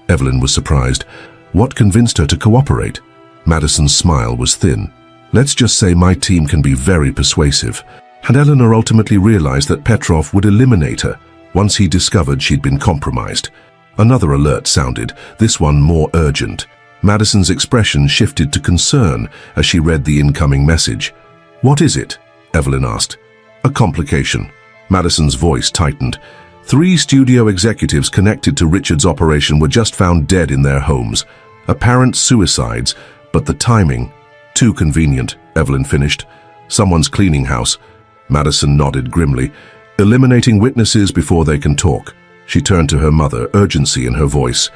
Evelyn was surprised. "What convinced her to cooperate?" Madison's smile was thin. "Let's just say my team can be very persuasive." And Eleanor ultimately realized that Petrov would eliminate her once he discovered she'd been compromised. Another alert sounded, this one more urgent. Madison's expression shifted to concern as she read the incoming message. "What is it?" Evelyn asked. "A complication." Madison's voice tightened. 3 studio executives connected to Richard's operation were just found dead in their homes. Apparent suicides, but the timing, too convenient, Evelyn finished. "Someone's cleaning house." Madison nodded grimly. "Eliminating witnesses before they can talk." She turned to her mother, urgency in her voice.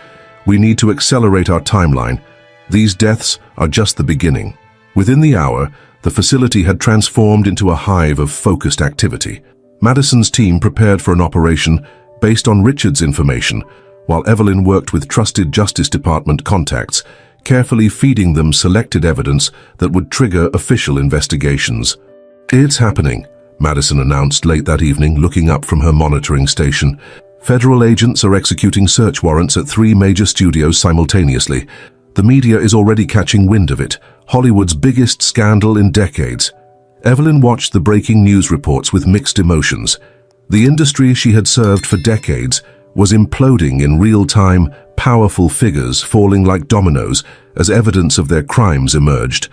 "We need to accelerate our timeline. These deaths are just the beginning." Within the hour, the facility had transformed into a hive of focused activity. Madison's team prepared for an operation based on Richard's information, while Evelyn worked with trusted Justice Department contacts, carefully feeding them selected evidence that would trigger official investigations. "It's happening," Madison announced late that evening, looking up from her monitoring station. "Federal agents are executing search warrants at 3 major studios simultaneously. The media is already catching wind of it, Hollywood's biggest scandal in decades." Evelyn watched the breaking news reports with mixed emotions. The industry she had served for decades was imploding in real time, powerful figures falling like dominoes as evidence of their crimes emerged.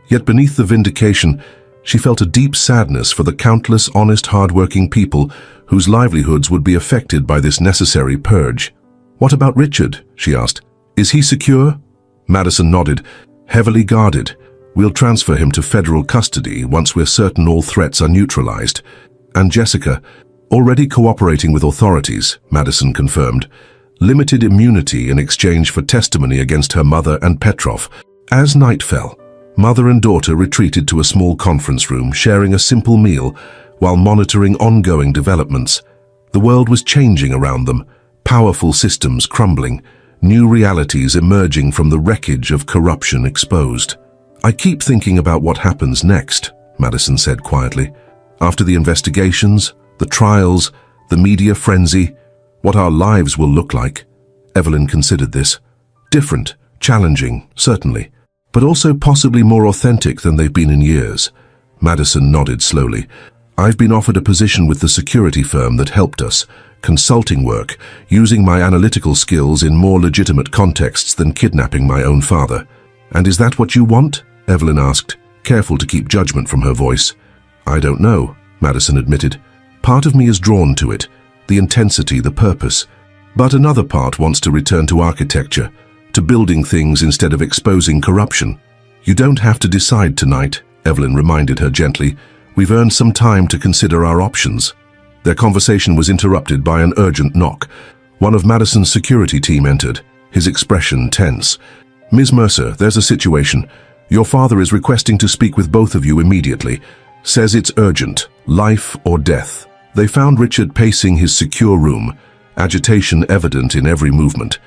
Yet beneath the vindication, she felt a deep sadness for the countless honest, hard-working people whose livelihoods would be affected by this necessary purge. "What about Richard?" she asked. "Is he secure?" Madison nodded. "Heavily guarded. We'll transfer him to federal custody once we're certain all threats are neutralized." "And Jessica?" "Already cooperating with authorities," Madison confirmed. "Limited immunity in exchange for testimony against her mother and Petrov." As night fell, mother and daughter retreated to a small conference room, sharing a simple meal while monitoring ongoing developments. The world was changing around them, powerful systems crumbling, new realities emerging from the wreckage of corruption exposed. "I keep thinking about what happens next," Madison said quietly. "After the investigations, the trials, the media frenzy, what our lives will look like." Evelyn considered this. Different, challenging, certainly, but also possibly more authentic than they've been in years. Madison nodded slowly. "I've been offered a position with the security firm that helped us, consulting work, using my analytical skills in more legitimate contexts than kidnapping my own father." "And is that what you want?" Evelyn asked, careful to keep judgment from her voice. "I don't know," Madison admitted. "Part of me is drawn to it, the intensity, the purpose. But another part wants to return to architecture, to building things instead of exposing corruption." "You don't have to decide tonight," Evelyn reminded her gently. "We've earned some time to consider our options." Their conversation was interrupted by an urgent knock. One of Madison's security team entered, his expression tense. "Ms. Mercer, there's a situation. Your father is requesting to speak with both of you immediately. Says it's urgent, life or death." They found Richard pacing his secure room, agitation evident in every movement.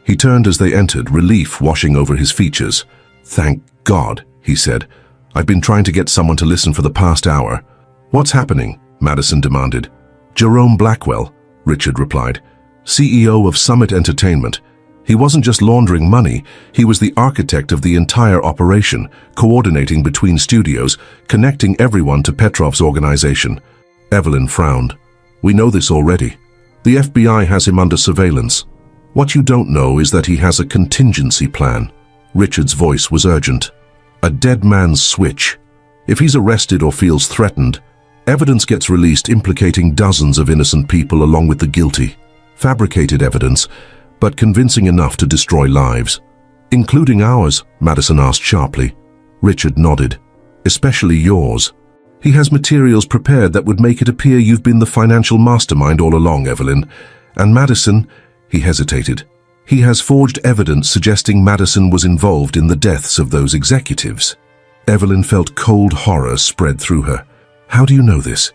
He turned as they entered, relief washing over his features. "Thank God," he said. I've been trying to get someone to listen for the past hour. What's happening? Madison demanded. Jerome Blackwell, Richard replied, CEO of Summit Entertainment. He wasn't just laundering money, he was the architect of the entire operation, coordinating between studios, connecting everyone to Petrov's organization. Evelyn frowned. We know this already. The FBI has him under surveillance. What you don't know is that he has a contingency plan. Richard's voice was urgent. A dead man's switch. If he's arrested or feels threatened, evidence gets released implicating dozens of innocent people along with the guilty. Fabricated evidence, but convincing enough to destroy lives. Including ours, Madison asked sharply. Richard nodded. Especially yours. He has materials prepared that would make it appear you've been the financial mastermind all along, Evelyn. And Madison, he hesitated. He has forged evidence suggesting Madison was involved in the deaths of those executives. Evelyn felt cold horror spread through her. How do you know this?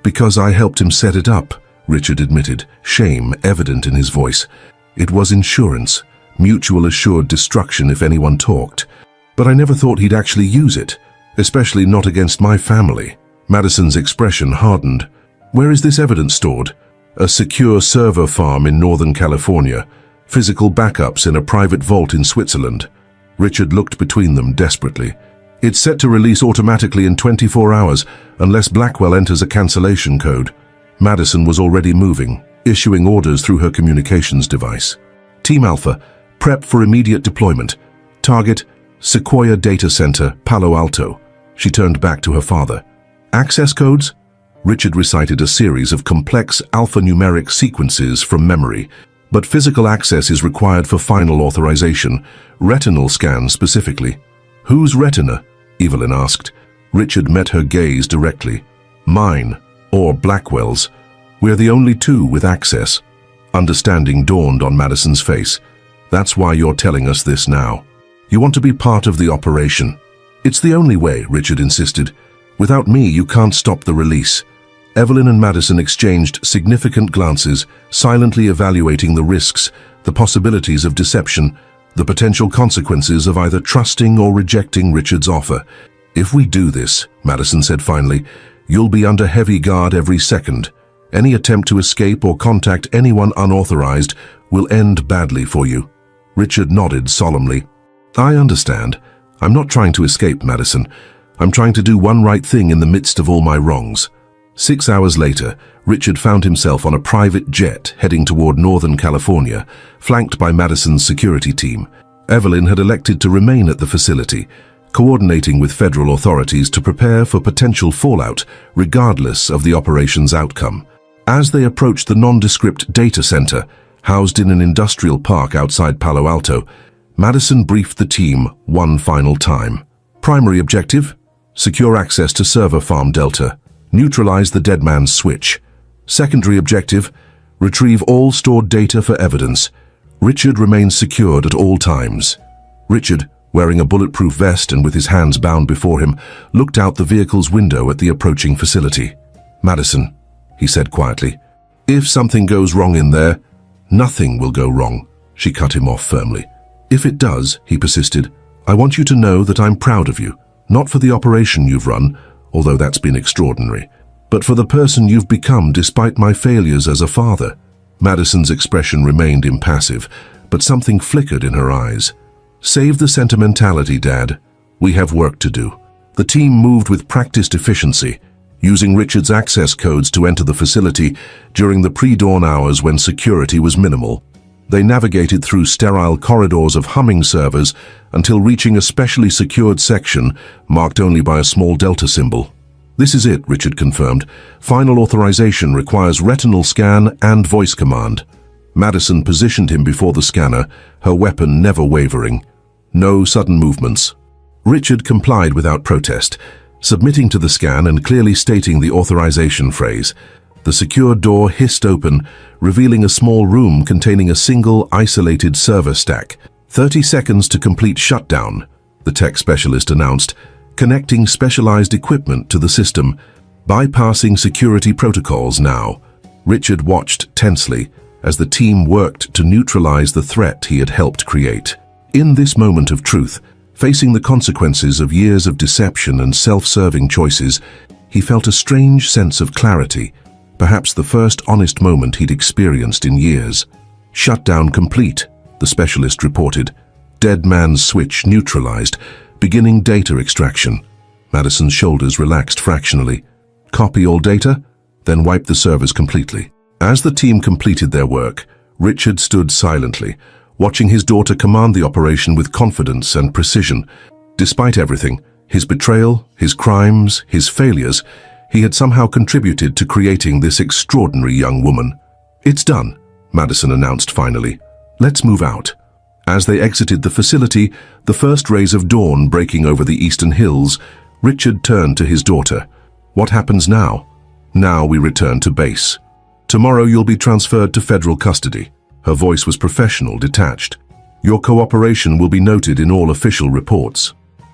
Because I helped him set it up, Richard admitted, shame evident in his voice. It was insurance, mutual assured destruction if anyone talked. But I never thought he'd actually use it, especially not against my family. Madison's expression hardened. Where is this evidence stored? A secure server farm in Northern California. Physical backups in a private vault in Switzerland. Richard looked between them desperately. It's set to release automatically in 24 hours, unless Blackwell enters a cancellation code. Madison was already moving, issuing orders through her communications device. Team Alpha, prep for immediate deployment. Target, Sequoia Data Center, Palo Alto. She turned back to her father. Access codes? Richard recited a series of complex alphanumeric sequences from memory, but physical access is required for final authorization, retinal scan specifically. Whose retina? Evelyn asked. Richard met her gaze directly. Mine, or Blackwell's. We're the only two with access. Understanding dawned on Madison's face. That's why you're telling us this now. You want to be part of the operation. It's the only way, Richard insisted. Without me, you can't stop the release. Evelyn and Madison exchanged significant glances, silently evaluating the risks, the possibilities of deception, the potential consequences of either trusting or rejecting Richard's offer. If we do this, Madison said finally, you'll be under heavy guard every second. Any attempt to escape or contact anyone unauthorized will end badly for you. Richard nodded solemnly. I understand. I'm not trying to escape, Madison. I'm trying to do one right thing in the midst of all my wrongs. 6 hours later, Richard found himself on a private jet heading toward Northern California, flanked by Madison's security team. Evelyn had elected to remain at the facility, coordinating with federal authorities to prepare for potential fallout, regardless of the operation's outcome. As they approached the nondescript data center, housed in an industrial park outside Palo Alto, Madison briefed the team one final time. Primary objective: secure access to server farm Delta. Neutralize the dead man's switch. Secondary objective: retrieve all stored data for evidence. Richard remained secured at all times. Richard, wearing a bulletproof vest and with his hands bound before him, looked out the vehicle's window at the approaching facility. Madison, he said quietly, if something goes wrong in there, nothing will go wrong. She cut him off firmly. If it does, he persisted, I want you to know that I'm proud of you, not for the operation you've run, although that's been extraordinary, but for the person you've become despite my failures as a father. Madison's expression remained impassive, but something flickered in her eyes. Save the sentimentality, Dad. We have work to do. The team moved with practiced efficiency, using Richard's access codes to enter the facility during the pre-dawn hours when security was minimal. They navigated through sterile corridors of humming servers until reaching a specially secured section marked only by a small Delta symbol. This is it, Richard confirmed. Final authorization requires retinal scan and voice command. Madison positioned him before the scanner, her weapon never wavering. No sudden movements. Richard complied without protest, submitting to the scan and clearly stating the authorization phrase. The secure door hissed open, revealing a small room containing a single, isolated server stack. 30 seconds to complete shutdown, the tech specialist announced, connecting specialized equipment to the system, bypassing security protocols now. Richard watched tensely as the team worked to neutralize the threat he had helped create. In this moment of truth, Facing the consequences of years of deception and self-serving choices, he felt a strange sense of clarity, perhaps the first honest moment he'd experienced in years. Shutdown complete, the specialist reported. Dead man's switch neutralized, beginning data extraction. Madison's shoulders relaxed fractionally. Copy all data, then wipe the servers completely. As the team completed their work, Richard stood silently, watching his daughter command the operation with confidence and precision. Despite everything, his betrayal, his crimes, his failures, he had somehow contributed to creating this extraordinary young woman. "It's done," Madison announced finally. "Let's move out." As they exited the facility, the first rays of dawn breaking over the eastern hills, Richard turned to his daughter. "What happens now?" "Now we return to base. Tomorrow you'll be transferred to federal custody." Her voice was professional, detached. "Your cooperation will be noted in all official reports."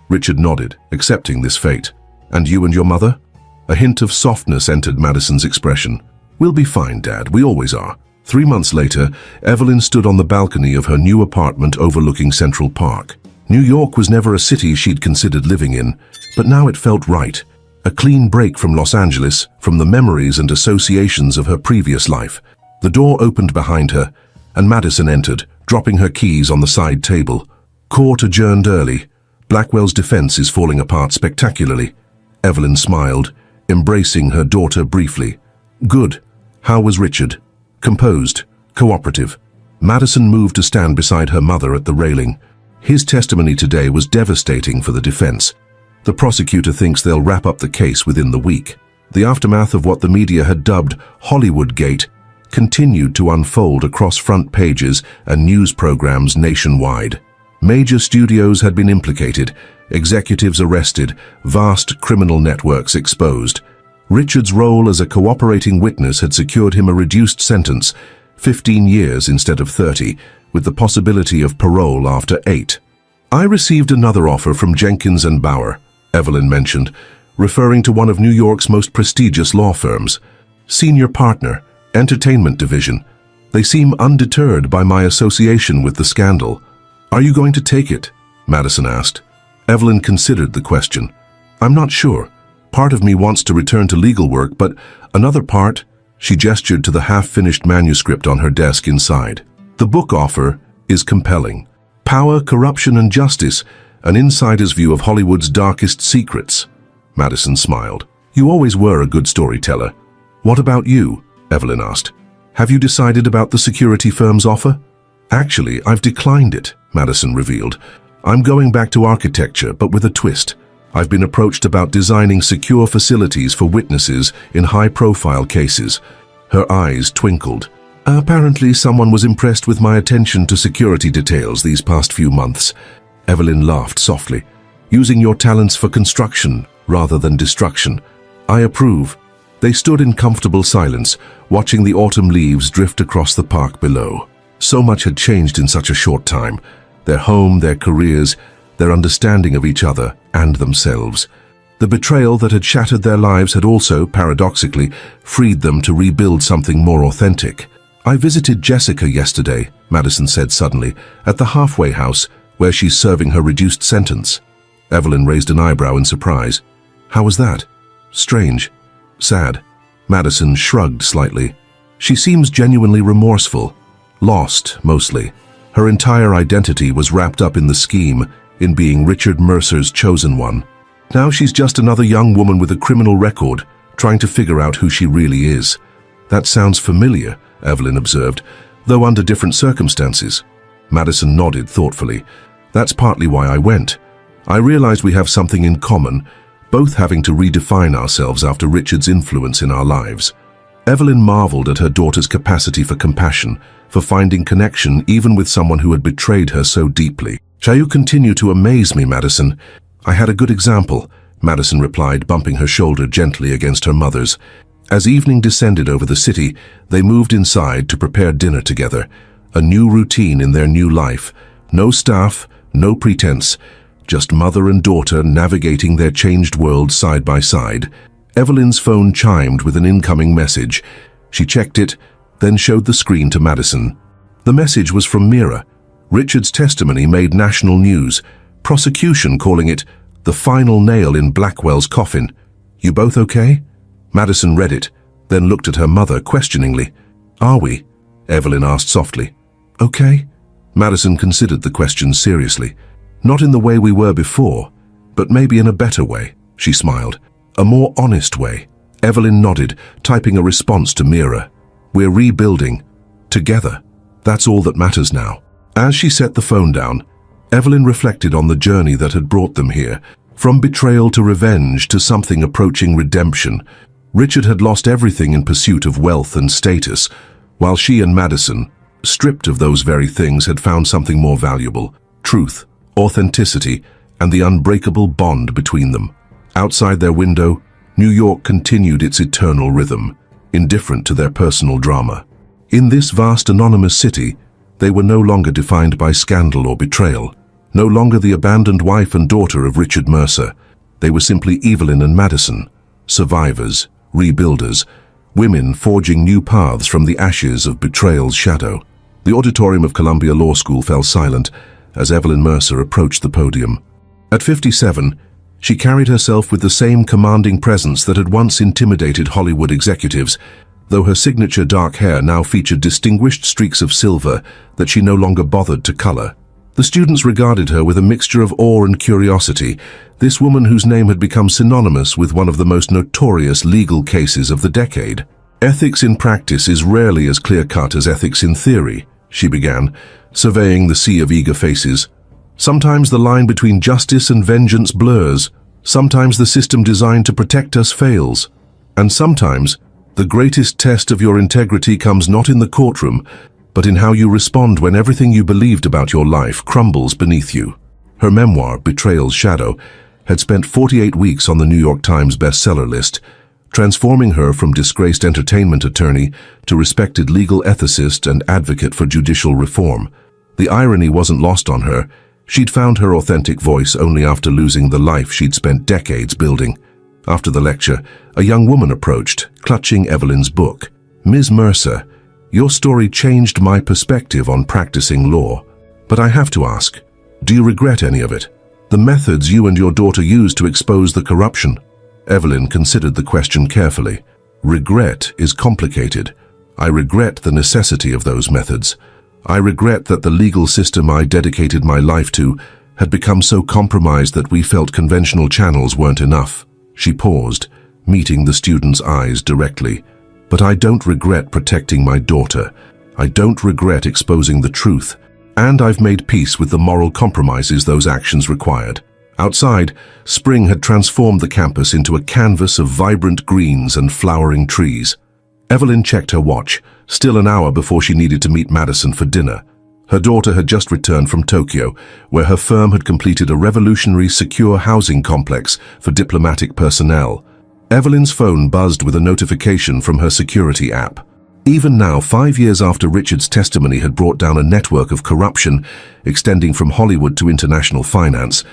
Richard nodded, accepting this fate. "And you and your mother?" A hint of softness entered Madison's expression. "We'll be fine, Dad. We always are." 3 months later, Evelyn stood on the balcony of her new apartment overlooking Central Park. New York was never a city she'd considered living in, but now it felt right. A clean break from Los Angeles, from the memories and associations of her previous life. The door opened behind her, and Madison entered, dropping her keys on the side table. "Court adjourned early. Blackwell's defense is falling apart spectacularly." Evelyn smiled, embracing her daughter briefly. "Good. How was Richard?" "Composed. Cooperative." Madison moved to stand beside her mother at the railing. "His testimony today was devastating for the defense. The prosecutor thinks they'll wrap up the case within the week." The aftermath of what the media had dubbed Hollywood Gate continued to unfold across front pages and news programs nationwide. Major studios had been implicated, executives arrested, vast criminal networks exposed. Richard's role as a cooperating witness had secured him a reduced sentence, 15 years instead of 30, with the possibility of parole after 8. "I received another offer from Jenkins and Bauer," Evelyn mentioned, referring to one of New York's most prestigious law firms. "Senior partner, entertainment division. They seem undeterred by my association with the scandal." "Are you going to take it?" Madison asked. Evelyn considered the question. "I'm not sure. Part of me wants to return to legal work, but another part..." She gestured to the half-finished manuscript on her desk inside. "The book offer is compelling. Power, corruption, and justice, an insider's view of Hollywood's darkest secrets." Madison smiled. "You always were a good storyteller." "What about you?" Evelyn asked. "Have you decided about the security firm's offer?" "Actually, I've declined it," Madison revealed. "I'm going back to architecture, but with a twist. I've been approached about designing secure facilities for witnesses in high-profile cases." Her eyes twinkled. "Apparently someone was impressed with my attention to security details these past few months." Evelyn laughed softly. "Using your talents for construction rather than destruction. I approve." They stood in comfortable silence, watching the autumn leaves drift across the park below. So much had changed in such a short time. Their home, their careers, their understanding of each other and themselves. The betrayal that had shattered their lives had also, paradoxically, freed them to rebuild something more authentic. "I visited Jessica yesterday," Madison said suddenly, "at the halfway house, where she's serving her reduced sentence." Evelyn raised an eyebrow in surprise. "How was that?" "Strange. Sad." Madison shrugged slightly. "She seems genuinely remorseful. Lost, mostly. Her entire identity was wrapped up in the scheme, in being Richard Mercer's chosen one. Now she's just another young woman with a criminal record, trying to figure out who she really is." "That sounds familiar," Evelyn observed, "though under different circumstances." Madison nodded thoughtfully. "That's partly why I went. I realized we have something in common, both having to redefine ourselves after Richard's influence in our lives." Evelyn marveled at her daughter's capacity for compassion, for finding connection even with someone who had betrayed her so deeply. "Shall you continue to amaze me, Madison?" "I had a good example," Madison replied, bumping her shoulder gently against her mother's. As evening descended over the city, they moved inside to prepare dinner together, a new routine in their new life. No staff, no pretense, just mother and daughter navigating their changed world side by side. Evelyn's phone chimed with an incoming message. She checked it, then showed the screen to Madison. The message was from Mira. Richard's testimony made national news. prosecution calling it the final nail in Blackwell's coffin. You both okay? Madison read it, then looked at her mother questioningly. Are we? Evelyn asked softly. Okay? Madison considered the question seriously. Not in the way we were before, but maybe in a better way, she smiled. A more honest way. Evelyn nodded, typing a response to Mira. We're rebuilding. Together. That's all that matters now. As she set the phone down, Evelyn reflected on the journey that had brought them here. From betrayal to revenge to something approaching redemption. Richard had lost everything in pursuit of wealth and status, while she and Madison, stripped of those very things, had found something more valuable: truth, authenticity, and the unbreakable bond between them. Outside their window, New York continued its eternal rhythm, indifferent to their personal drama. In this vast anonymous city, they were no longer defined by scandal or betrayal, no longer the abandoned wife and daughter of Richard Mercer. They were simply Evelyn and Madison, survivors, rebuilders, women forging new paths from the ashes of betrayal's shadow. The auditorium of Columbia Law School fell silent as Evelyn Mercer approached the podium. At 57, she carried herself with the same commanding presence that had once intimidated Hollywood executives, though her signature dark hair now featured distinguished streaks of silver that she no longer bothered to color. The students regarded her with a mixture of awe and curiosity, this woman whose name had become synonymous with one of the most notorious legal cases of the decade. Ethics in practice is rarely as clear-cut as ethics in theory, she began, surveying the sea of eager faces. Sometimes the line between justice and vengeance blurs, sometimes the system designed to protect us fails, and sometimes the greatest test of your integrity comes not in the courtroom, but in how you respond when everything you believed about your life crumbles beneath you. Her memoir, Betrayal's Shadow, had spent 48 weeks on the New York Times bestseller list, transforming her from disgraced entertainment attorney to respected legal ethicist and advocate for judicial reform. The irony wasn't lost on her. She'd found her authentic voice only after losing the life she'd spent decades building. After the lecture, a young woman approached, clutching Evelyn's book. Ms. Mercer, your story changed my perspective on practicing law. But I have to ask, do you regret any of it? The methods you and your daughter used to expose the corruption? Evelyn considered the question carefully. Regret is complicated. I regret the necessity of those methods. I regret that the legal system I dedicated my life to had become so compromised that we felt conventional channels weren't enough. She paused, meeting the student's eyes directly. But I don't regret protecting my daughter. I don't regret exposing the truth. And I've made peace with the moral compromises those actions required. Outside, spring had transformed the campus into a canvas of vibrant greens and flowering trees. Evelyn checked her watch, still an hour before she needed to meet Madison for dinner. Her daughter had just returned from Tokyo, where her firm had completed a revolutionary secure housing complex for diplomatic personnel. Evelyn's phone buzzed with a notification from her security app. Even now, 5 years after Richard's testimony had brought down a network of corruption extending from Hollywood to international finance,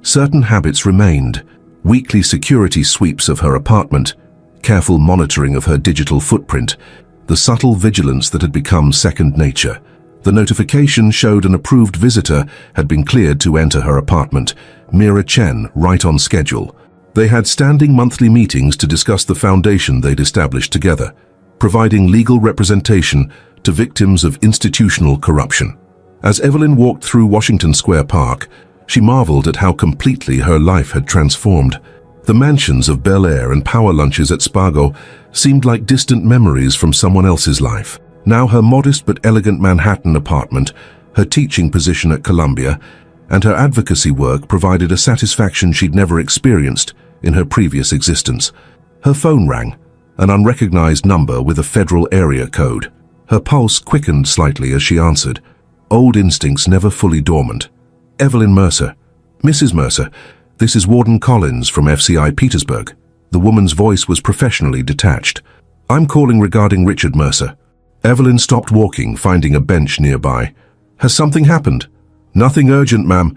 certain habits remained: weekly security sweeps of her apartment, careful monitoring of her digital footprint, the subtle vigilance that had become second nature. The notification showed an approved visitor had been cleared to enter her apartment, Mira Chen, right on schedule. They had standing monthly meetings to discuss the foundation they'd established together, providing legal representation to victims of institutional corruption. As Evelyn walked through Washington Square Park, she marveled at how completely her life had transformed. The mansions of Bel Air and power lunches at Spago seemed like distant memories from someone else's life. Now her modest but elegant Manhattan apartment, her teaching position at Columbia, and her advocacy work provided a satisfaction she'd never experienced in her previous existence. Her phone rang, an unrecognized number with a federal area code. Her pulse quickened slightly as she answered, old instincts never fully dormant. Evelyn Mercer. Mrs. Mercer, this is Warden Collins from FCI Petersburg. The woman's voice was professionally detached. I'm calling regarding Richard Mercer. Evelyn stopped walking, finding a bench nearby. Has something happened? Nothing urgent, ma'am.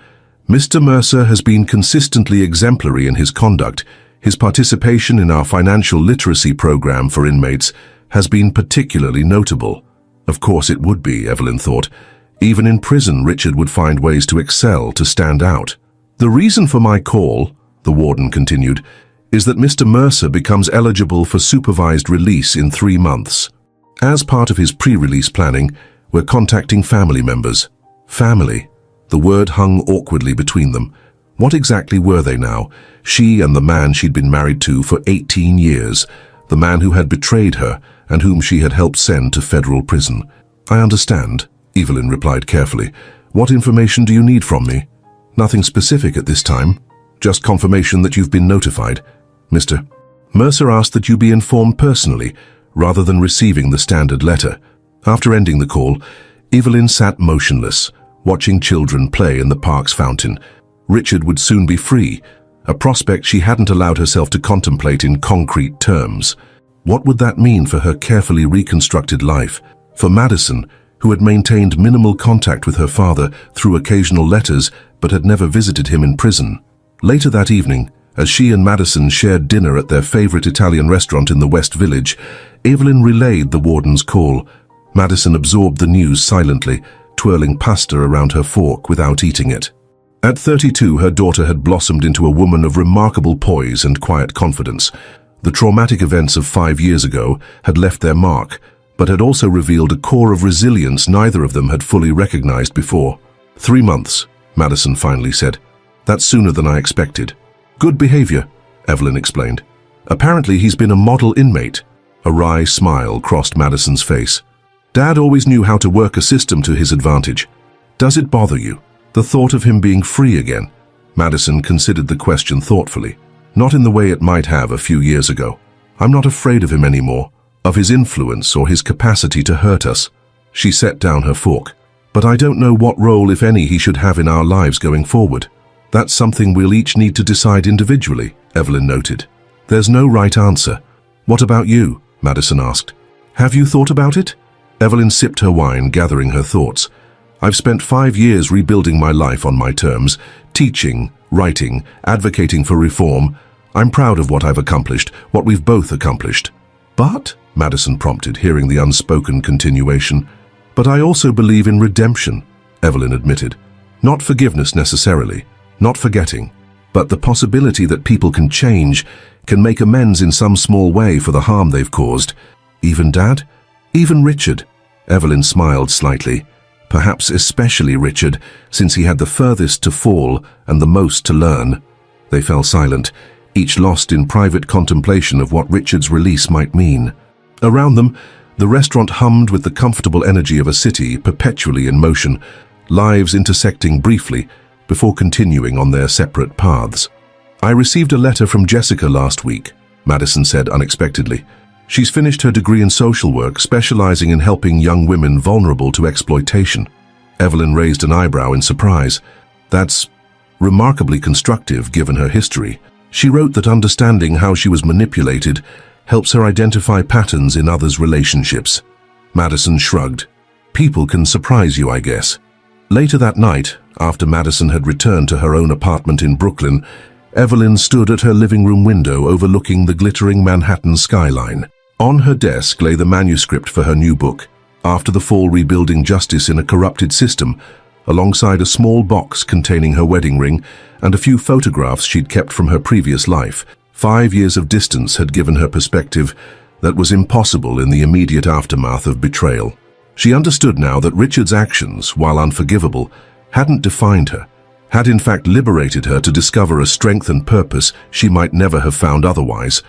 Mr. Mercer has been consistently exemplary in his conduct. His participation in our financial literacy program for inmates has been particularly notable. Of course it would be, Evelyn thought. Even in prison, Richard would find ways to excel, to stand out. "The reason for my call," the warden continued, "is that Mr. Mercer becomes eligible for supervised release in 3 months. As part of his pre-release planning, we're contacting family members." Family. The word hung awkwardly between them. What exactly were they now? She and the man she'd been married to for 18 years, the man who had betrayed her and whom she had helped send to federal prison. "I understand," Evelyn replied carefully. "What information do you need from me?" "Nothing specific at this time. Just confirmation that you've been notified. Mr. Mercer asked that you be informed personally, rather than receiving the standard letter." After ending the call, Evelyn sat motionless, watching children play in the park's fountain. Richard would soon be free, a prospect she hadn't allowed herself to contemplate in concrete terms. What would that mean for her carefully reconstructed life? For Madison, who had maintained minimal contact with her father through occasional letters but had never visited him in prison. Later that evening, as she and Madison shared dinner at their favorite Italian restaurant in the West Village, Evelyn relayed the warden's call. Madison absorbed the news silently, twirling pasta around her fork without eating it. At 32, her daughter had blossomed into a woman of remarkable poise and quiet confidence. The traumatic events of 5 years ago had left their mark, but had also revealed a core of resilience neither of them had fully recognized before. 3 months, Madison finally said. "That's sooner than I expected." "Good behavior," Evelyn explained. "Apparently he's been a model inmate." A wry smile crossed Madison's face. "Dad always knew how to work a system to his advantage. Does it bother you, the thought of him being free again?" Madison considered the question thoughtfully. "Not in the way it might have a few years ago. I'm not afraid of him anymore, of his influence or his capacity to hurt us." She set down her fork. "But I don't know what role, if any, he should have in our lives going forward." "That's something we'll each need to decide individually," Evelyn noted. "There's no right answer." "What about you?" Madison asked. "Have you thought about it?" Evelyn sipped her wine, gathering her thoughts. "I've spent 5 years rebuilding my life on my terms, teaching, writing, advocating for reform. I'm proud of what I've accomplished, what we've both accomplished." "But," Madison prompted, hearing the unspoken continuation. "But I also believe in redemption," Evelyn admitted. "Not forgiveness necessarily, not forgetting, but the possibility that people can change, can make amends in some small way for the harm they've caused. Even Dad? Even Richard?" Evelyn smiled slightly. "Perhaps especially Richard, since he had the furthest to fall and the most to learn." They fell silent, each lost in private contemplation of what Richard's release might mean. Around them, the restaurant hummed with the comfortable energy of a city perpetually in motion, lives intersecting briefly before continuing on their separate paths. "I received a letter from Jessica last week," Madison said unexpectedly. "She's finished her degree in social work, specializing in helping young women vulnerable to exploitation." Evelyn raised an eyebrow in surprise. "That's remarkably constructive given her history." She wrote that understanding how she was manipulated helps her identify patterns in others' relationships. Madison shrugged. "People can surprise you, I guess." Later that night, after Madison had returned to her own apartment in Brooklyn, Evelyn stood at her living room window overlooking the glittering Manhattan skyline. On her desk lay the manuscript for her new book, After the Fall: Rebuilding Justice in a Corrupted System, alongside a small box containing her wedding ring and a few photographs she'd kept from her previous life. 5 years of distance had given her perspective that was impossible in the immediate aftermath of betrayal. She understood now that Richard's actions, while unforgivable, hadn't defined her, had in fact liberated her to discover a strength and purpose she might never have found otherwise.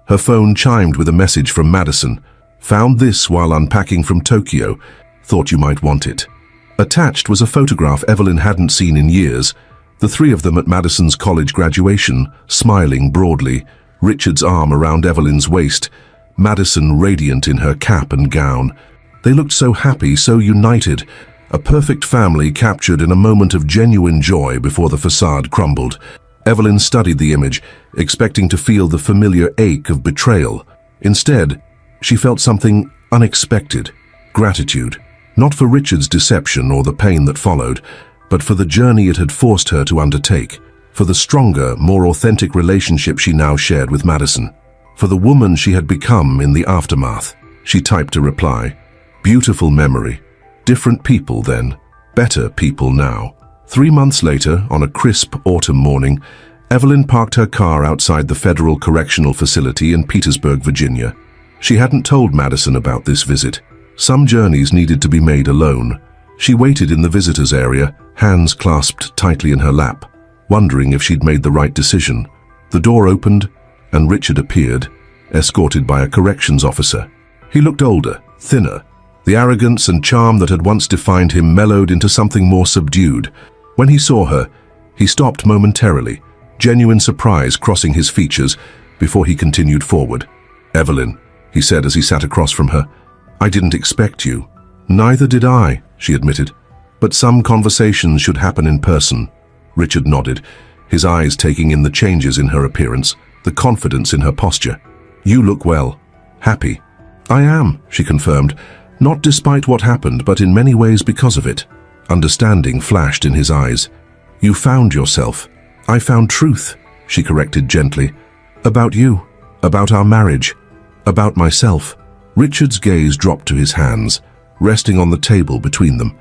Her phone chimed with a message from Madison. "Found this while unpacking from Tokyo. Thought you might want it." Attached was a photograph Evelyn hadn't seen in years, the three of them at Madison's college graduation, smiling broadly, Richard's arm around Evelyn's waist, Madison radiant in her cap and gown. They looked so happy, so united, a perfect family captured in a moment of genuine joy before the facade crumbled. Evelyn studied the image, expecting to feel the familiar ache of betrayal. Instead, she felt something unexpected: gratitude. Not for Richard's deception or the pain that followed, but for the journey it had forced her to undertake, for the stronger, more authentic relationship she now shared with Madison, for the woman she had become in the aftermath. She typed a reply. Beautiful memory. Different people then, better people now. 3 months later, on a crisp autumn morning, Evelyn parked her car outside the Federal Correctional Facility in Petersburg, Virginia. She hadn't told Madison about this visit. Some journeys needed to be made alone. She waited in the visitors area, hands clasped tightly in her lap, wondering if she'd made the right decision. The door opened, and Richard appeared, escorted by a corrections officer. He looked older, thinner. The arrogance and charm that had once defined him mellowed into something more subdued. When he saw her, he stopped momentarily, genuine surprise crossing his features before he continued forward. "Evelyn," he said as he sat across from her, "I didn't expect you." "Neither did I," she admitted. "But some conversations should happen in person." Richard nodded, his eyes taking in the changes in her appearance, the confidence in her posture. "You look well. Happy." "I am," she confirmed, "not despite what happened, but in many ways because of it." Understanding flashed in his eyes. "You found yourself." "I found truth," she corrected gently. "About you, about our marriage, about myself." Richard's gaze dropped to his hands, resting on the table between them.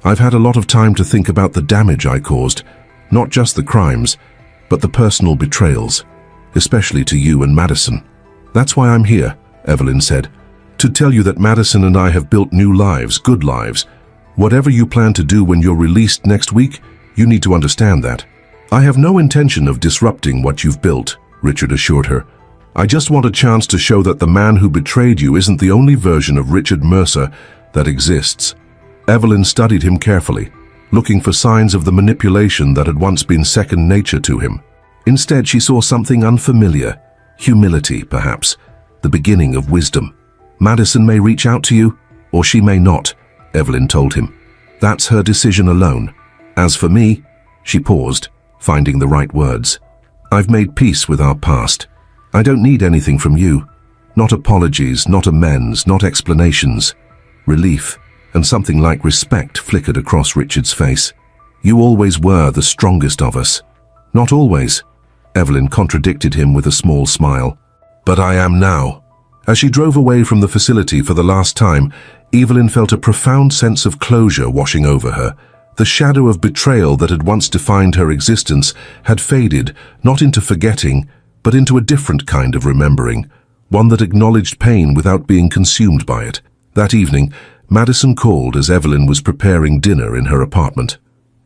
"I've had a lot of time to think about the damage I caused, not just the crimes, but the personal betrayals, especially to you and Madison. That's why I'm here," Evelyn said, "to tell you that Madison and I have built new lives, good lives. Whatever you plan to do when you're released next week, you need to understand that." "I have no intention of disrupting what you've built," Richard assured her. "I just want a chance to show that the man who betrayed you isn't the only version of Richard Mercer that exists." Evelyn studied him carefully, looking for signs of the manipulation that had once been second nature to him. Instead, she saw something unfamiliar, humility, perhaps, the beginning of wisdom. "Madison may reach out to you, or she may not," Evelyn told him. "That's her decision alone. As for me," she paused, finding the right words, "I've made peace with our past. I don't need anything from you. Not apologies, not amends, not explanations." Relief and something like respect flickered across Richard's face. "You always were the strongest of us." "Not always," Evelyn contradicted him with a small smile. "But I am now." As she drove away from the facility for the last time, Evelyn felt a profound sense of closure washing over her. The shadow of betrayal that had once defined her existence had faded, not into forgetting, but into a different kind of remembering, one that acknowledged pain without being consumed by it. That evening, Madison called as Evelyn was preparing dinner in her apartment.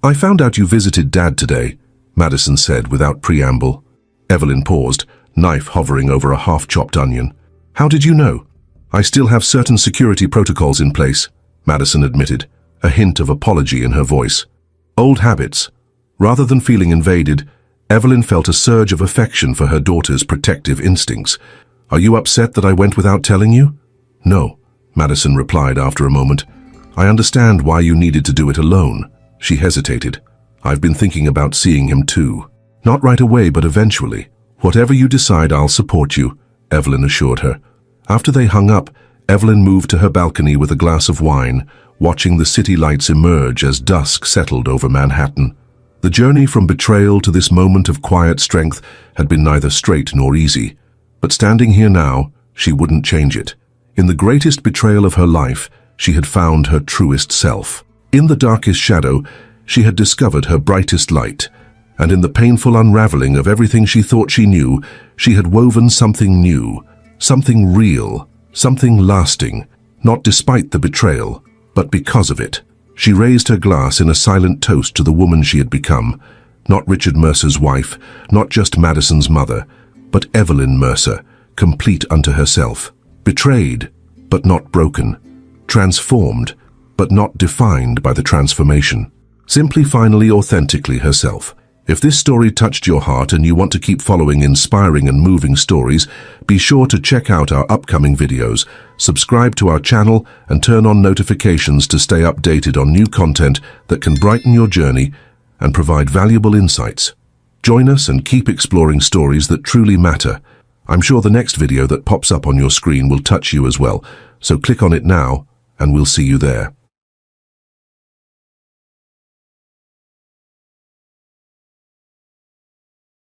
"I found out you visited Dad today," Madison said without preamble. Evelyn paused, knife hovering over a half-chopped onion. "How did you know?" "I still have certain security protocols in place," Madison admitted, a hint of apology in her voice. "Old habits." Rather than feeling invaded, Evelyn felt a surge of affection for her daughter's protective instincts. "Are you upset that I went without telling you?" "No," Madison replied after a moment. "I understand why you needed to do it alone." She hesitated. "I've been thinking about seeing him too. Not right away, but eventually. Whatever you decide, I'll support you," Evelyn assured her. After they hung up, Evelyn moved to her balcony with a glass of wine, watching the city lights emerge as dusk settled over Manhattan. The journey from betrayal to this moment of quiet strength had been neither straight nor easy. But standing here now, she wouldn't change it. In the greatest betrayal of her life, she had found her truest self. In the darkest shadow, she had discovered her brightest light. And in the painful unraveling of everything she thought she knew, she had woven something new, something real, something lasting, not despite the betrayal, but because of it. She raised her glass in a silent toast to the woman she had become, not Richard Mercer's wife, not just Madison's mother, but Evelyn Mercer, complete unto herself, betrayed, but not broken, transformed, but not defined by the transformation, simply finally authentically herself. If this story touched your heart and you want to keep following inspiring and moving stories, be sure to check out our upcoming videos, subscribe to our channel, and turn on notifications to stay updated on new content that can brighten your journey and provide valuable insights. Join us and keep exploring stories that truly matter. I'm sure the next video that pops up on your screen will touch you as well, so click on it now and we'll see you there.